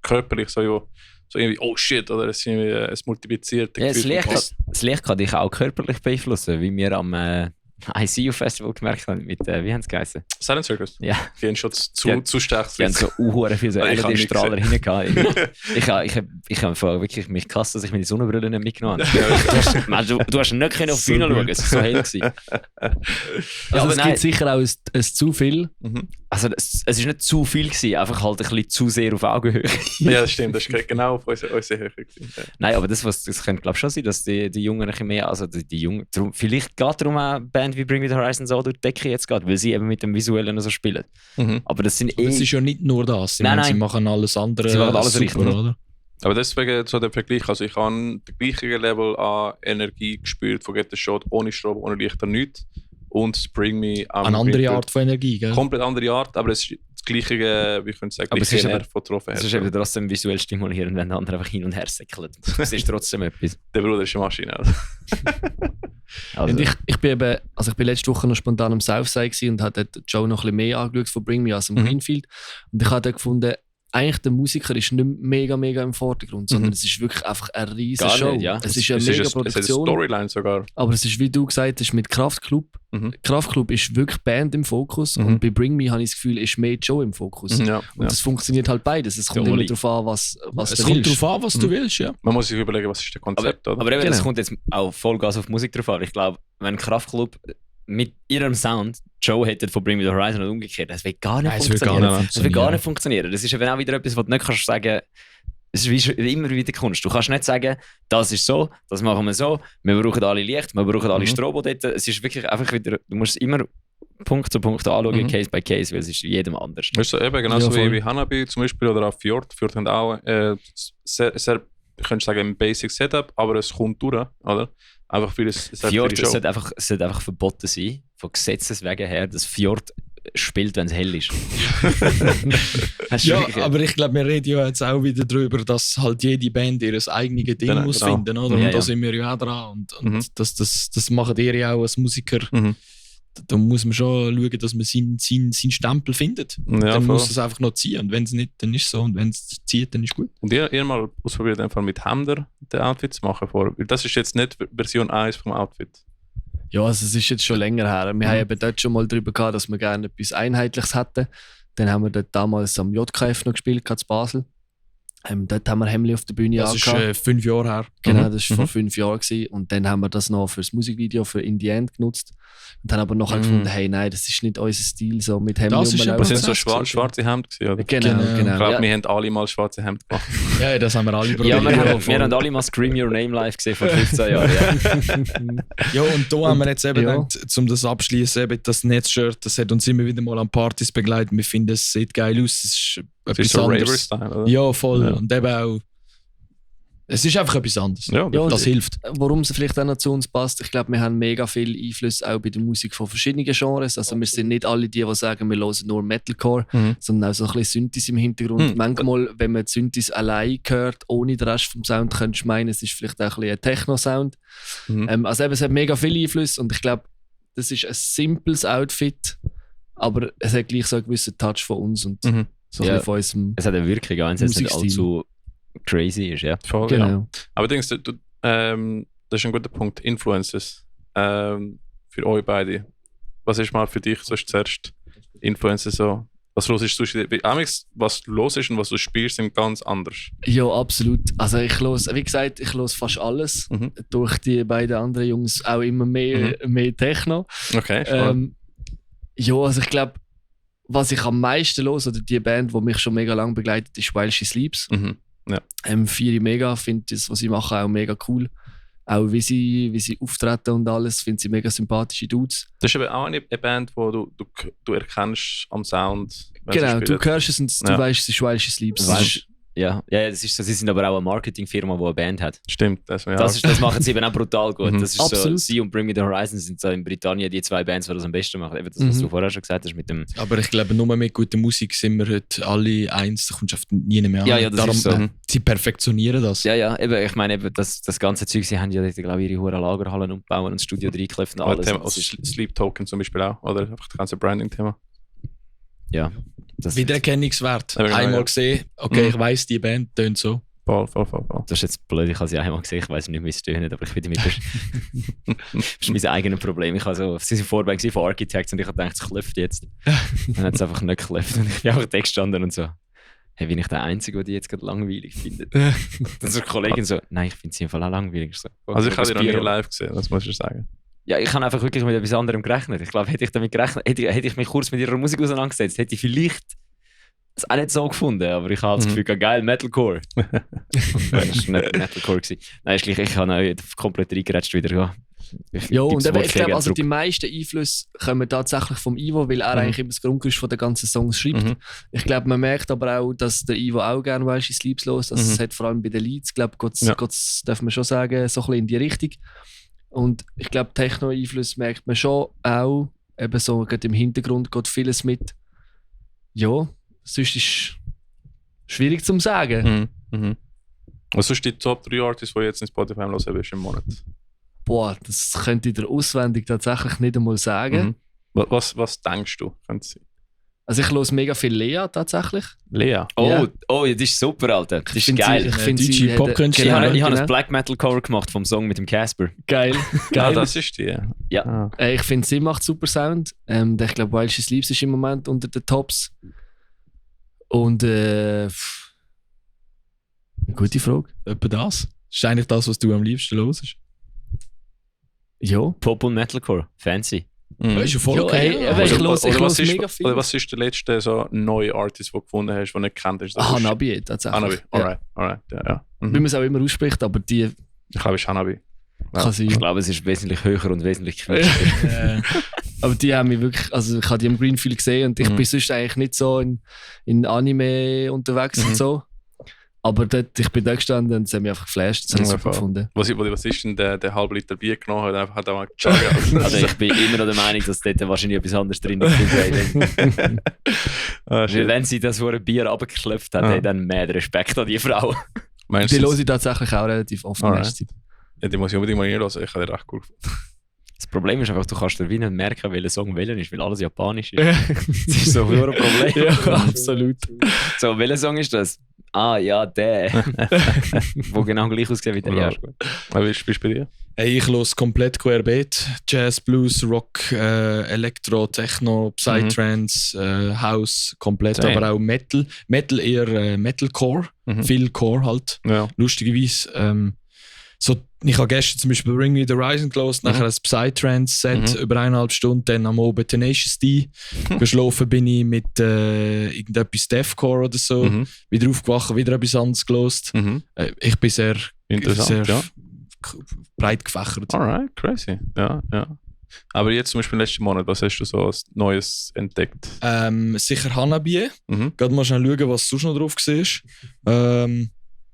körperlich so irgendwie, oh shit, oder es multipliziert. Ja, das Licht kann dich auch körperlich beeinflussen, wie wir am ICU-Festival gemerkt haben mit, wie haben sie geheißen? Silent Circus? Ja. Die haben schon zu stark. Die haben so viele so LED-Strahler hingehauen. Ich habe wirklich mich gehasst, dass ich meine Sonnenbrille nicht mitgenommen habe. Du hast nicht auf die Bühne schauen, es war so hell gewesen. Also es gibt sicher auch ein zu viel. Also es war nicht zu viel gewesen, einfach halt ein bisschen zu sehr auf Augenhöhe. Ja, das stimmt, das ist genau auf unsere Höhe gewesen. Ja. Nein, aber das könnte glaube ich schon sein, dass die Jungen ein bisschen mehr, also die Jungen, vielleicht geht darum auch eine Band wie Bring Me the Horizon so durch die Decke jetzt geht, weil sie eben mit dem Visuellen so spielen. Aber das sind Das ist ja nicht nur das, sie machen alles andere. Sie machen alles super, richtig, oder? Aber deswegen so der Vergleich, also ich habe den gleichen Level an Energie gespürt von Get the Shot, ohne Strom, ohne Lichter, nichts. Und Bring Me eine andere Art von Energie, gell? Komplett andere Art, aber es ist das gleiche, wie ich könnte sagen, gleiche Nerv von getroffen. Es ist eben trotzdem visuell stimulierend, wenn der andere einfach hin und her säckelt. Das ist trotzdem etwas. Der Bruder ist eine Maschine. Also. Und ich bin eben, also ich bin letzte Woche noch spontan am Southside und habe dort Joe noch ein bisschen mehr angeschaut von Bring Me als am Greenfield. Und ich habe dort gefunden, eigentlich der Musiker ist nicht mega im Vordergrund, sondern es ist wirklich einfach eine riesige Show. Nicht, ja. Es ist eine mega Produktion. Es ist eine Storyline sogar. Aber es ist, wie du gesagt hast, mit Kraftklub. Kraftklub ist wirklich Band im Fokus und bei Bring Me habe ich das Gefühl, ist mehr Joe im Fokus. Und das funktioniert halt beides. Es kommt immer darauf an, was du willst. Es kommt darauf an, was du willst, ja. Man muss sich überlegen, was ist der Konzept, oder? Aber eben, das kommt jetzt auch Vollgas auf Musik drauf an. Ich glaube, wenn Kraftklub mit ihrem Sound Joe hätte von Bring Me the Horizon und umgekehrt, das wird gar nicht funktionieren. Das wird gar nicht funktionieren. Das ist eben auch wieder etwas, was du nicht kannst sagen. Es ist wie immer wieder Kunst. Du kannst nicht sagen, das ist so, das machen wir so, wir brauchen alle Licht, wir brauchen alle Strobo dort. Es ist wirklich einfach wieder, du musst es immer Punkt zu Punkt anschauen, Case by Case, weil es ist jedem anders. Weißt du, eben genauso wie Hanabi zum Beispiel oder auch Fjord. Fjord haben auch sehr, ich könnte sagen, ein Basic Setup, aber es kommt durch, oder? Einfach weil es Fjord sollte einfach verboten sein, von Gesetzes wegen her, dass Fjord spielt, wenn es hell ist. Ja, aber ich glaube, wir reden ja jetzt auch wieder darüber, dass halt jede Band ihr eigenes Ding muss finden, oder? Und da sind wir ja auch dran. Und das macht ihr ja auch als Musiker. Da muss man schon schauen, dass man seinen Stempel findet. Ja, dann muss es einfach noch ziehen. Und wenn es nicht, dann ist es so. Und wenn es zieht, dann ist es gut. Und ihr mal ausprobiert, einfach mit Hemder den Outfit zu machen. Das ist jetzt nicht Version 1 vom Outfit. Ja, also es ist jetzt schon länger her. Wir haben eben dort schon mal darüber gehabt, dass wir gerne etwas Einheitliches hätten. Dann haben wir dort damals am JKF noch gespielt, in Basel. Dort haben wir Hemli auf der Bühne angehabt. Das ist 5 Jahre her. Genau, das war vor 5 Jahren. Und dann haben wir das noch für das Musikvideo für In the End genutzt. Und dann haben wir nachher gefunden, hey, nein, das ist nicht unser Stil, so mit Hemli rumlaufen. Das sind so schwarze Hemden gewesen, oder? Genau. Ich glaube, wir haben alle mal schwarze Hemden gemacht. Ja, das haben wir alle probiert. Ja, wir haben alle mal Scream Your Name live gesehen vor 15 Jahren. Ja, und da haben wir jetzt eben gedacht, um das abschließen, das Netzshirt, das hat uns immer wieder mal an Partys begleitet. Wir finden, es sieht geil aus. Es ist so Raver-Style, oder? Ja, voll. Ja. Und eben auch Es ist einfach etwas anderes. Ja, das hilft. Warum es vielleicht auch noch zu uns passt, ich glaube, wir haben mega viel Einfluss auch bei der Musik von verschiedenen Genres. Also wir sind nicht alle die sagen, wir hören nur Metalcore, sondern auch so ein bisschen Synthes im Hintergrund. Manchmal, wenn man Synthes allein hört, ohne den Rest vom Sound, könntest du meinen, es ist vielleicht auch ein bisschen ein Techno-Sound. Also eben, es hat mega viel Einfluss und ich glaube, das ist ein simples Outfit, aber es hat gleich so einen gewissen Touch von uns und so ein bisschen von unserem es hat eine Wirkung, auch wenn es nicht allzu crazy ist, ja. Voll, genau. Ja. Aber denkst du, das ist ein guter Punkt, Influences für euch beide. Was ist mal für dich sonst zuerst Influencer so? Was los ist, was los ist und was du spielst, sind ganz anders. Ja, absolut. Also ich höre, wie gesagt, ich höre fast alles. Durch die beiden anderen Jungs auch immer mehr Techno. Okay, ja, also ich glaube, was ich am meisten höre, oder die Band, die mich schon mega lange begleitet, ist While She Sleeps. Ja. Feiere mega, finde das, was sie machen, auch mega cool. Auch wie sie auftreten und alles, finde sie mega sympathische Dudes. Das ist aber auch eine Band, die du erkennst am Sound. Genau, du hörst es und du weißt, es ist While She Sleeps. Ja, das ist so. Sie sind aber auch eine Marketingfirma, die eine Band hat. Stimmt, das machen sie eben auch brutal gut. Das ist absolut. so, sie und Bring Me The Horizon sind so in Britannien die zwei Bands, die das am besten machen. Eben das, was du vorher schon gesagt hast mit dem... Aber ich glaube, nur mit guter Musik sind wir heute alle eins, da kommst du auf nie mehr an. Ja, das darum, ist so. Sie perfektionieren das. Ja, eben, ich meine, eben das ganze Zeug, sie haben ja, glaube ich, ihre hohen Lagerhallen umgebaut und das Studio reingeklebt und alles. Also Sleep Token zum Beispiel auch, oder einfach das ganze Branding-Thema. Ja. Wiedererkennungswert. Einmal gesehen, okay, ich weiss, die Band tönt so. Voll. Das ist jetzt blöd, ich habe sie einmal gesehen, ich weiß nicht, wie es tönt, aber ich bin damit. Das ist mein eigenes Problem. Sie sind vorbei von Architects und ich habe gedacht, es klopft jetzt. Dann hat es einfach nicht geklopft und ich bin einfach da gestanden und so, hey, bin ich der Einzige, der die jetzt gerade langweilig findet? Dann so eine Kollegin so, nein, ich finde sie einfach auch langweilig. So, also ich habe sie noch nie live gesehen, das muss ich sagen. Ja, ich habe einfach wirklich mit etwas anderem gerechnet. Ich glaube, hätte ich damit gerechnet, hätte ich mich kurz mit ihrer Musik auseinandergesetzt, hätte ich vielleicht es auch nicht so gefunden, aber ich habe das Gefühl, geil, Metalcore. Das war nicht Metalcore. Nein, ist gleich, ich habe komplett reingeratscht wieder. Ja, und eben, ich glaube, also die meisten Einflüsse kommen tatsächlich vom Ivo, weil er eigentlich immer das Grundgerüst von den ganzen Songs schreibt. Ich glaube, man merkt aber auch, dass der Ivo auch gerne While She Sleeps los. Also es hat vor allem bei den Leads, glaube ich, darf man schon sagen, so ein bisschen in die Richtung. Und ich glaube, Techno-Einfluss merkt man schon auch, eben so gerade im Hintergrund geht vieles mit. Ja, sonst ist es schwierig zu sagen. Was sind die Top 3 Artists, die jetzt in Spotify hören wirst im Monat? Boah, das könnte ich dir auswendig tatsächlich nicht einmal sagen. Was denkst du? Also ich höre mega viel Lea tatsächlich. Lea? Oh, das ist super, Alter. Das ist geil. Ich finde deutsche Popkünstler. Ich habe ein Black Metal Cover gemacht vom Song mit dem Casper. Geil. Ah, das ist die. Ja. Ich finde, sie macht super Sound. Ich glaube, While She Sleeps ist im Moment unter den Tops. Und gute Frage. Etwa das? Das ist eigentlich das, was du am liebsten hörst? Ja. Pop und Metalcore. Fancy. Das ist ja voll okay. Ich höre mega viel. Oder was ist der letzte so neue Artist, den du gefunden hast, den du nicht kennt? Hanabi tatsächlich. Hanabi, alright. Ja. Wie man es auch immer ausspricht, aber die... Ich glaube, es ist Hanabi. Ja. Ich glaube, es ist wesentlich höher und wesentlich quietschiger. Aber die haben mich wirklich... Also ich habe die im Greenfield gesehen und ich bin sonst eigentlich nicht so in Anime unterwegs und so. Aber dort, ich bin da gestanden und sie haben mich einfach geflasht. Das habe ich super gefunden. Was ist denn der halbe Liter Bier genommen hat? Einfach hat er mal gejoggt. Also ich bin immer noch der Meinung, dass dort wahrscheinlich etwas anderes drin ist. Wenn sie das vor ein Bier runtergeschlüpft hat, dann mehr Respekt an die Frau. Die höre ich tatsächlich auch relativ oft. Ja, die muss ich unbedingt mal hören. Ich habe den recht cool gefunden. Das Problem ist einfach, du kannst dir wie nicht merken, welcher Song welcher ist, weil alles japanisch ist. Das ist so ein Problem. Ja, absolut. So, welcher Song ist das? Ah, ja, der. Wo genau gleich aussieht wie der erste. Wie spielst du bei dir? Hey, ich höre komplett querbeet. Jazz, Blues, Rock, Elektro, Techno, Psytrance, House, komplett. Damn. Aber auch Metal. Metal eher Metalcore. Viel Core halt. Ja. Lustigerweise. Ich habe gestern zum Beispiel Bring Me The Horizon gehört, nachher ein Psytrance-Set über 1,5 Stunden, dann am Abend Tenacious D. Geschlafen bin ich mit irgendetwas Deathcore oder so. Wieder aufgewacht, wieder etwas anderes gehört. Ich bin sehr breit gefächert. Alright, crazy. Ja. Aber jetzt zum Beispiel letzten Monat, was hast du so als Neues entdeckt? Sicher Hanabi. Gerade mal schnell schauen, was sonst noch drauf war.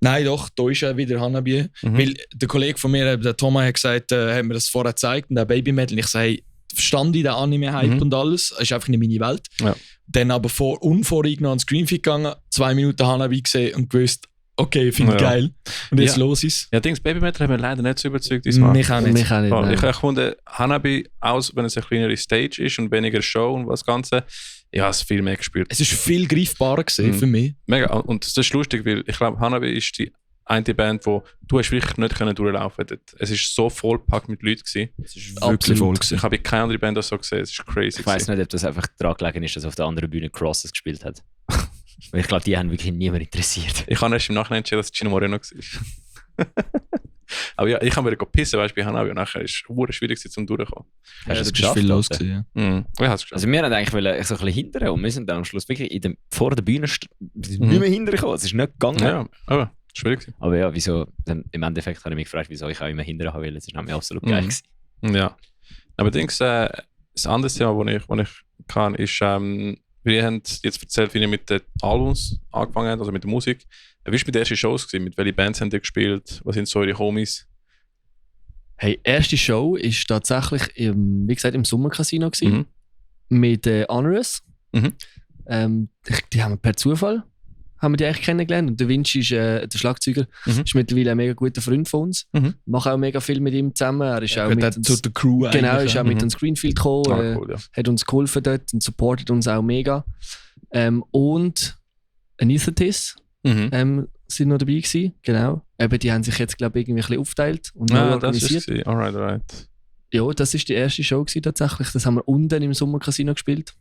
Nein, doch, da ist ja wieder Hanabi. Weil der Kollege von mir, der Thomas, hat gesagt, hat mir das vorher gezeigt, der Babymetal. Und ich sage, verstand ich den Anime-Hype und alles. Das ist einfach nicht meine Welt. Ja. Dann aber unvoreingenommen ans Screenfeed gegangen, 2 Minuten Hanabi gesehen und gewusst, okay, finde ich geil. Und jetzt los ist. Ja, Babymetal hat mich leider nicht so überzeugt diesmal. Mich auch nicht. Ich fand Hanabi, aus wenn es eine kleinere Stage ist und weniger Show und was Ganze, ich habe es viel mehr gespürt. Es ist viel greifbarer gewesen für mich. Mega. Und das ist lustig, weil ich glaube, Hanabi ist die eine Band, wo du hast wirklich nicht durchlaufen konntest. Es war so vollgepackt mit Leuten gewesen. Es ist wirklich voll gewesen. Ich habe keine andere Band das so gesehen. Es ist crazy. Ich weiss nicht, ob das einfach daran gelegen ist, dass auf der anderen Bühne Crosses gespielt hat. Weil ich glaube, die haben wirklich niemand interessiert. Ich habe erst im Nachhinein entschieden, dass es Gino Moreno war. Aber ja, ich habe wieder gepissen, weißt du, bei Hanabi und nachher war es schwierig zum Durchkommen. Hast du es geschafft? Viel los gewesen, ja. Also wir haben eigentlich so ein bisschen hintern und wir sind dann am Schluss wirklich vor der Bühne nicht mehr hintergekommen. Es ist nicht gegangen. Ja, aber schwierig. Aber ja, wieso? Dann, im Endeffekt habe ich mich gefragt, wieso ich auch immer hintern haben will. Das ist nämlich absolut geil gewesen. Ja. Aber das andere Thema, das ich kann, ist, wir haben jetzt erzählt, wie ihr mit den Albums angefangen habt, also mit der Musik. Wie war mit den ersten Shows gewesen? Mit welchen Bands habt ihr gespielt? Was sind so eure Homies? Hey, erste Show war tatsächlich wie gesagt, im Sommercasino gewesen, mit Honorous. Die haben wir per Zufall die eigentlich kennengelernt. Und der Vinci ist der Schlagzeuger, ist mittlerweile ein mega guter Freund von uns. Mache auch mega viel mit ihm zusammen. Er ist auch mit uns, zu der Crew genau, ist auch mit uns Greenfield gekommen, cool, hat uns geholfen dort und supportet uns auch mega. Und Anaesthetis sind noch dabei gewesen, genau. Eben, die haben sich jetzt, glaube ich, irgendwie ein bisschen aufgeteilt und neu organisiert. Das ist alright. Ja, das war die erste Show gewesen, tatsächlich. Das haben wir unten im Sommercasino gespielt.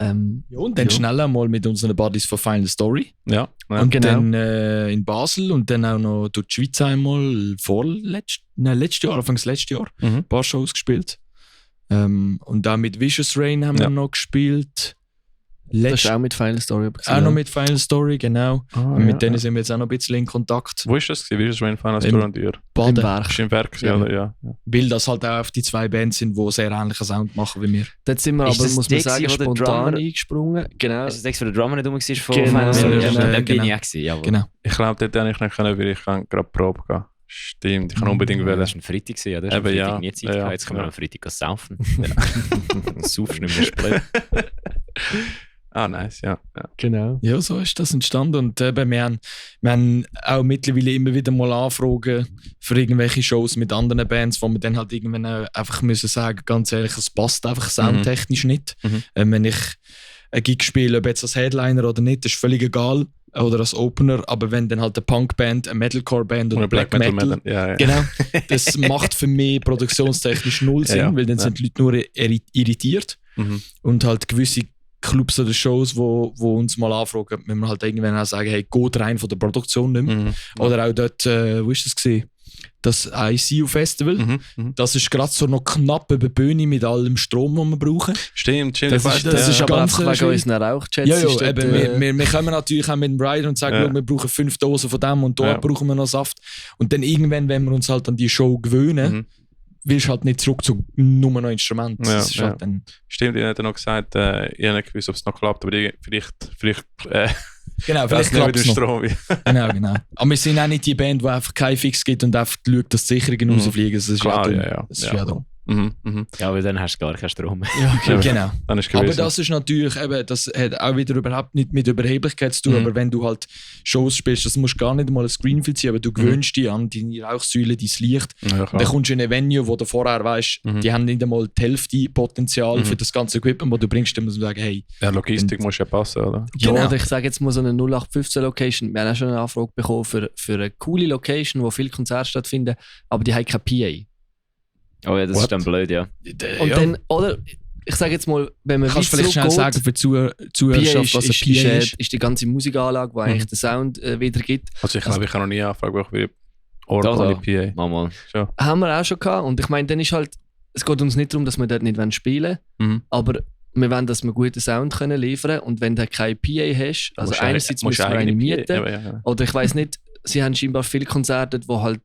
Ja, und dann schnell einmal mit unseren Buddies von Final Story. Ja. Und genau. Dann in Basel und dann auch noch durch die Schweiz einmal letztes Jahr, Anfangs letztes Jahr, ein paar Shows gespielt. Und auch mit Vicious Rain haben wir noch gespielt. Das ist auch mit Final Story. Auch noch mit Final Story, genau. Und mit denen sind wir jetzt auch noch ein bisschen in Kontakt. Wo ist das? Vicious Rain, Final Story und ihr? Baden. Im Werk, ja. Weil das halt auch auf die 2 Bands sind, die sehr ähnlichen Sound machen wie wir. Dort sind wir aber, muss man sagen, spontan eingesprungen. Genau. Ist das extra der Drummer nicht rum war von Genau. Final Story? Ja, Dann bin genau. ich auch gewesen, jawohl. Genau. Ich glaube, dort hätte ich nicht können, weil ich gerade Probe gehen. Stimmt, ich kann unbedingt wählen. Das war ein Freitag, ja. Das war am Freitag nie Zeit. Ja, jetzt können wir am Freitag saufen. Saufst nicht mehr Split. Ah, nice, ja. Genau. Ja, so ist das entstanden. Und wir haben auch mittlerweile immer wieder mal Anfragen für irgendwelche Shows mit anderen Bands, wo wir dann halt irgendwann einfach müssen sagen, ganz ehrlich, es passt einfach soundtechnisch nicht. Wenn ich ein Gig spiele, ob jetzt als Headliner oder nicht, ist völlig egal. Oder als Opener, aber wenn dann halt eine Punkband, eine Metalcore-Band oder Black Metal. Ja. Genau, das macht für mich produktionstechnisch null Sinn, weil dann sind die Leute nur irritiert. Und halt gewisse Clubs oder Shows, wo uns mal anfragen, wenn wir halt irgendwann auch sagen, hey, geht rein von der Produktion nicht mehr. Oder auch dort, wo ist das gewesen? Das ICU Festival. Das ist gerade so noch knapp über die Bühne mit allem Strom, den wir brauchen. Stimmt. Das ist aber ganz einfach wegen unseren Rauchjets. Ja, eben, wir kommen natürlich auch mit dem Rider und sagen, wir brauchen 5 Dosen von dem und dort brauchen wir noch Saft. Und dann irgendwann, wenn wir uns halt an die Show gewöhnen, willst du halt nicht zurück zu nur noch Instrumenten. Halt Stimmt, ihr habt ja noch gesagt, ihr habt nicht gewusst, ob es noch klappt, aber vielleicht genau, vielleicht klappt es noch. Genau. Aber wir sind auch nicht die Band, die einfach keinen Fix gibt und einfach schaut, dass die Sicherungen rausfliegen. Das ist klar, Das ist ja dumm. Ja, aber dann hast du gar keinen Strom mehr. Ja, okay. Genau. Dann ist aber das ist natürlich, das hat auch wieder überhaupt nicht mit Überheblichkeit zu tun, aber wenn du halt Shows spielst, das musst du gar nicht mal ein Screenfield sein, aber du gewöhnst dich an deine Rauchsäule, dein Licht. Ja, dann kommst du in ein Venue, wo du vorher weißt, die haben nicht einmal die Hälfte Potenzial für das ganze Equipment, das du bringst, dann musst du sagen, hey. Ja, Logistik muss ja passen, oder? Genau. Ja, oder ich sage jetzt mal so eine 0815-Location, wir haben auch schon eine Anfrage bekommen für eine coole Location, wo viele Konzerte stattfinden, aber die haben kein PA. Oh ja, das ist dann blöd, ja. Und dann, oder, ich sage jetzt mal, wenn man kannst du vielleicht schnell sagen für Zuhörerschaft, was ein PA ist die ganze Musikanlage, die eigentlich den Sound wiedergibt. Also ich habe noch nie Anfrage, wo ich Ort ohne PA. Mal. Schon. Haben wir auch schon gehabt. Und ich meine, dann ist halt, es geht uns nicht darum, dass wir dort nicht spielen wollen, aber wir wollen, dass wir guten Sound können liefern können. Und wenn du keine PA hast, also einerseits musst du eine mieten, oder ich weiss nicht, sie haben scheinbar viele Konzerte, wo halt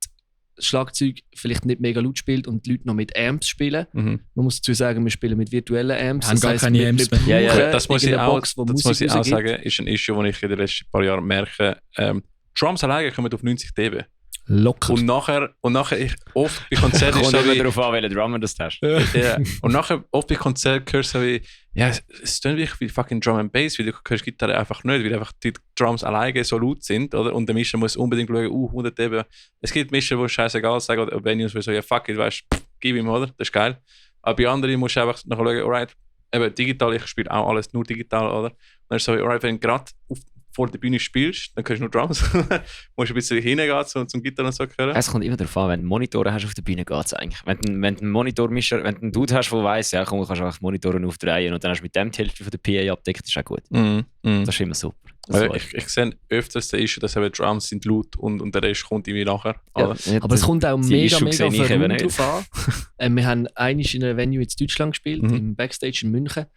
das Schlagzeug vielleicht nicht mega laut spielt und die Leute noch mit Amps spielen. Man muss dazu sagen, wir spielen mit virtuellen Amps. Das heißt, keine Amps mehr. Das muss ich auch sagen, ist ein Issue, das ich in den letzten paar Jahren merke. Drums alleine kommen auf 90 dB. Locker. Und nachher ich oft bei Konzerten Kommt immer darauf an, welchen Drummer das hast. ja. Und nachher oft bei Konzerten hörst du so wie, ja, es tönt wirklich wie fucking Drum and Bass, weil du hörst Gitarre einfach nicht, weil einfach die Drums alleine so laut sind, oder? Und der Mischer muss unbedingt schauen, 100 dB. Es gibt Mischer, die scheißegal sagen, oder Venues, die so, ja fuck it, weißt du, gib ihm, oder? Das ist geil. Aber bei anderen musst du einfach nachher schauen, alright, eben digital, ich spiele auch alles nur digital, oder? Und dann ist so, alright, wenn du gerade vor der Bühne spielst, dann hörst du nur Drums. Musst ein bisschen hingehen zum Gitarre und so hören. Es kommt immer darauf an, wenn du Monitore hast auf der Bühne, geht es eigentlich. Wenn du einen Monitormischer, wenn du einen Dude hast, der weiss, ja komm, du kannst einfach Monitore aufdrehen und dann hast du mit dem die Hälfte von der PA abdeckt, das ist auch gut. Das ist immer super. Ich sehe öfters das Issue, dass eben Drums sind laut und der Rest kommt irgendwie nachher. Ja, aber es kommt auch mega auf den Raum drauf an. Wir haben einmal in einer Venue in Deutschland gespielt, im Backstage in München.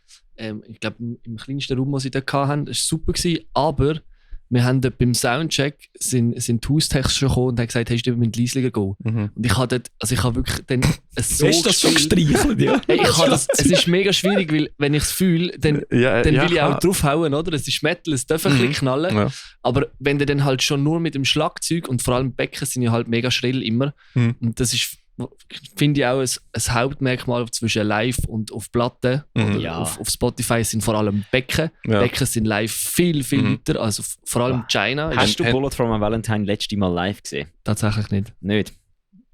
Ich glaube, im kleinsten Raum, den sie da hatten, das war super gewesen, aber wir haben dort beim Soundcheck sind die Haustechs schon gekommen und haben gesagt, hast du mit leislicher gehen. Und ich habe wirklich dann so ist das schon gestreichelt, ja? Hey, es ist mega schwierig, weil wenn ich es fühle, dann will ich auch draufhauen, oder? Es ist Metal, es darf ein bisschen knallen. Ja. Aber wenn du dann halt schon nur mit dem Schlagzeug und vor allem Becken sind ja halt mega schrill immer. Und das ist, finde ich, auch ein Hauptmerkmal zwischen live und auf Platte oder auf Spotify sind vor allem Becken. Ja. Becken sind live viel weiter, also vor allem China. Hast du Bullet from a Valentine letztes Mal live gesehen? Tatsächlich nicht. Nicht?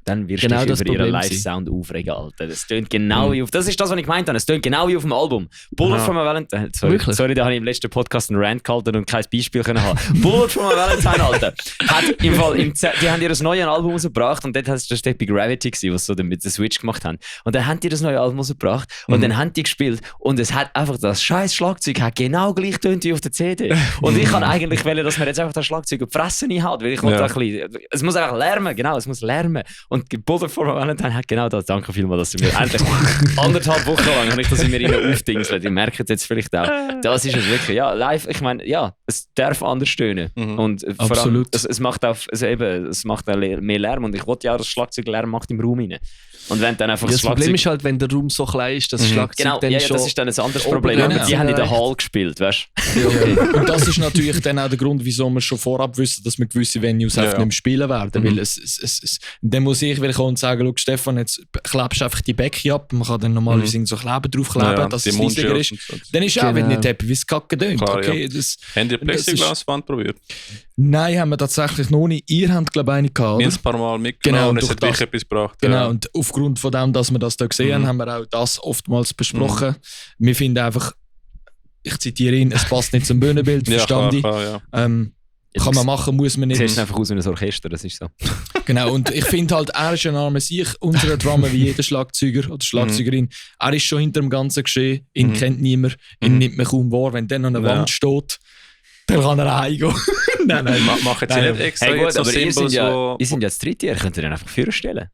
Dann wirst du dich über ihren Live-Sound aufregen, Alter. Das tönt genau wie auf... Das ist das, was ich gemeint habe. Es tönt genau wie auf dem Album. Bullet from a Valentine... Sorry, da habe ich im letzten Podcast einen Rant gehalten und kein Beispiel können haben. Bullet from a Valentine, Alter. Hat im Fall... die haben ihr das neue Album rausgebracht und dort war das bei Gravity, was sie so mit der Switch gemacht haben. Und dann haben die das neue Album rausgebracht und dann haben die gespielt und es hat einfach... Das scheiß Schlagzeug hat genau gleich tönt wie auf der CD. Und ich kann eigentlich wollen, dass man jetzt einfach das Schlagzeug auf die Fresse nicht hat, weil ich wollte ein bisschen... Es muss einfach lärmen, genau, es muss lärmen. Und Bullet from a Valentine hat genau das. Danke vielmals, dass du mir endlich 1,5 Wochen lang habe ich das in mir rein aufdingselt. Ich merke es jetzt vielleicht auch. Das ist es wirklich. Ja, live, ich meine, ja, es darf anders tönen. Und vor allem, es macht auch mehr Lärm. Und ich wollte ja, dass Schlagzeuglärm macht im Raum rein. Und wenn dann einfach das Problem ist halt, wenn der Raum so klein ist, dass das Schlagzeug genau, dann schon... das ist dann ein anderes Problem. Aber die haben in der Hall gespielt, weißt du? Ja, okay. Und das ist natürlich dann auch der Grund, wieso wir schon vorab wissen, dass wir gewisse Venues einfach nicht mehr spielen werden. Weil dann muss ich kommen und sagen, Stefan, jetzt klebst du einfach die Becken ab. Man kann dann normalerweise so Kleber draufkleben, dass es leisiger ist. Dann ist auch nicht happy, wie es kacke tönt. Okay, haben ihr Plexiglaswand probiert? Nein, haben wir tatsächlich noch nicht. Ihr habt, glaube ich, eine gehabt. Wir haben ein paar Mal mitgenommen und es hat wirklich etwas gebracht. Genau, und aufgrund von dem, dass wir das hier gesehen haben, haben wir auch das oftmals besprochen. Wir finden einfach, ich zitiere ihn, es passt nicht zum Bühnenbild, verstand ich. Kann man machen, muss man nicht. Es sieht einfach aus wie ein Orchester, das ist so. Genau, und ich finde halt, er ist ein armer Sieg, unser Drummer wie jeder Schlagzeuger oder Schlagzeugerin. Er ist schon hinter dem Ganzen geschehen, ihn kennt niemand, ihn nimmt man kaum wahr. Wenn dann an einer Wand steht, dann kann er heimgehen. nein, mach jetzt nicht extra. Hey, gut, aber ihr sind ja das Dritte, ihr könnt dann einfach Führer stellen.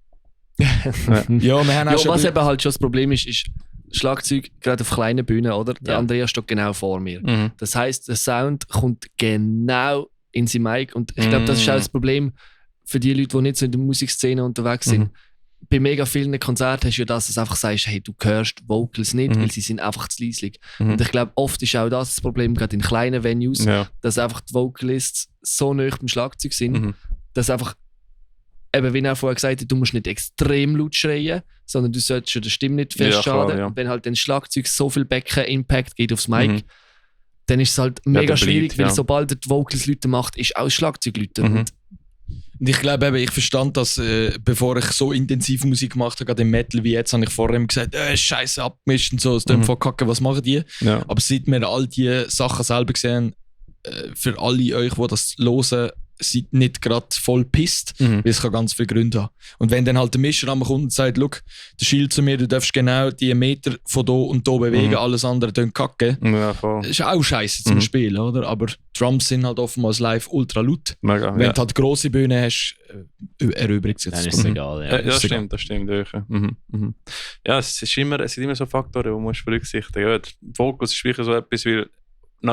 Ja, wir haben auch schon was eben halt schon das Problem ist Schlagzeug, gerade auf kleinen Bühnen, oder? Der Andreas steht genau vor mir. Das heisst, der Sound kommt genau in sein Mic und ich glaube, das ist auch das Problem für die Leute, die nicht so in der Musikszene unterwegs sind. Bei mega vielen Konzerten hast du ja das, dass du einfach sagst, hey, du hörst Vocals nicht, weil sie sind einfach zu leislich. Und ich glaube, oft ist auch das Problem, gerade in kleinen Venues, dass einfach die Vocalists so nah beim Schlagzeug sind, dass einfach, eben wie er vorher gesagt hat, du musst nicht extrem laut schreien, sondern du solltest schon der Stimme nicht festschaden. Und wenn halt ein Schlagzeug so viel Becken-Impact geht aufs Mic, dann ist es halt mega schwierig, weil sobald er die Vocals Leute macht, ist auch das Schlagzeug Leute. Und ich glaube eben, ich verstand das, bevor ich so intensiv Musik gemacht habe, gerade im Metal wie jetzt, habe ich vorher immer gesagt, Scheiße abgemischt und so, es klingt voll kacke, was machen die? Ja. Aber seit wir all die Sachen selber gesehen, für alle euch, die das hören, seid nicht gerade voll pisst, weil es kann ganz viele Gründe haben. Und wenn dann halt der Mischer am kommt und sagt, schau, der Schild zu mir, du darfst genau die Meter von hier und hier bewegen, alles andere tönt kacke. Ja, das ist auch scheiße zum Spielen, oder? Aber Drums sind halt oftmals live ultra laut. Mega, wenn du halt grosse Bühne hast, erübrigt sich das. Dann ist es egal. Ja, das stimmt. Ja, es sind immer so Faktoren, die man berücksichtigen muss. Fokus ist wirklich so etwas, wie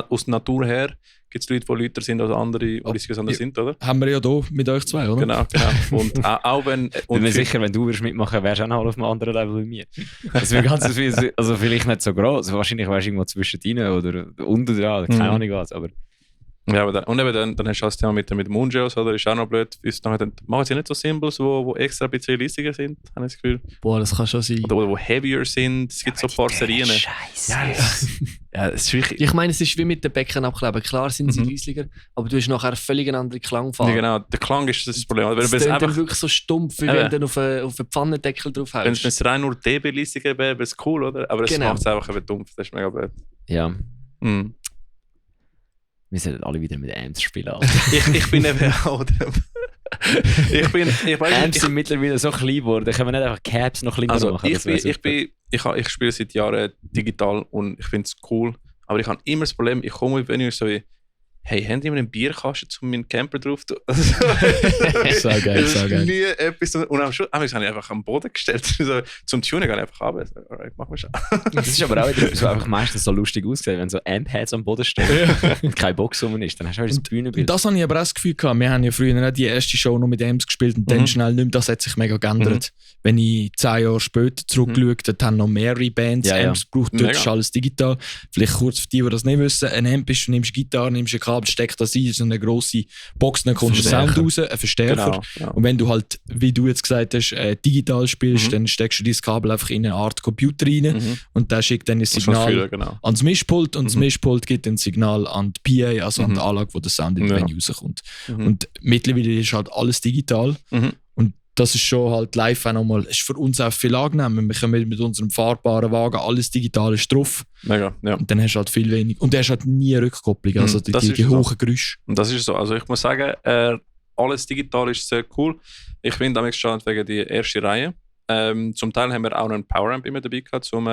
aus der Natur her gibt es Leute, die lauter sind als andere, die anders sind, oder? Haben wir ja hier mit euch zwei, oder? Genau. Und auch wenn... Ich bin mir sicher, wenn du mitmachen wärst du auch noch auf einem anderen Level wie mir. Das wäre ganz viel, also vielleicht nicht so groß, wahrscheinlich wärst du irgendwo zwischendrin oder unten dran, keine Ahnung was, aber... Ja, aber dann hast du das Thema mit den Mungios, oder? Ist auch noch blöd. Dann machen sie nicht so Symbols, wo extra ein bisschen riesiger sind, habe ich das Gefühl. Boah, das kann schon sein. Oder wo heavier sind. Es gibt so ein paar Serien. Scheiße. Ja, es ist wirklich... Ich meine, es ist wie mit den Becken abkleben. Klar sind sie riesiger, aber du hast nachher eine völlig andere Klangfarbe. Ja, genau, der Klang ist das Problem. Das klingt dann wirklich so stumpf, wie wenn du dann auf einen Pfannendeckel drauf hast. Wenn es rein nur dB-Leistung wäre, wäre es cool, oder? Aber es macht es einfach eben dumpf. Das ist mega blöd. Ja. Mhm. Wir sollten alle wieder mit Amps spielen. ich bin eben auch... Amps sind mittlerweile so klein geworden, können wir nicht einfach Caps noch kleiner machen? Ich spiele seit Jahren digital und ich finde es cool, aber ich habe immer das Problem, ich komme wenn ich so wie, hey, haben die mir einen Bierkasten zu meinem Camper drauf? So geil, so geil. Nie etwas. Und am Schluss habe ich einfach am Boden gestellt. So, zum Tuning gehe ich einfach runter. Alright, machen wir schon. Das ist aber auch wieder so einfach meistens so lustig ausgesehen, wenn so Amp-Heads am Boden stehen und keine Box rum ist, dann hast du auch das Bühnenbild. Das habe ich aber auch das Gefühl gehabt. Wir haben ja früher nicht die erste Show noch mit Amps gespielt und dann schnell nicht mehr. Das hat sich mega geändert. Wenn ich 10 Jahre später zurückschaue, dann haben noch mehrere Bands Amps gebraucht. Dort ist alles digital. Vielleicht kurz für die das nicht wissen. Ein Amp ist, du nimmst Gitarre, nimmst ein Kabel, steckst das ein, so eine grosse Box, dann kommt ein Sound raus, ein Verstärker. Genau. Und wenn du halt, wie du jetzt gesagt hast, digital spielst, dann steckst du dieses Kabel einfach in eine Art Computer rein und der schickt dann ein Signal ans Mischpult und das Mischpult gibt ein Signal an die PA, also an die Anlage, wo der Sound in den Venue rauskommt. Und mittlerweile ist halt alles digital und das ist schon halt live auch nochmal, ist für uns auch viel angenehmer. Wir können mit unserem fahrbaren Wagen alles digital ist drauf. Mega, ja. Und dann hast du halt viel weniger. Und du hast halt nie Rückkopplung, also die hohen Geräusche. Und das ist so. Also ich muss sagen, alles digital ist sehr cool. Ich finde damit schon wegen der ersten Reihe. Zum Teil haben wir auch noch einen Poweramp immer dabei gehabt, zum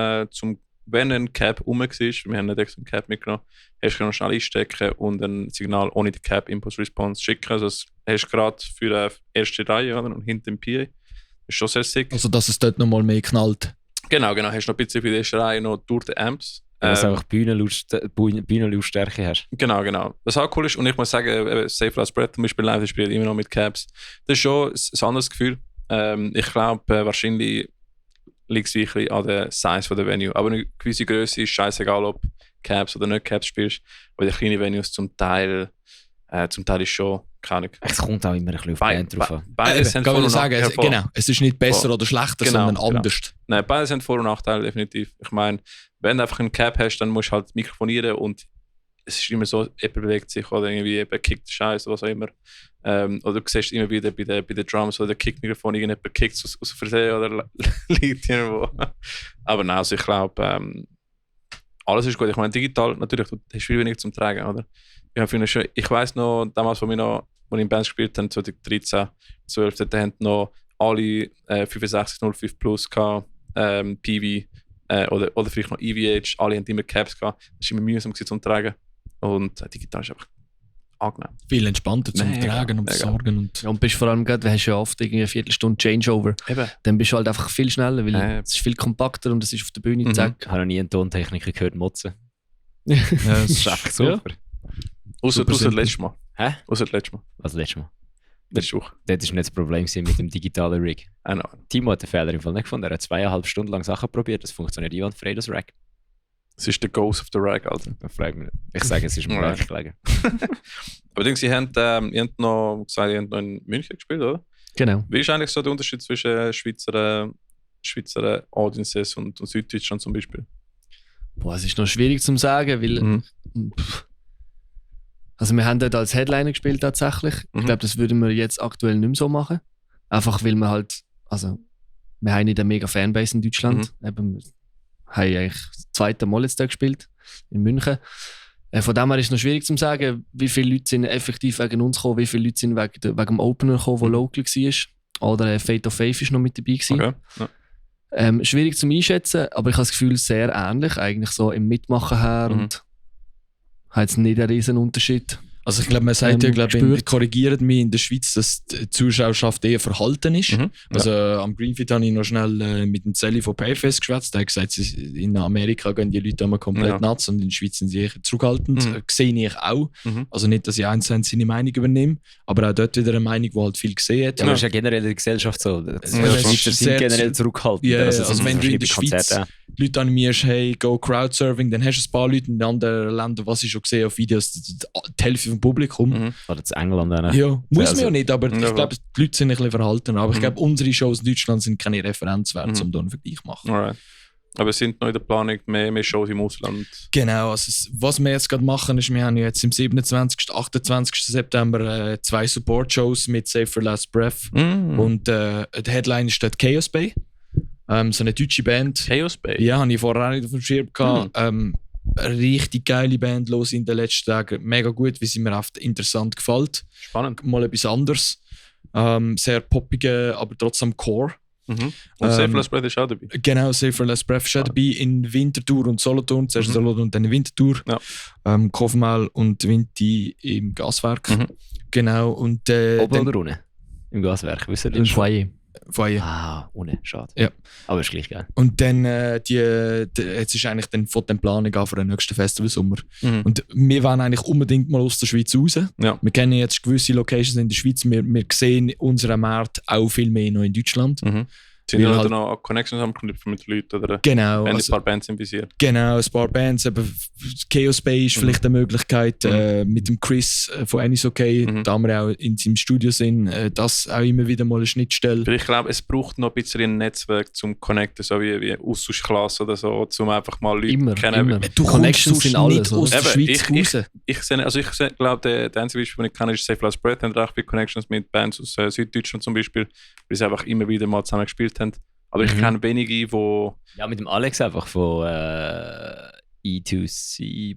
wenn ein Cap rum war, wir haben nicht extra einen Cap mitgenommen, hast du noch schnell einstecken und ein Signal ohne die Cap Impulse Response schicken. Also das hast du gerade für die erste Reihe, oder? Und hinter dem PA. Das ist schon sehr sick. Also dass es dort nochmal mehr knallt. Genau. Hast du noch ein bisschen für die erste Reihe noch durch die Amps. Dass du einfach Bühnenlautstärke hast. Genau. Was auch cool ist, und ich muss sagen, Safe Last Breath zum Beispiel live, ich spiele immer noch mit Caps. Das ist schon ein anderes Gefühl. Ich glaube, wahrscheinlich liegt es wirklich an der Size der Venue. Aber eine gewisse Größe ist scheißegal, ob Caps oder nicht Caps spielst. Weil die kleinen Venues zum Teil ist schon, keine Ahnung. Es kommt auch immer ein bisschen auf die Band drauf an. Beides sind Vor- und Nachteile. Genau, es ist nicht besser oder schlechter, sondern anders. Nein, beide sind Vor- und Nachteile, definitiv. Ich meine, wenn du einfach einen Cap hast, dann musst du halt mikrofonieren und es ist immer so, jemand bewegt sich oder irgendwie jemand kickt Scheiß oder was auch immer. Oder du siehst immer wieder bei den Drums oder der Kickmikrofon, irgendjemand kickt aus Versehen oder liegt irgendwo. Aber nein, also ich glaube, alles ist gut. Ich meine, digital natürlich, du hast viel weniger zum Tragen, oder? Ich weiss noch, damals, als wir in Bands gespielt haben, 2013, 12, da haben noch alle 6505 Plus gehabt, PV oder vielleicht noch EVH, alle haben immer Caps gehabt. Das war immer mühsam zum Tragen. Und digital ist einfach angenehm. Viel entspannter zum Tragen und Besorgen. Und bist vor allem gerade, du hast ja oft irgendwie eine Viertelstunde Changeover. Eben. Dann bist du halt einfach viel schneller, weil es ist viel kompakter und es ist auf der Bühne, zack. Ich habe noch nie einen Tontechniker gehört motzen. Das ist einfach super. Außer das letzte Mal. Hä? Außer das letzte Mal. Was letztes Mal? Letzte Woche. Das war nicht das Problem mit dem digitalen Rig. Timo hat den Fehler im Fall nicht gefunden. Er hat 2,5 Stunden lang Sachen probiert. Das funktioniert einwandfrei, das Rack. Es ist der Ghost of the Rack, Alter. Das freut mich nicht. Ich sage, es ist mir Rack gelegen. Aber ich denke, ihr habt noch gesagt, ihr habt noch in München gespielt, oder? Genau. Wie ist eigentlich so der Unterschied zwischen Schweizer Audiences und Süddeutschland zum Beispiel? Boah, es ist noch schwierig zu sagen, weil also wir haben dort als Headliner gespielt tatsächlich. Ich glaube, das würden wir jetzt aktuell nicht mehr so machen. Einfach weil wir halt, also wir haben nicht eine mega Fanbase in Deutschland. Eben, wir haben eigentlich das zweite Mal jetzt da gespielt, in München. Von dem her ist es noch schwierig zu sagen, wie viele Leute sind effektiv wegen uns gekommen, wie viele Leute sind wegen dem Opener gekommen, der local war. Oder Fate of Faith ist noch mit dabei gewesen. Okay. Ja. Schwierig zu einschätzen, aber ich habe das Gefühl, sehr ähnlich, eigentlich so im Mitmachen her und hat es nicht einen riesen Unterschied. Also ich glaube, man sagt korrigiert mich in der Schweiz, dass die Zuschauerschaft eher verhalten ist. Also am Greenfield habe ich noch schnell mit dem Zelli von Payfest geschwätzt. Der hat gesagt, in Amerika gehen die Leute immer komplett nuts und in der Schweiz sind sie eher zurückhaltend. Sehe ich auch. Also nicht, dass ich eins seine Meinung übernehme, aber auch dort wieder eine Meinung, die halt viel gesehen hat. Ja, aber das ist ja generell in der Gesellschaft so. Die Schweizer sind generell zurückhaltend. Ja, also wenn du in der Schweiz Leute animierst, hey, go Crowdsurfing, dann hast du ein paar Leute in anderen Ländern, was ich schon gesehen auf Videos, die Hälfte vom Publikum. Oder zu England. Ja, muss man ja nicht, aber ich glaube, die Leute sind ein bisschen verhalten. Aber ich glaube, unsere Shows in Deutschland sind keine Referenz wert, um da einen Vergleich zu machen. Alright. Aber es sind noch in der Planung mehr Shows im Ausland? Genau, also was wir jetzt gerade machen, ist, wir haben jetzt im 27. 28. September 2 Support-Shows mit Save for Last Breath. Und der Headline ist dort Chaos Bay. So eine deutsche Band. Chaos Bay? Ja, habe ich vorher auch nicht auf dem Schirm gehabt. Eine richtig geile Band los in den letzten Tagen. Mega gut, wie sie mir oft interessant gefällt. Spannend. Mal etwas anderes. Sehr poppige, aber trotzdem Core. Und Save for Last Breath ist auch dabei? Genau, Save for Last Breath ist auch dabei in Winterthur und Solothurn. Zuerst Solothurn und dann in Winterthur. Ja. Kofmal und Vinti im Gaswerk. Genau. Und, oben oder unten? Im Gaswerk, wisst ihr das? Im Foyer. Ah, unten, schade. Ja. Aber ist gleich geil. Und dann, jetzt ist eigentlich dann von den Planung an für den nächsten Festivalsommer. Und wir wollen eigentlich unbedingt mal aus der Schweiz raus. Ja. Wir kennen jetzt gewisse Locations in der Schweiz. Wir sehen unseren Markt auch viel mehr noch in Deutschland. Sind ja halt noch Connections am Knüpfen mit Leuten? Oder genau. Ein paar Bands im Visier? Genau, ein paar Bands. Aber Chaos Bay ist vielleicht eine Möglichkeit. Mit dem Chris von Anis Okay, da wir auch in seinem Studio sind, das auch immer wieder mal eine Schnittstelle. Ich glaube, es braucht noch ein bisschen ein Netzwerk zum Connecten, so wie Austauschklasse oder so, um einfach mal Leute kennen. Immer. Du Connections sind alles aus der Schweiz raus. Ich glaube, der einzige Beispiel, den ich kenne, ist Save Last Breath. Haben recht viele Connections mit Bands aus Süddeutschland zum Beispiel, weil sie einfach immer wieder mal zusammen gespielt haben. Aber ich kenne wenige, die... Ja, mit dem Alex einfach von E2C,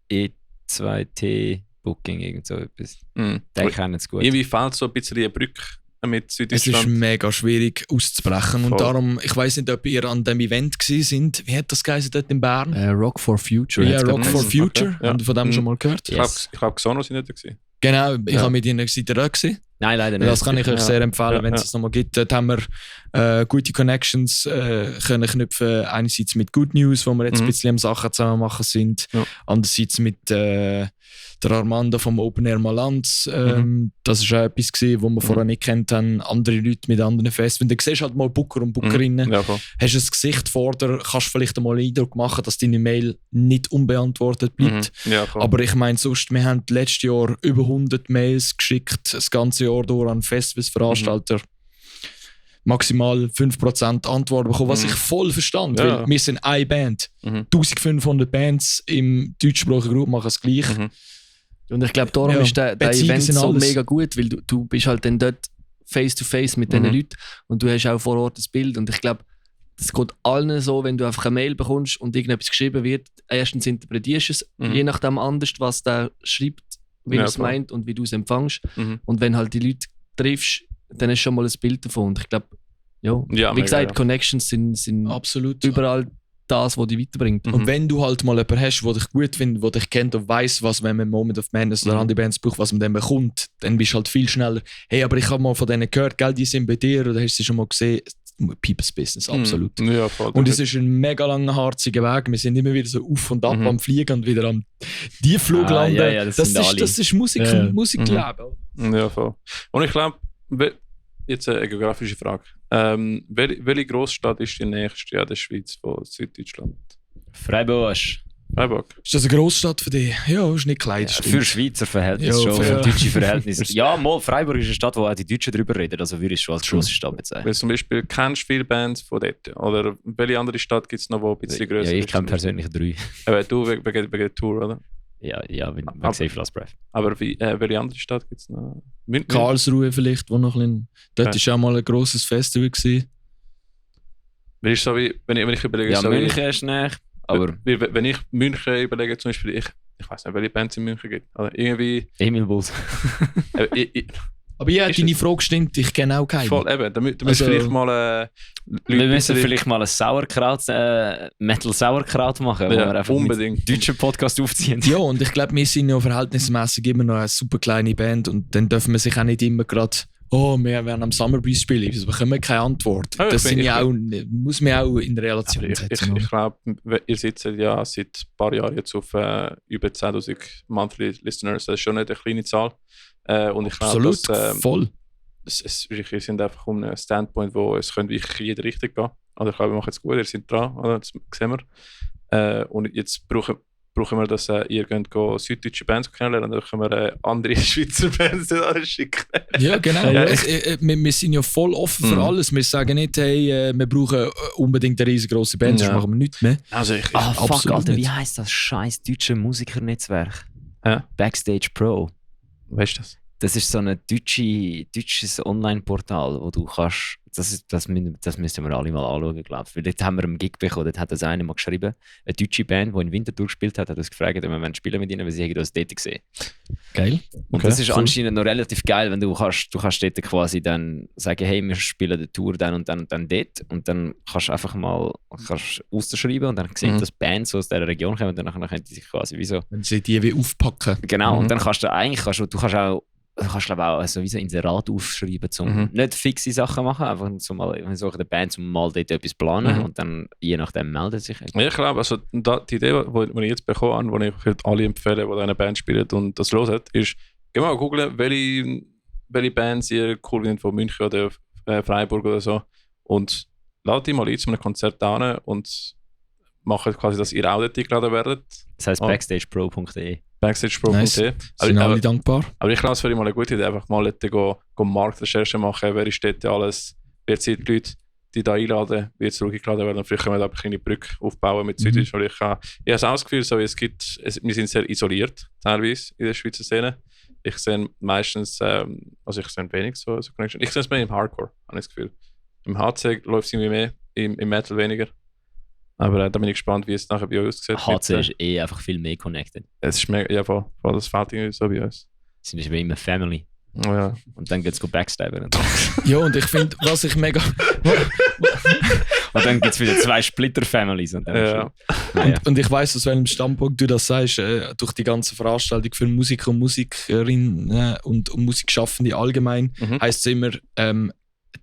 E2T, Booking, irgend so etwas. Den kennen es gut. Irgendwie fehlt so ein bisschen eine Brücke mit Süddeutschland. Es ist mega schwierig auszubrechen. Und darum, ich weiss nicht, ob ihr an dem Event gewesen sind. Wie hat das geheißen dort in Bern? Rock for Future. Ja, Rock for Future. Okay. Habt ihr von dem schon mal gehört? Yes. Ich glaube, Xono sind nicht da gewesen. Genau, ich habe mit ihnen da gewesen. Nein, leider nicht. Das kann ich euch sehr empfehlen, wenn es es nochmal gibt. Dort haben wir gute Connections können knüpfen. Einerseits mit Good News, wo wir jetzt ein bisschen am Sachen zusammen machen sind. Andererseits mit der Armando vom Open Air Malanz. Das war auch etwas gewesen, was wir vorher nicht kennt haben. Andere Leute mit anderen Festivals. Du siehst halt mal Booker und Bookerinnen. Ja, hast ein Gesicht vor dir, kannst vielleicht einmal einen Eindruck machen, dass deine Mail nicht unbeantwortet bleibt. Ja, aber ich meine, sonst, wir haben letztes Jahr über 100 Mails geschickt, das ganze Jahr durch an Festivals-Veranstalter. Maximal 5% Antwort bekommen, was ich voll verstand, weil wir sind eine Band. 1500 Bands im deutschsprachigen Raum machen es gleich. Und ich glaube, darum ist der Event so mega gut, weil du bist halt dann dort face-to-face mit diesen Leuten und du hast auch vor Ort das Bild. Und ich glaube, das geht allen so, wenn du einfach eine Mail bekommst und irgendetwas geschrieben wird, erstens interpretierst du es, je nachdem anders, was der schreibt, wie er es meint und wie du es empfängst. Und wenn halt die Leute triffst, dann hast du schon mal ein Bild davon. Und ich glaube, wie gesagt, Connections sind absolut überall das, was dich weiterbringt. Und wenn du halt mal jemanden hast, der dich gut findet, der dich kennt und weiss, was, wenn man Moment of Madness oder andere Bands braucht, was man dann bekommt, dann bist du halt viel schneller. Hey, aber ich habe mal von denen gehört, gell, die sind bei dir, oder hast du sie schon mal gesehen? People's Business, absolut. Ja, voll, und es ist ein mega langer, harziger Weg. Wir sind immer wieder so auf und ab am Fliegen und wieder am Tiefflug landen. Das ist Musikleben. Ja, voll. Und ich glaube, jetzt eine geografische Frage. Welche Großstadt ist die nächste an der Schweiz von Süddeutschland? Freiburg. Ist das eine Großstadt für dich? Ja, ist nicht klein. Für Schweizer Verhältnisse schon, für deutsche Verhältnisse. Ja, mal, Freiburg ist eine Stadt, wo auch die Deutschen drüber reden, also würde ich schon als grosse Stadt bezeichnen. Weil zum Beispiel, kennst du viele Bands von dort? Oder welche andere Stadt gibt es noch, die ein bisschen grösser ist? Ja, ich kenne persönlich 3. Aber du wegen der Tour, oder? Ja, wegen Save Last Breath. Aber welche andere Stadt gibt es noch? Karlsruhe vielleicht, wo noch ein dort war auch mal ein grosses Festival gewesen. Wenn ich überlege... Ja, München ist nicht. Aber wenn ich München überlege, zum Beispiel, ich weiß nicht, welche Bands in München gibt. Also irgendwie... Emil Bulls. Aber ja, deine Frage stimmt, ich kenne auch keine. Voll, eben. Da müssen vielleicht mal... wir müssen vielleicht mal ein Sauerkraut, Metal Sauerkraut machen, wo wir einfach unbedingt einen deutschen Podcast aufziehen. Ja, und ich glaube, wir sind ja verhältnismäßig immer noch eine super kleine Band und dann dürfen wir sich auch nicht immer gerade wir werden am Summer Breeze spielen, wir bekommen keine Antwort. Das muss man auch in Relation setzen. Ich glaube, ihr sitzt ja seit ein paar Jahren jetzt auf über 10'000 Monthly Listeners, das ist schon nicht eine kleine Zahl. Und ich glaube, absolut, voll. Wir sind einfach um einen Standpoint, wo es könnte wirklich in jede Richtung gehen. oder ich glaube, wir machen jetzt gut, ihr seid dran, oder? Das sehen wir. Und jetzt brauchen wir, dass ihr könnt süddeutsche Bands kennenlernen, dann können wir andere Schweizer Bands schicken. Ja, genau. Wir sind ja voll offen für alles. Wir sagen nicht, hey, wir brauchen unbedingt eine riesengroße Band, sonst machen wir nichts mehr. Also fuck, Alter, wie heisst das scheiß deutsche Musikernetzwerk? Backstage Pro. Weißt du das? Das ist so ein deutsches Online-Portal, wo du kannst. Das müssen wir alle mal anschauen, glaube ich. Weil dort haben wir einen Gig bekommen, dort hat das einer mal geschrieben, eine deutsche Band, die in Winterthur gespielt hat uns gefragt, ob wir spielen mit ihnen, weil sie das dort gesehen. Geil. Und das ist anscheinend noch relativ geil, wenn du kannst dort quasi dann sagen, hey, wir spielen eine Tour dann und dann und dann dort. Und dann kannst du einfach mal ausschreiben und dann sehen das Bands, die aus dieser Region kommen und dann können die sich quasi wie so... Wenn sie die wie aufpacken. Genau, und dann kannst du glaube auch so wie so ein Inserat aufschreiben, um nicht fixe Sachen machen, einfach mal so der Band mal dort etwas planen und dann je nachdem meldet sich. Ja, ich glaube, also die Idee, die ich jetzt bekommen habe, die ich alle empfehle, die eine Band spielen und das hören, ist, geh mal googeln, welche Bands ihr cool findet von München oder Freiburg oder so und ladet die mal ein zu einem Konzert an und macht quasi, dass ihr auch dort eingeladen werdet. Das heisst backstagepro.de. Backstagepro.de. Nice. Sind alle dankbar. Aber ich glaube, es wäre mal eine gute Idee, einfach mal Marktrecherche machen, wer ist dort alles, wer sind die Leute, die da einladen, wie jetzt eingeladen werden. Und vielleicht können wir da eine kleine Brücke aufbauen mit Süddeutsch. Weil ich habe auch das Gefühl, so, wir sind sehr isoliert, teilweise in der Schweizer Szene. Ich sehe meistens, also ich sehe wenig so Connection. Ich sehe es mehr im Hardcore, habe ich das Gefühl. Im HC läuft es irgendwie mehr, im Metal weniger. Aber da bin ich gespannt, wie es nachher bei uns aussieht. HC ist einfach viel mehr connected. Es ist mega, ja, voll, das fällt irgendwie so bei uns. Es ist wie immer Family. Oh, ja. Und dann geht es backstabben. Ja, und ich finde, was ich mega... Und dann gibt es wieder 2 Splitter-Families. Und ich weiss, aus welchem Standpunkt du das sagst, durch die ganze Veranstaltung für Musiker und Musikerinnen und Musikschaffende allgemein, heisst es immer,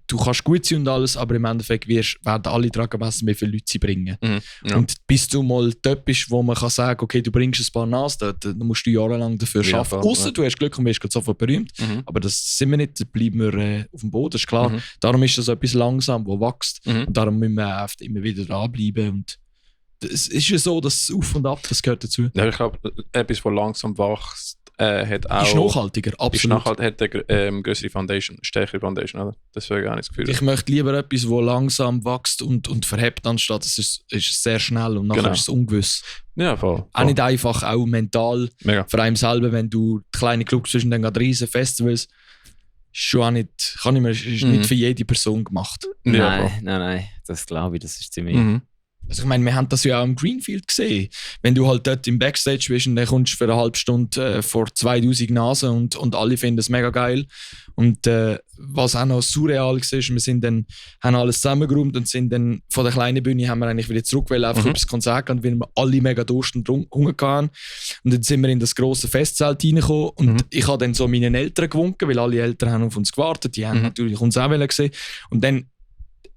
du kannst gut sein und alles, aber im Endeffekt werden alle daran gemessen, wie viele Leute sie bringen. Ja. Und bis du mal dort bist, wo man kann sagen, okay, du bringst ein paar Nasen, dann musst du jahrelang dafür arbeiten. Ausser du hast Glück und bist sofort berühmt. Aber das sind wir nicht, da bleiben wir auf dem Boden, das ist klar. Darum ist das etwas langsam, das wächst. Und darum müssen wir oft immer wieder dranbleiben. Und es ist ja so, dass Auf und Ab, das gehört dazu. Ja, ich glaube, etwas, das langsam wächst, hat auch... Ist nachhaltiger, absolut. Hat eine größere Foundation, stärkere Foundation, oder? Das wäre gar nicht das Gefühl. Ich möchte lieber etwas, das langsam wächst und verhebt, anstatt es ist sehr schnell und nachher ist es ungewiss. Ja, voll. Auch nicht einfach, auch mental. Mega. Für einen selber, wenn du kleine Clubs zwischen dann gerade riesen Festivals, ist schon auch nicht, ist nicht für jede Person gemacht. Nein, das glaube ich, das ist ziemlich... Also ich meine, wir haben das ja auch im Greenfield gesehen. Wenn du halt dort im Backstage bist und dann kommst du für eine halbe Stunde vor 2000 Nasen und alle finden es mega geil. Und was auch noch surreal war, wir haben alles zusammengeräumt und sind dann von der kleinen Bühne haben wir eigentlich wieder zurück, weil einfach über das Konzert gehen, weil wir alle mega Durst und Hunger hatten. Und dann sind wir in das grosse Festzelt reingekommen und ich habe dann so meinen Eltern gewunken, weil alle Eltern haben auf uns gewartet, die haben natürlich uns auch gesehen. Und dann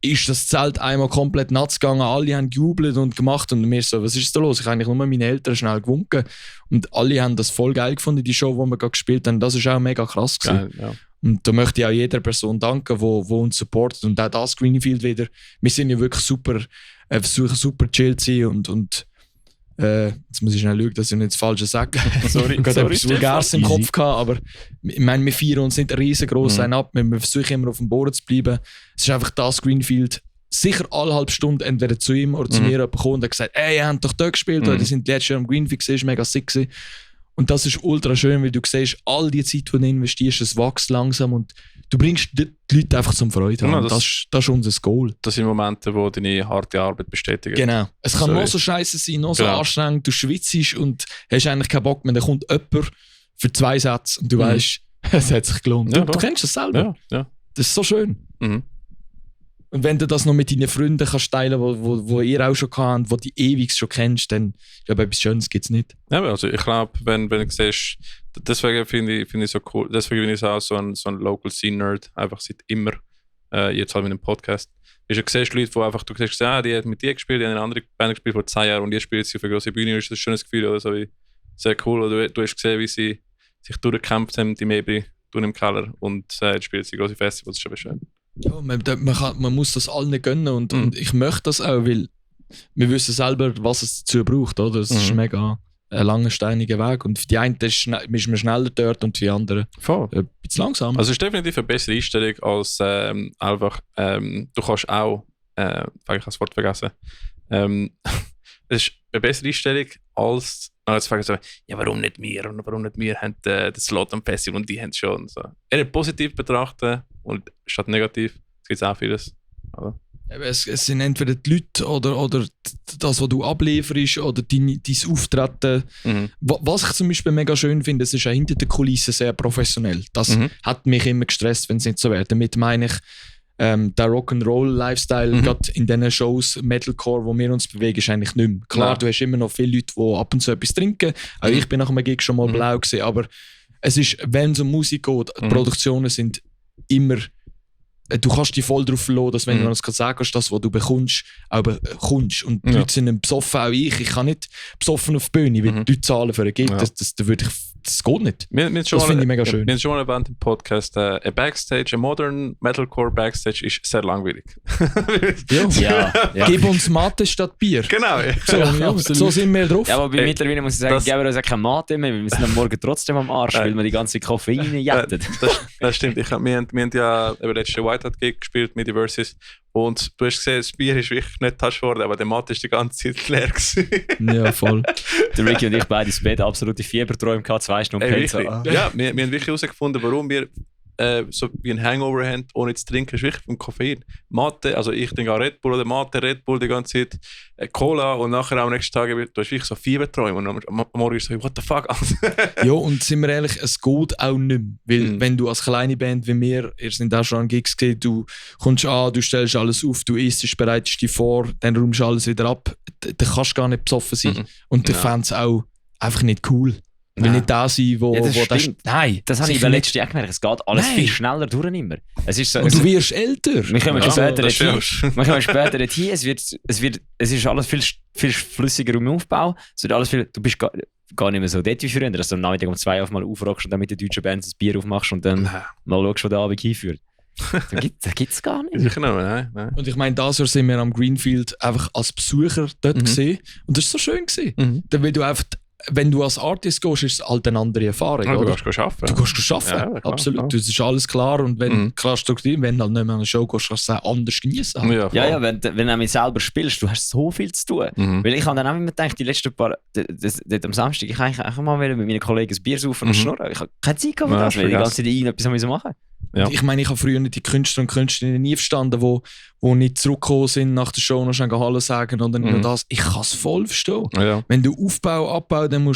ist das Zelt einmal komplett nass gegangen, alle haben gejubelt und gemacht und mir so, was ist da los? Ich habe eigentlich nur meine Eltern schnell gewunken und alle haben das voll geil gefunden, die Show, die wir gerade gespielt haben. Das war auch mega krass gewesen. Geil, ja. Und da möchte ich auch jeder Person danken, die uns supportet und auch das Greenfield wieder. Wir sind ja wirklich super, versuchen super chill zu sein und jetzt muss ich schnell schauen, dass ich nicht das Falsche sage. Sorry, ich hatte etwas Vulgäres im Kopf gehabt, aber ich meine, wir feiern uns nicht riesengroß ab, wir versuchen immer auf dem Boden zu bleiben. Es ist einfach das Greenfield, sicher alle halbe Stunde entweder zu ihm oder zu mir jemand gekommen und hat gesagt, ey, ihr habt doch dort gespielt, oder die sind letztes Jahr am Greenfield gesehen, ist mega sick gewesen. Und das ist ultra schön, weil du siehst, all die Zeit, die du investierst, es wächst langsam und du bringst die Leute einfach zum Freude haben. Ja, das ist unser Goal. Das sind Momente, wo deine harte Arbeit bestätigen. Genau. Es kann noch so scheiße sein, noch so anstrengend, du schwitzt und hast eigentlich keinen Bock mehr. Dann kommt jemand für 2 Sätze und du weißt, es hat sich gelohnt. Ja, du kennst das selber. Ja. Das ist so schön. Und wenn du das noch mit deinen Freunden kannst teilen, wo ihr auch schon habt, wo du ewig schon kennst, dann etwas Schönes gibt es nicht. Ja, also ich glaube, wenn du siehst, deswegen finde ich so cool, deswegen bin ich auch so ein Local Scene Nerd, einfach seit immer, jetzt halt mit einem Podcast. Du siehst Leute, die einfach, du siehst, die haben mit dir gespielt, die haben eine andere Band gespielt vor 10 Jahren und ihr spielt sie auf einer grossen Bühne, ist das ein schönes Gefühl, oder so wie, sehr cool. Oder du hast gesehen, wie sie sich durchgekämpft haben, die Mebri, im Keller und jetzt spielen sie große Festivals, das ist schon schön. Ja, man muss das allen gönnen und ich möchte das auch, weil wir wissen selber, was es dazu braucht. Oder? Es ist mega ein langer, steiniger Weg und für die einen ist man schneller dort und für die anderen ein bisschen langsamer. Also es ist definitiv eine bessere Einstellung als einfach, du kannst auch, ich habe das Wort vergessen, es ist eine bessere Einstellung als jetzt fragen so, ja warum nicht wir und warum nicht wir haben das Slot am Festival und die haben es schon. So. Eher positiv betrachten und statt negativ, es gibt auch vieles. Also. Es sind entweder die Leute oder das, was du ablieferst oder dein Auftreten. Was ich zum Beispiel mega schön finde, es ist auch hinter den Kulissen sehr professionell. Das hat mich immer gestresst, wenn es nicht so wäre. Damit meine ich, der Rock'n'Roll-Lifestyle, gerade in diesen Shows, Metalcore, wo wir uns bewegen, ist eigentlich nicht mehr. Klar, du hast immer noch viele Leute, die ab und zu etwas trinken. Auch ich bin nach einem Gig schon mal blau gewesen, aber es ist, wenn es um Musik geht, die Produktionen sind immer, du kannst dich voll darauf verlassen, dass wenn du uns sagst, das, was du bekommst, auch bekommst. Und die Leute sind nicht besoffen, auch ich kann nicht besoffen auf die Bühne, weil die Leute zahlen für ein Gig, das geht nicht. Das finde ich mega schön. Wir haben schon mal erwähnt im Podcast, ein Modern Metalcore Backstage ist sehr langweilig. Ja. Gib uns Mate statt Bier. Genau. So sind wir drauf. Ja, aber mittlerweile muss ich sagen, geben wir uns auch keine Mate mehr, weil wir sind am Morgen trotzdem am Arsch, weil wir die ganze Koffein jettet. Das stimmt. Wir haben ja über letzte Whiteout Gig gespielt mit den Versus. Und du hast gesehen, das Bier ist wirklich nicht getauscht worden, aber der Mate war die ganze Zeit leer gewesen. Ja, voll. Der Ricky und ich beide ins Bett, absolute Fieberträume gehabt, 2 Stunden Pizza. Ja, wir haben wirklich herausgefunden, warum wir so wie ein Hangover haben, ohne zu trinken, ist wirklich vom Koffein. Mate, also ich trinke auch Red Bull oder Mate, Red Bull die ganze Zeit, Cola und nachher am nächsten Tag, du hast wirklich so Fieberträume und am Morgen ist so, what the fuck? Ja, und sind wir ehrlich, es geht auch nicht mehr. Weil wenn du als kleine Band wie wir, ihr seid auch schon an Gigs gesehen, du kommst an, du stellst alles auf, du isst, bereitest dich vor, dann räumst du alles wieder ab, dann kannst du gar nicht besoffen sein. Und die Fans auch einfach nicht cool. Will nicht da sein, wo das... Nein, das habe ich letztes Jahr gemerkt. Es geht alles viel schneller durch immer. Es ist so, und du wirst älter. Wir kommen später dorthin. Es ist alles viel flüssiger im Aufbau. Du bist gar nicht mehr so dort wie früher, dass du am Nachmittag um 2 auf mal aufrockst und dann mit den deutschen Bands ein Bier aufmachst und dann mal schaust, wo der Abend hinführt. Das gibt es gar nicht. Nein. Und ich meine, das Jahr sind wir am Greenfield einfach als Besucher dort gesehen. Und das war so schön gewesen. Weil du einfach... Wenn du als Artist gehst, ist es halt eine andere Erfahrung. Ja, oder? Du kannst arbeiten. Du kannst arbeiten, ja, absolut. Klar. Das ist alles klar. Und wenn klar strukturiert, wenn du halt nicht mehr an eine Show gehst, kannst du es auch anders genießen. Halt. Ja, wenn du nämlich selber spielst, du hast so viel zu tun. Weil ich habe dann auch immer gedacht, die letzten paar, dort am Samstag, ich kann einfach mal mit meinen Kollegen ein Bier saufen und schnurren. Ich habe keine Zeit für das, weil die ganze Zeit etwas machen. Ja. Ich meine, ich habe früher nicht die Künstler und Künstlerinnen nie verstanden, die nicht zurückgekommen sind nach der Show noch schnell Hallo sagen und dann nur das. Ich kann es voll verstehen. Ja. Wenn du Aufbau, Abbau, dann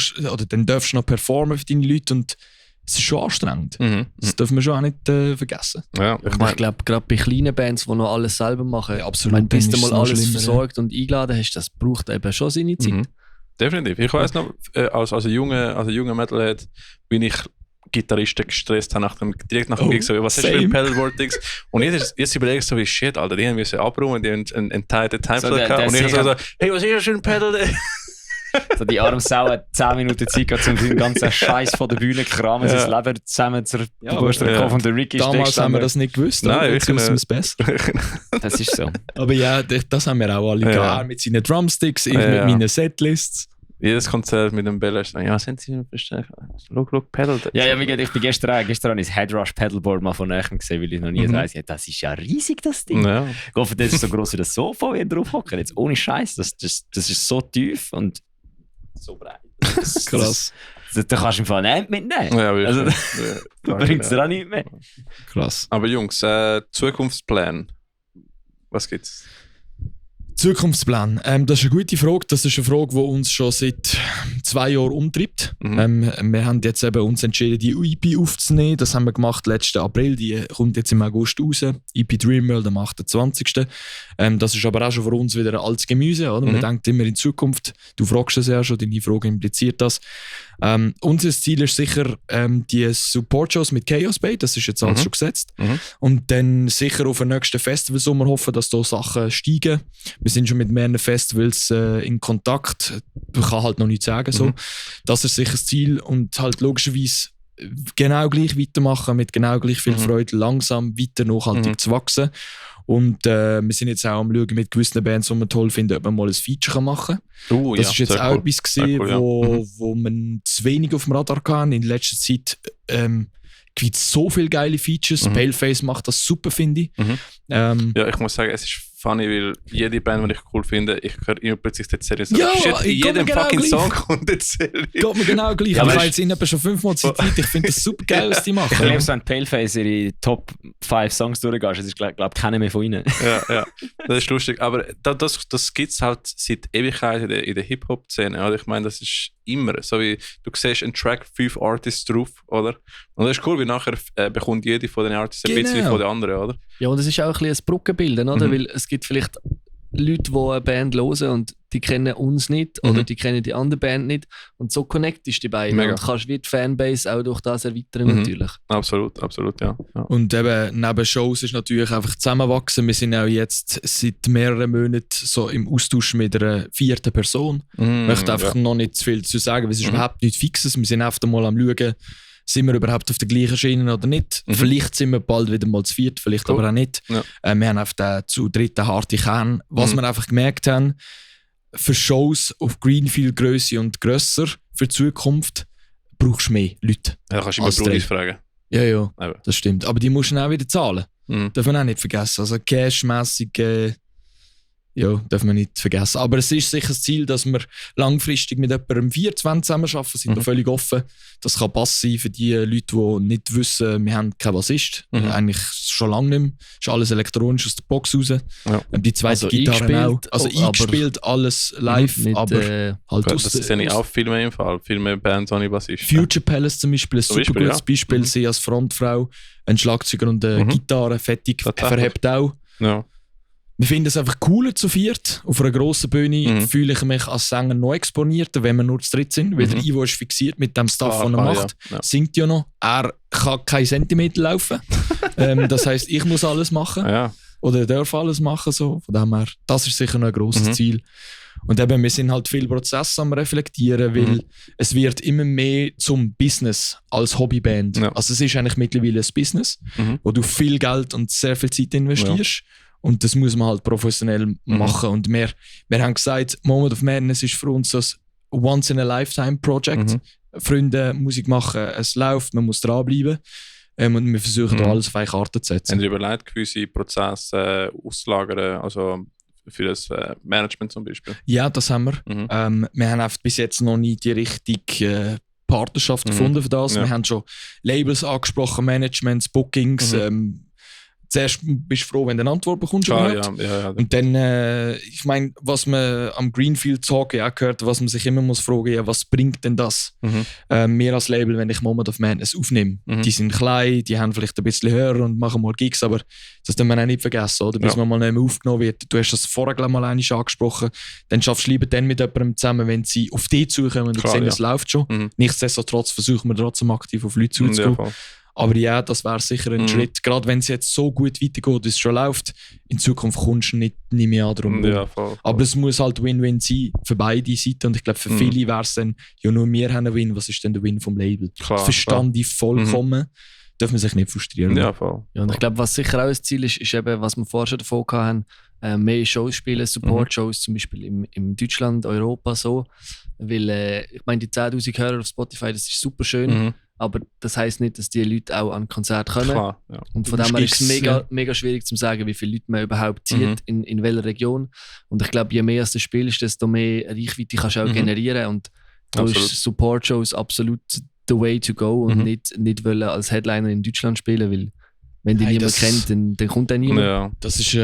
darfst du noch performen für deine Leute und es ist schon anstrengend. Das dürfen wir schon auch nicht vergessen. Ja, ich glaube, gerade bei kleinen Bands, die noch alles selber machen, absolut, bis du mal alles versorgt und eingeladen hast, das braucht eben schon seine Zeit. Definitiv. Ich weiss noch, als ein junger Metalhead bin ich Gitarristen gestresst haben, direkt nach dem Gig so, was hast du für ein Pedalboard-Dings? Und jetzt überlege ich so, wie shit, Alter, die haben müssen abräumen, die haben einen Tighten Timeflow gehabt. Und ich so, hey, was ist das für ein Pedal? So die arme Sau hat 10 Minuten Zeit gehabt, um den ganzen Scheiß von der Bühne kramen, sein Leben zusammen zur Kopf und der Ricky damals haben wir das nicht gewusst, nein, jetzt wissen wir es besser. Das ist so. Aber ja, das haben wir auch alle gehabt, mit seinen Drumsticks, ich mit meinen Setlists. Jedes Konzert mit dem Bella ist ja, sind sie verstärker? Look, Pedal. Ja, ich bin gestern ins Headrush Pedalboard mal von näher gesehen, weil ich noch nie weiss, das ist ja riesig, das Ding. Ja. Gott, das ist so gross wie das Sofa, wie ihr drauf hocken. Jetzt ohne Scheiß, das ist so tief und so breit. Krass. Da kannst du im Fall nicht mitnehmen. Ja, also, da bringt es dir auch nicht mehr. Krass. Aber Jungs, Zukunftsplan. Was gibt's? Zukunftsplan. Das ist eine gute Frage. Das ist eine Frage, die uns schon seit 2 Jahren umtreibt. Wir haben jetzt eben uns entschieden, die EP aufzunehmen. Das haben wir gemacht letzten April. Die kommt jetzt im August raus. EP Dreamworld am 28. Das ist aber auch schon für uns wieder ein altes Gemüse. Oder? Man denkt immer in Zukunft. Du fragst es ja schon, deine Frage impliziert das. Unser Ziel ist sicher die Support-Shows mit Chaos Bay. Das ist jetzt alles schon gesetzt. Und dann sicher auf den nächsten Festivalsommer hoffen, dass da Sachen steigen. Wir sind schon mit mehreren Festivals in Kontakt. Ich kann halt noch nichts sagen. So. Das ist sicher das Ziel. Und halt logischerweise genau gleich weitermachen, mit genau gleich viel Freude, langsam weiter nachhaltig zu wachsen. Und wir sind jetzt auch am Schauen mit gewissen Bands, die wir toll finden, ob man mal ein Feature machen kann. Das ist jetzt auch etwas gewesen, wo man zu wenig auf dem Radar kann. In letzter Zeit gibt es so viele geile Features. Paleface macht das super, finde ich. Ja, ich muss sagen, es ist funny, weil jede Band, die ich cool finde, ich höre immer plötzlich die Serie so. Ja, in jedem genau fucking gleich. Song kommt die Serie. Geht mir genau gleich. Ja, ich habe jetzt ihnen schon 5-mal zitiert. Ich finde das super geil, was die machen. Ich liebe, wenn Paleface ihre Top 5 Songs durchgehst. Das ist, glaube ich, keiner mehr von ihnen. Ja, das ist lustig. Aber das gibt es halt seit Ewigkeit in der Hip-Hop-Szene. Oder? Ich meine, das ist immer so, wie du siehst einen Track 5 Artists drauf, oder? Und das ist cool, weil nachher bekommt jede von den Artists ein bisschen von den anderen, oder? Ja, und es ist auch ein bisschen ein Brückenbilden, oder? Weil es gibt vielleicht Leute, die eine Band hören und die kennen uns nicht oder die kennen die andere Band nicht. Und so connectest du die beiden und kannst wie die Fanbase auch durch das erweitern natürlich. Absolut, ja. Und eben neben Shows ist natürlich einfach zusammenwachsen. Wir sind auch jetzt seit mehreren Monaten so im Austausch mit einer 4. Person. Ich möchte einfach noch nicht zu viel dazu sagen, weil es ist überhaupt nichts Fixes. Wir sind einfach mal am Schauen, sind wir überhaupt auf der gleichen Schiene oder nicht. Vielleicht sind wir bald wieder mal zu 4, vielleicht aber auch nicht. Ja. Wir haben auf den zu 3. harte Kern. Was wir einfach gemerkt haben, für Shows auf Greenfield-Grösse und grösser für die Zukunft brauchst du mehr Leute. Ja, kannst du immer Brudis fragen. Ja, das stimmt. Aber die musst du auch wieder zahlen. Darf man auch nicht vergessen. Also cashmässig darf man nicht vergessen. Aber es ist sicher das Ziel, dass wir langfristig mit jemandem 24 zusammenarbeiten. Sind wir völlig offen. Das kann passen für die Leute, die nicht wissen, wir haben kein Bassist. Eigentlich schon lange nicht mehr. Ist alles elektronisch aus der Box raus. Ja. Die zweite Gitarre auch. Also eingespielt, alles live, aber halt das ist ja nicht auch viel mehr im Fall. Viel mehr Bands ohne Bassist. Future Palace zum Beispiel, ein super gutes Beispiel. Sie als Frontfrau, ein Schlagzeuger und eine Gitarre, fertig, verhebt auch. Ja. Wir finden es einfach cooler zu 4. Auf einer grossen Bühne fühle ich mich als Sänger noch exponierter, wenn wir nur zu 3 sind. Weil der Ivo ist fixiert mit dem Stuff, den er macht. Ja. Singt ja noch. Er kann keinen Zentimeter laufen. Das heisst, ich muss alles machen. Ja. Oder darf alles machen. So. Von dem her, das ist sicher noch ein grosses Ziel. Und eben, wir sind halt viel Prozesse am Reflektieren, weil es wird immer mehr zum Business als Hobbyband. Ja. Also es ist eigentlich mittlerweile ein Business, wo du viel Geld und sehr viel Zeit investierst. Ja. Und das muss man halt professionell machen. Und wir haben gesagt, Moment of Madness ist für uns das Once-in-a-Lifetime-Project. Freunde, Musik machen, es läuft, man muss dranbleiben. Und wir versuchen da alles auf eine Karte zu setzen. Haben Sie überlegt, gewisse Prozesse auszulagern, also für das Management zum Beispiel? Ja, das haben wir. Wir haben bis jetzt noch nie die richtige Partnerschaft gefunden für das. Wir haben schon Labels angesprochen, Managements, Bookings. Zuerst bist du froh, wenn du eine Antwort bekommst. Ja. Und dann, ich meine, was man am Greenfield Talk ja auch gehört, was man sich immer muss fragen, ja, was bringt denn das? Mehr als Label, wenn ich Moment of Madness aufnehme. Die sind klein, die haben vielleicht ein bisschen höher und machen mal Gigs, aber das darf man auch nicht vergessen, oder? Bis man mal nicht mehr aufgenommen wird. Du hast das vorher gleich mal einmal angesprochen. Dann schaffst du lieber dann mit jemandem zusammen, wenn sie auf dich zukommen und sehen, es läuft schon. Nichtsdestotrotz versuchen wir trotzdem aktiv auf Leute zuzugehen. Aber ja, das wäre sicher ein Schritt. Gerade wenn es jetzt so gut weitergeht, wie es schon läuft, in Zukunft kommst du nicht mehr drum. Ja, voll. Aber es muss halt Win-Win sein für beide Seiten. Und ich glaube, für viele wäre es dann, ja, nur wir haben einen Win. Was ist denn der Win vom Label? Klar, das verstand ich vollkommen. Darf man sich nicht frustrieren. Ja, voll. Ja, und ich glaube, was sicher auch ein Ziel ist, ist eben, was wir vorher schon davon hatten, mehr Shows spielen, Support-Shows, zum Beispiel im Deutschland, Europa so. Weil, ich meine, die 10'000 Hörer auf Spotify, das ist super schön. Aber das heisst nicht, dass die Leute auch an Konzerte kommen. Klar, ja. Und von dem her ist es mega schwierig zu sagen, wie viele Leute man überhaupt zieht, in welcher Region. Und ich glaube, je mehr du spielst, desto mehr Reichweite kannst du auch generieren. Und da ist Support-Shows absolut the way to go und nicht wollen als Headliner in Deutschland spielen, weil wenn die niemand kennt, dann kommt dann niemand. Ja. Das ist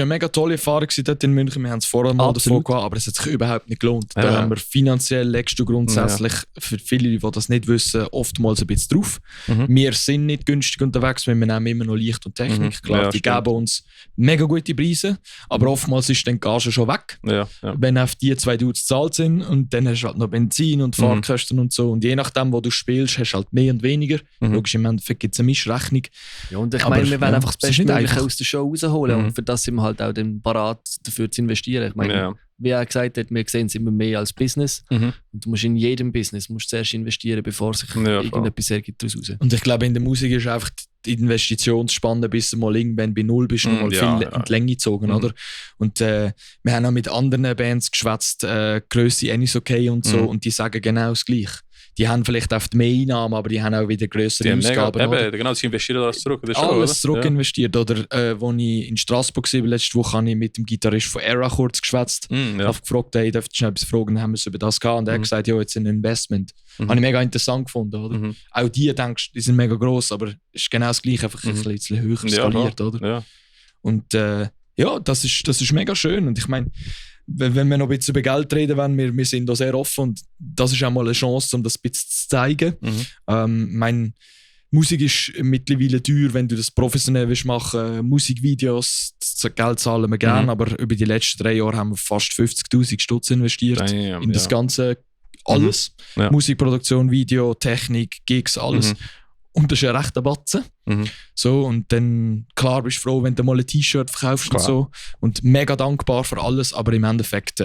eine mega tolle Erfahrung dort in München. Wir haben es vorher mal davon gehabt, aber es hat sich überhaupt nicht gelohnt. Da haben wir finanziell legst du grundsätzlich für viele, die das nicht wissen, oftmals ein bisschen drauf. Wir sind nicht günstig unterwegs, weil wir nehmen immer noch Licht und Technik. Klar, die geben uns mega gute Preise, aber oftmals ist dann die Gage schon weg. Wenn auf die 2 Dudes gezahlt sind und dann hast du halt noch Benzin und Fahrkosten und so. Und je nachdem, wo du spielst, hast du halt mehr und weniger. Logisch, im Endeffekt gibt es eine Mischrechnung. Ja, und ich meine, wir wollen einfach das Bestmögliche einfach aus der Show rausholen und für das sind wir halt auch dann bereit, dafür zu investieren. Ich meine, wie er gesagt hat, wir sehen es immer mehr als Business und du musst in jedem Business zuerst investieren, bevor sich irgendetwas ergibt daraus raus. Und ich glaube, in der Musik ist einfach die Investitionsspanne, bis du mal irgendwann bei Null bist, noch mal viel in die Länge gezogen, oder? Und wir haben auch mit anderen Bands geschwätzt, Grösse ist okay und so, und die sagen genau das Gleiche. Die haben vielleicht oft mehr Einnahmen, aber die haben auch wieder grössere Ausgaben. Genau, sie investieren alles zurück. Das alles zurück investiert. Oder als ich in Straßburg war, letzte Woche habe ich mit dem Gitarrist von Era kurz geschwätzt. Ich habe gefragt, hey, darf ich schnell etwas fragen? Dann haben wir über das gehabt. Und er hat gesagt, ja, jetzt ein Investment. Habe ich mega interessant gefunden. Oder? Auch die, denkst die sind mega gross, aber es ist genau das Gleiche, einfach ein bisschen höher skaliert. Oder? Ja. Und das ist mega schön. Und ich meine, wenn wir noch ein bisschen über Geld reden wollen, wir sind da sehr offen und das ist auch mal eine Chance, um das ein bisschen zu zeigen. Meine Musik ist mittlerweile teuer, wenn du das professionell willst machen. Musikvideos, das Geld zahlen wir gerne, aber über die letzten 3 Jahre haben wir fast 50'000 Stutz investiert in das Ganze. Alles. Musikproduktion, Video, Technik, Gigs, alles. Und das ist ein rechter Batzen. So, und dann, klar, bist du froh, wenn du mal ein T-Shirt verkaufst und so. Und mega dankbar für alles, aber im Endeffekt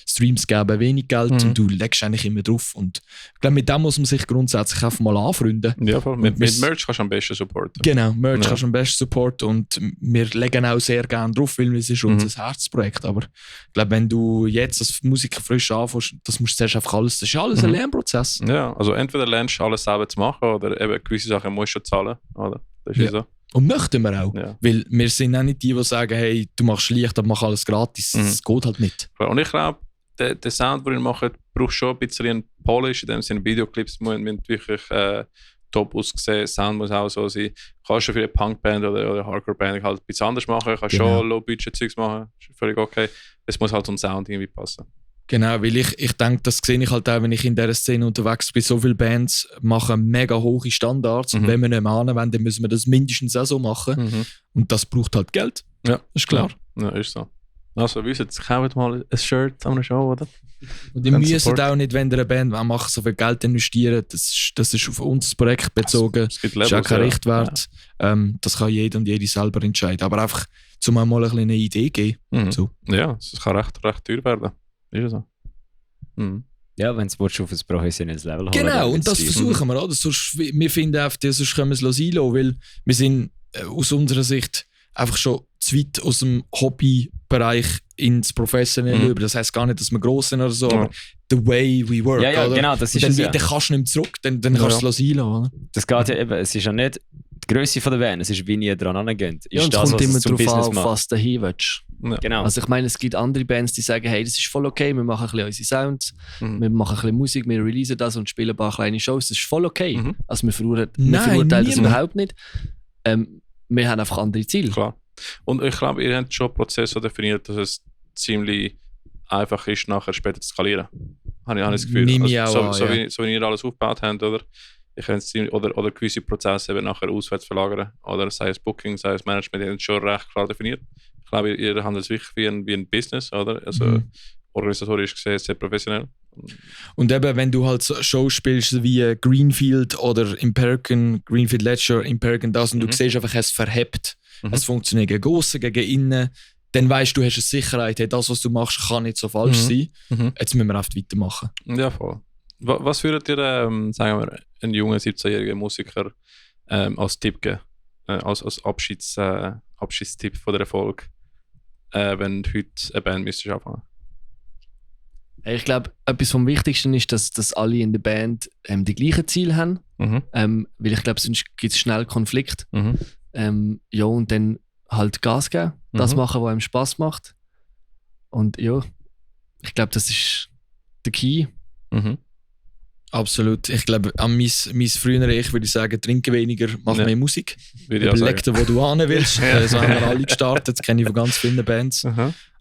Streams geben wenig Geld und du legst eigentlich immer drauf. Und ich glaube, mit dem muss man sich grundsätzlich einfach mal anfreunden. Ja, voll. Mit Merch kannst du am besten supporten. Genau, Merch kannst du am besten supporten und wir legen auch sehr gerne drauf, weil es ist unser Herzprojekt. Aber ich glaube, wenn du jetzt als Musiker frisch anfängst, das musst du zuerst einfach alles, das ist alles ein Lernprozess. Ja, also entweder lernst du alles selber zu machen oder eben gewisse Sachen musst du zahlen, oder? Das ist so. Und möchten wir auch. Ja. Weil wir sind auch nicht die sagen, hey, du machst Licht, aber mach alles gratis. Das geht halt nicht. Und ich glaube, der Sound, den ihr macht, braucht schon ein bisschen einen Polish. In dem Sinne, Videoclips müssen wirklich top aussehen. Sound muss auch so sein. Du kannst schon für eine Punkband oder Hardcore-Band halt ein bisschen anders machen. Du kannst schon Low-Budget-Zeugs machen. Das ist völlig okay. Es muss halt zum Sound irgendwie passen. Genau, weil ich denke, das sehe ich halt auch, wenn ich in dieser Szene unterwegs bin. So viele Bands machen mega hohe Standards und wenn wir nicht mehr anwenden, dann müssen wir das mindestens auch so machen. Und das braucht halt Geld. Ja, ist klar. Ja, ist so. Also, wisst ihr, kauft mal ein Shirt an einer Show, oder? Und die müssen auch nicht, wenn ihr eine Band macht, so viel Geld investieren. Das ist auf uns das Projekt bezogen. Das ist auch kein Richtwert. Ja. Das kann jeder und jede selber entscheiden. Aber einfach, um mal eine kleine Idee geben. So. Ja, es kann recht teuer werden. Ist so. Ja, wenn du es auf ein professionelles Level holen. Genau, und das versuchen wir. Oder? Wir finden auch, sonst können wir es einlassen, weil wir sind aus unserer Sicht einfach schon zu weit aus dem Hobbybereich ins Professionelle über. Das heisst gar nicht, dass wir gross sind oder so, aber the way we work. Ja, oder? Genau, das ist dann, es. Dann kannst du nicht mehr zurück, dann kannst du es einlassen. Das geht ja eben, es ist ja nicht die Grösse der Band, es ist, wie ihr dran angeht. Ja, und es kommt immer darauf an, was du dahin willst. Ja. Genau. Also ich meine, es gibt andere Bands, die sagen, hey, das ist voll okay, wir machen ein bisschen unsere Sounds, wir machen ein bisschen Musik, wir releasen das und spielen ein paar kleine Shows, das ist voll okay. Also wir verurteilen das überhaupt nicht. Wir haben einfach andere Ziele. Klar. Und ich glaube, ihr habt schon einen Prozess so definiert, dass es ziemlich einfach ist, nachher später zu skalieren. Habe ich das Gefühl. So wie ihr alles aufgebaut habt, oder? Ich kann oder gewisse Prozesse eben nachher auswärts verlagern. Oder sei es Booking, sei es Management, die sind schon recht klar definiert. Ich glaube, ihr handelt es wirklich wie ein Business, oder? Also organisatorisch gesehen sehr professionell. Und eben, wenn du halt so Shows spielst wie Greenfield oder Imperken, Greenfield Ledger, Imperken das und du siehst einfach, es verhebt. Es funktioniert gegen aussen, gegen innen. Dann weißt du, hast eine Sicherheit, hey, das, was du machst, kann nicht so falsch sein. Jetzt müssen wir einfach weitermachen. Ja, voll. Was würdet ihr, sagen wir, einen jungen 17-jährigen Musiker als Tipp geben? Als Abschiedstipp von der Erfolg, wenn du heute eine Band müsstest anfangen? Ich glaube, etwas vom Wichtigsten ist, dass alle in der Band die gleichen Ziele haben. Weil ich glaube, sonst gibt es schnell Konflikt. Ja, und dann halt Gas geben, das machen, was einem Spass macht. Und ja, ich glaube, das ist der Key. Absolut. Ich glaube, an mein früheres Ich würde ich sagen, trinke weniger, mach mehr Musik. Überleg dir, wo du hin willst. So haben wir alle gestartet, das kenne ich von ganz vielen Bands.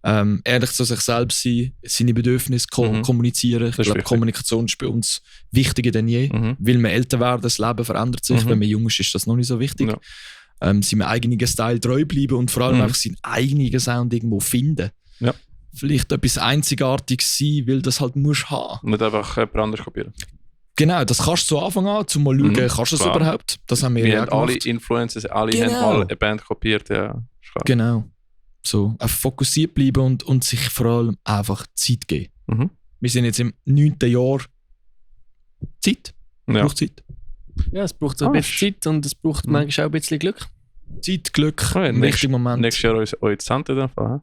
Ehrlich zu sich selbst sein, seine Bedürfnisse kommunizieren. Ich glaube, Kommunikation ist bei uns wichtiger denn je. Weil wir älter werden, das Leben verändert sich. Wenn man jung ist, ist das noch nicht so wichtig. Seinem eigenen Style treu bleiben und vor allem einfach seinen eigenen Sound irgendwo finden. Vielleicht etwas Einzigartiges sein, weil das halt musst haben. Nicht einfach jemand anderes kopieren. Genau, das kannst du zu Anfang an, zum mal schauen, kannst du das überhaupt? Das haben wir ja haben alle Influencers, alle haben mal eine Band kopiert, ja. Genau. So, einfach fokussiert bleiben und sich vor allem einfach Zeit geben. Wir sind jetzt im 9. Jahr. Zeit. Braucht Zeit. Ja, es braucht ein bisschen Zeit und es braucht manchmal auch ein bisschen Glück. Zeit, Glück, richtiger Moment. Nächstes Jahr euer Zente dann fahren.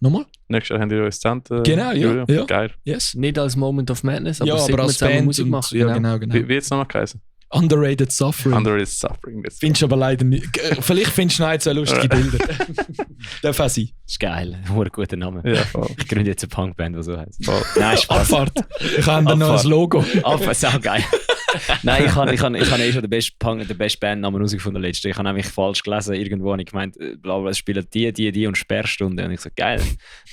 Nochmal? Nächstes Jahr habt ihr euer Zente. Genau, ja. Geil. Yes. Nicht als Moment of Madness, aber, aber als Band Musik machen. Ja, genau. Wie jetzt nochmal geheißen? Underrated Suffering. Underrated Suffering. Findest du aber leider nicht. Vielleicht findest du noch so lustige Bilder. Darf auch sein. Das ist geil. Ein guter Name. Ja, voll. Ich gründe jetzt eine Punkband, die so heißt. Nein, Abfahrt. Ich habe dann noch ein Logo. Abfahrt, ist auch geil. Nein, ich habe schon den besten Bandnamen rausgefunden letztes. Ich habe nämlich falsch gelesen. Irgendwo habe ich gemeint, es spielen die und Sperrstunde. Und ich so, geil.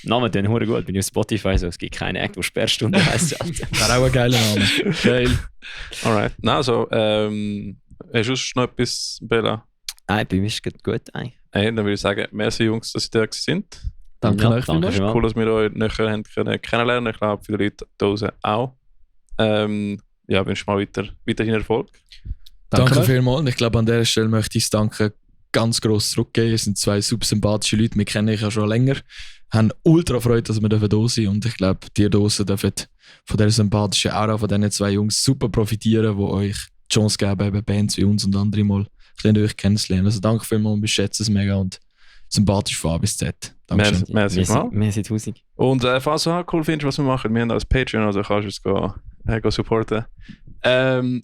Namen tun hure gut. Bin ich auf Spotify so, es gibt keine Act, wo Sperrstunde heisst. Wäre auch ein geiler Name. Geil. Alright. Na, also, hast du noch etwas, Bella? Nein, bei mir ist es gut. Dann würde ich sagen, merci Jungs, dass ihr da sind. Danke euch vielmals. Cool, dass wir euch nachher kennenlernen. Ich glaube, für die Leute da draußen auch. Ja, wünsche mal weiterhin Erfolg. Danke vielmals. Ich glaube, an dieser Stelle möchte ich das Danke ganz gross zurückgeben. Es sind 2 super sympathische Leute, wir kennen euch ja schon länger. Haben ultra Freude, dass wir da sind. Und ich glaube, die draußen dürfen von dieser sympathischen Aura von diesen 2 Jungs super profitieren, die euch die Chance geben, eben Bands wie uns und andere mal euch kennenzulernen. Also danke vielmals, wir schätzen es mega und sympathisch von A bis Z. Dankeschön. Merci mal. Wir sind 1000. Und falls du auch cool findest, was wir machen, wir haben als Patreon, also kannst du es supporten.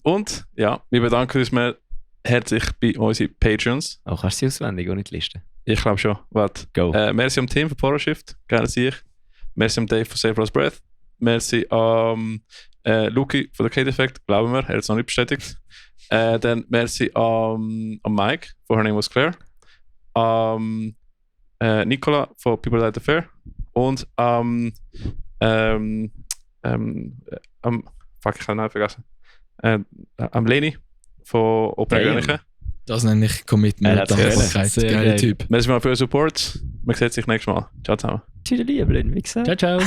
Und ja, wir bedanken uns mehr herzlich bei unseren Patreons. Auch kannst du sie auswendig und nicht die Liste? Ich glaube schon. Warte. Go. Merci am Tim von Poroshift, geil sich. Merci am Dave von Save Lost Breath. Merci am Luki von der Kate Effect, glauben wir, er hat es noch nicht bestätigt. Dann merci am Mike von Her Name Was Claire. Nicola von People Light the Fair. Und fuck, ich habe den Namen vergessen. Am Leni von Open Grönichen. Das nenne ich Commitment und Dankbarkeit. Geiler Typ. Merci mal für euren Support. Man sieht sich nächstes Mal. Ciao zusammen. Tschüss, Liebling, wie gesagt. Ciao, ciao.